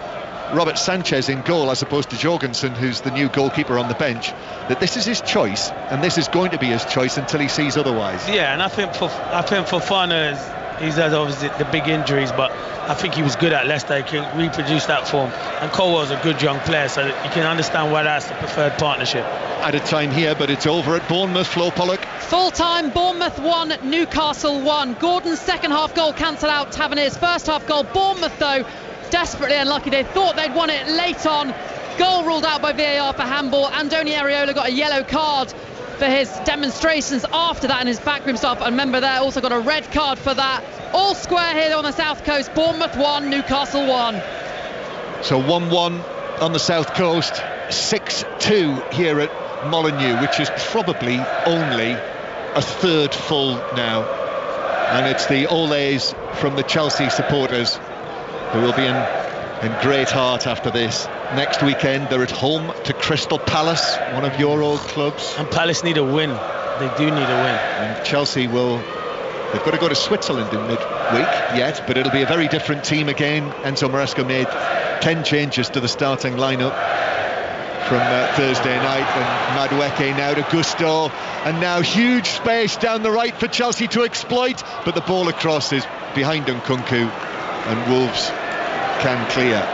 Robert Sanchez in goal as opposed to Jorgensen, who's the new goalkeeper on the bench, that this is his choice and this is going to be his choice until he sees otherwise. Yeah, and I think Fofana he's had obviously the big injuries, but I think he was good at Leicester. He can reproduce that form, and Colwell's a good young player, so you can understand why that's the preferred partnership. Added time here, but it's over at Bournemouth. Flo Pollock. Full time, Bournemouth 1, Newcastle 1. Gordon's second half goal cancelled out Tavernier's first half goal. Bournemouth though desperately unlucky. They thought they'd won it late on. Goal ruled out by VAR for handball. Andoni Areola got a yellow card for his demonstrations after that and his backroom stuff, and remember there also got a red card for that. All square here on the south coast. Bournemouth 1, Newcastle 1. So 1-1 on the south coast, 6-2 here at Molineux, which is probably only a third full now, and it's the Olays from the Chelsea supporters who will be in great heart after this. Next weekend they're at home to Crystal Palace, one of your old clubs. And Palace need a win. They do need a win. And Chelsea they've got to go to Switzerland in midweek yet, but it'll be a very different team again. Enzo Maresca made 10 changes to the starting lineup from Thursday night, and Madueke now to Gusto, and now huge space down the right for Chelsea to exploit, but the ball across is behind Nkunku, and Wolves can clear,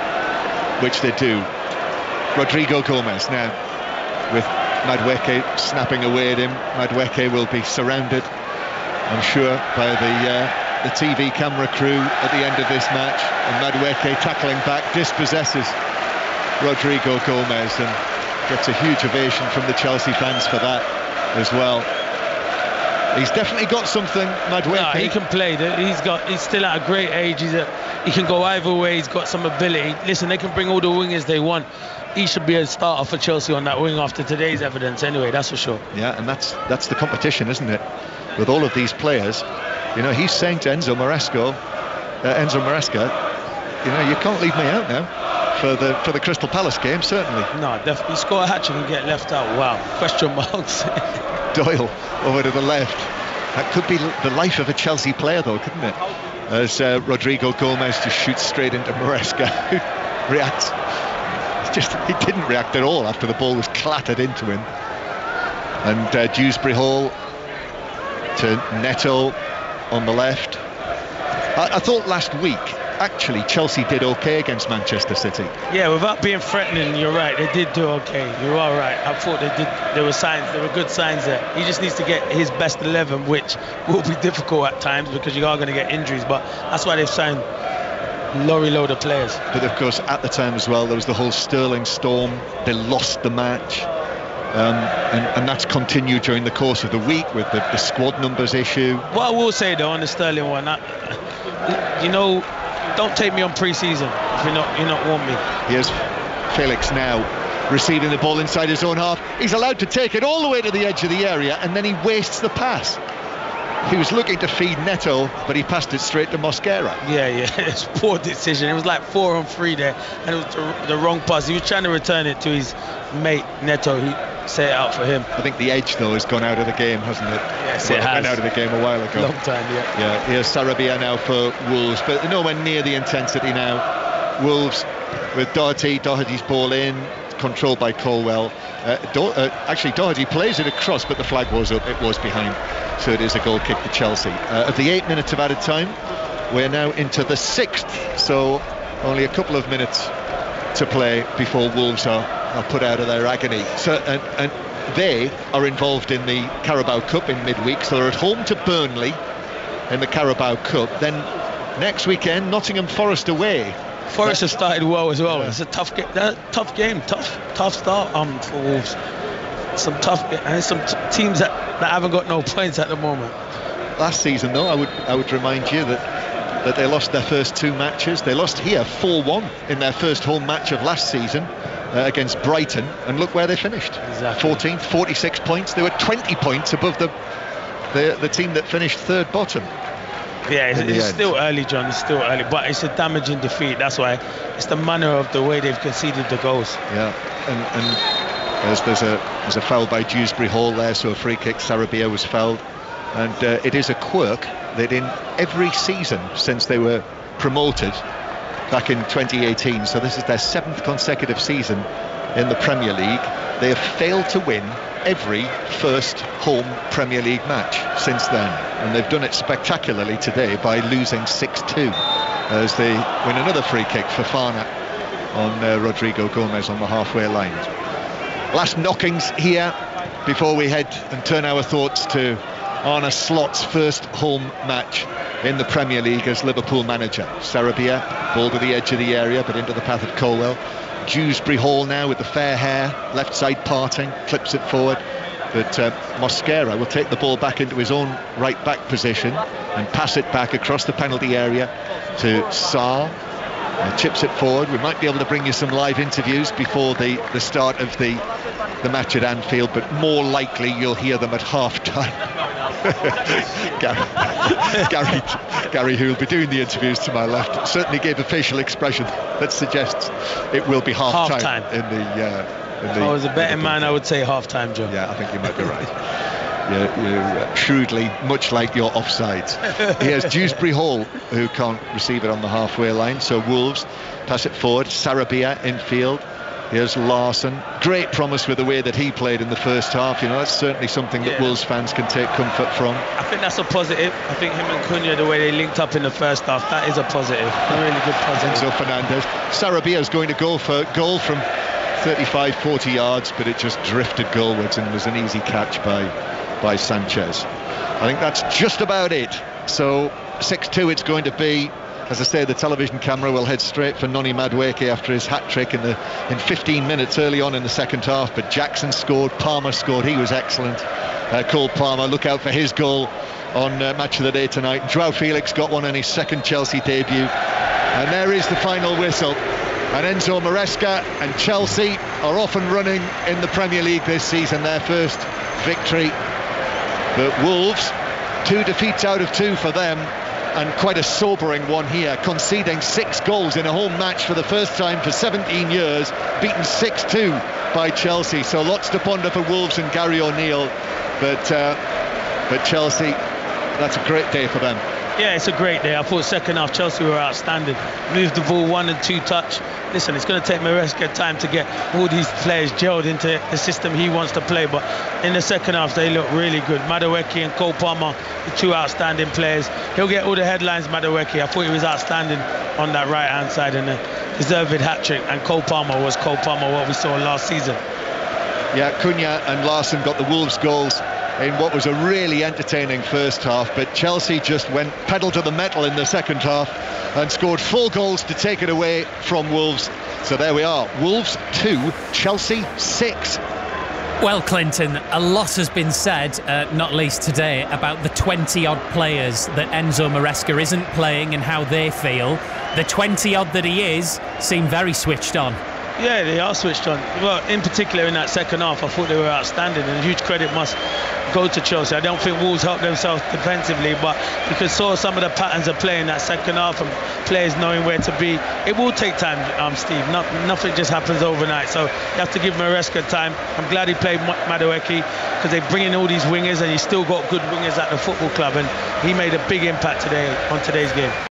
which they do. Rodrigo Gomez now with Madueke snapping away at him. Madueke will be surrounded, I'm sure, by the TV camera crew at the end of this match, and Madueke tackling back dispossesses Rodrigo Gomez and gets a huge ovation from the Chelsea fans for that as well. He's definitely got something, Madueke. Yeah, he can play. He's still at a great age. He can go either way. He's got some ability. Listen, they can bring all the wingers they want. He should be a starter for Chelsea on that wing after today's evidence anyway, that's for sure. Yeah, and that's the competition, isn't it? With all of these players, he's saying to Enzo Maresca, you can't leave me out now. for the Crystal Palace game, certainly. No, definitely score a hat-trick and get left out. Wow, question marks. Doyle over to the left. That could be the life of a Chelsea player, though, couldn't it? As Rodrigo Gomez just shoots straight into Maresca, who reacts. He didn't react at all after the ball was clattered into him. And Dewsbury Hall to Neto on the left. I thought last week, actually, Chelsea did okay against Manchester City. Yeah, without being threatening, you're right. They did do okay. You are right. I thought they did. There were signs. There were good signs there. He just needs to get his best 11, which will be difficult at times because you are going to get injuries. But that's why they've signed lorry load of players. But of course, at the time as well, there was the whole Sterling storm. They lost the match. And that's continued during the course of the week with the squad numbers issue. What I will say though on the Sterling one, don't take me on pre-season if you not want me. Here's Felix now receiving the ball inside his own half. He's allowed to take it all the way to the edge of the area, and then he wastes the pass. He was looking to feed Neto, but he passed it straight to Mosquera. Yeah, it's a poor decision. It was like 4-on-3 there, and it was the wrong pass. He was trying to return it to his mate Neto, who set it out for him. I think the edge, though, has gone out of the game, hasn't it? Yes, it has. Went out of the game a while ago. Long time, yeah. Yeah, here's Sarabia now for Wolves, but nowhere near the intensity now. Wolves with Doherty. Doherty's ball in, controlled by Colwell. Actually, Doherty plays it across, but the flag was up. It was behind. So it is a goal kick to Chelsea. Of the 8 minutes of added time, we're now into the 6th. So only a couple of minutes to play before Wolves are put out of their agony. So and they are involved in the Carabao Cup in midweek. So they're at home to Burnley in the Carabao Cup. Then next weekend, Nottingham Forest away. Forest have started well as well. Yeah. It's a tough game, tough start for Wolves. Some tough, and some teams that haven't got no points at the moment. Last season, though, I would remind you that they lost their first 2 matches. They lost here 4-1 in their first home match of last season against Brighton, and look where they finished. Exactly. 14th, 46 points. They were 20 points above the team that finished third bottom. Yeah, it's still early, John. It's still early, but it's a damaging defeat. That's why it's the manner of the way they've conceded the goals. Yeah, and there's a foul by Dewsbury Hall there, so a free kick. Sarabia was fouled, and it is a quirk that in every season since they were promoted back in 2018, so this is their 7th consecutive season in the Premier League, they have failed to win every first home Premier League match since then, and they've done it spectacularly today by losing 6-2 as they win another free kick for Fana on Rodrigo Gomez on the halfway line. Last knockings here before we head and turn our thoughts to Arne Slot's first home match in the Premier League as Liverpool manager. Sarabia, ball to the edge of the area but into the path of Colwell. Dewsbury Hall now with the fair hair, left side parting, clips it forward, but Mosquera will take the ball back into his own right back position and pass it back across the penalty area to Sarr. Chips it forward. We might be able to bring you some live interviews before the start of the match at Anfield, but more likely you'll hear them at half-time. Gary, who will be doing the interviews to my left, certainly gave a facial expression that suggests it will be half-time. If I was a betting man, I would say half-time, Joe. Yeah, I think you might be right. You're shrewdly, much like your offsides. Here's Dewsbury Hall, who can't receive it on the halfway line, so Wolves pass it forward. Sarabia in field. Here's Larsson. Great promise with the way that he played in the first half. That's certainly something that Wolves fans can take comfort from. I think that's a positive. I think him and Cunha, the way they linked up in the first half, that is a positive. A really good positive. Enzo Fernandez. Sarabia is going to go for goal from 35-40 yards, but it just drifted goalwards and was an easy catch by Sanchez. I think that's just about it. So 6-2 it's going to be. As I say, the television camera will head straight for Noni Madueke after his hat-trick in 15 minutes early on in the second half. But Jackson scored, Palmer scored, he was excellent. Cole Palmer, look out for his goal on Match of the Day tonight. Joao Felix got one in his second Chelsea debut. And there is the final whistle. And Enzo Maresca and Chelsea are off and running in the Premier League this season, their first victory. But Wolves, 2 defeats out of 2 for them. and quite a sobering one here, conceding 6 goals in a home match for the first time for 17 years, beaten 6-2 by Chelsea. So lots to ponder for Wolves and Gary O'Neill, but Chelsea, that's a great day for them. Yeah, it's a great day. I thought second half Chelsea were outstanding. Moved the ball 1 and 2 touch. Listen, it's going to take Maresca time to get all these players gelled into the system he wants to play, but in the second half they look really good. Madueke and Cole Palmer, the 2 outstanding players. He'll get all the headlines, Madueke. I thought he was outstanding on that right hand side, and a deserved hat-trick, and Cole Palmer was Cole Palmer, what we saw last season. Yeah, Cunha and Larson got the Wolves goals in what was a really entertaining first half, but Chelsea just went pedal to the metal in the second half and scored 4 goals to take it away from Wolves. So there we are, Wolves 2, Chelsea 6. Well, Clinton, a lot has been said, not least today, about the 20-odd players that Enzo Maresca isn't playing and how they feel. The 20-odd that he is seem very switched on. Yeah, they are switched on. Well, in particular in that second half, I thought they were outstanding, and huge credit must go to Chelsea. I don't think Wolves helped themselves defensively, but you could saw some of the patterns of play in that second half and players knowing where to be. It will take time, Steve. Nothing just happens overnight, so you have to give Maresca time. I'm glad he played Madueke, because they bring in all these wingers, and he's still got good wingers at the football club, and he made a big impact today on today's game.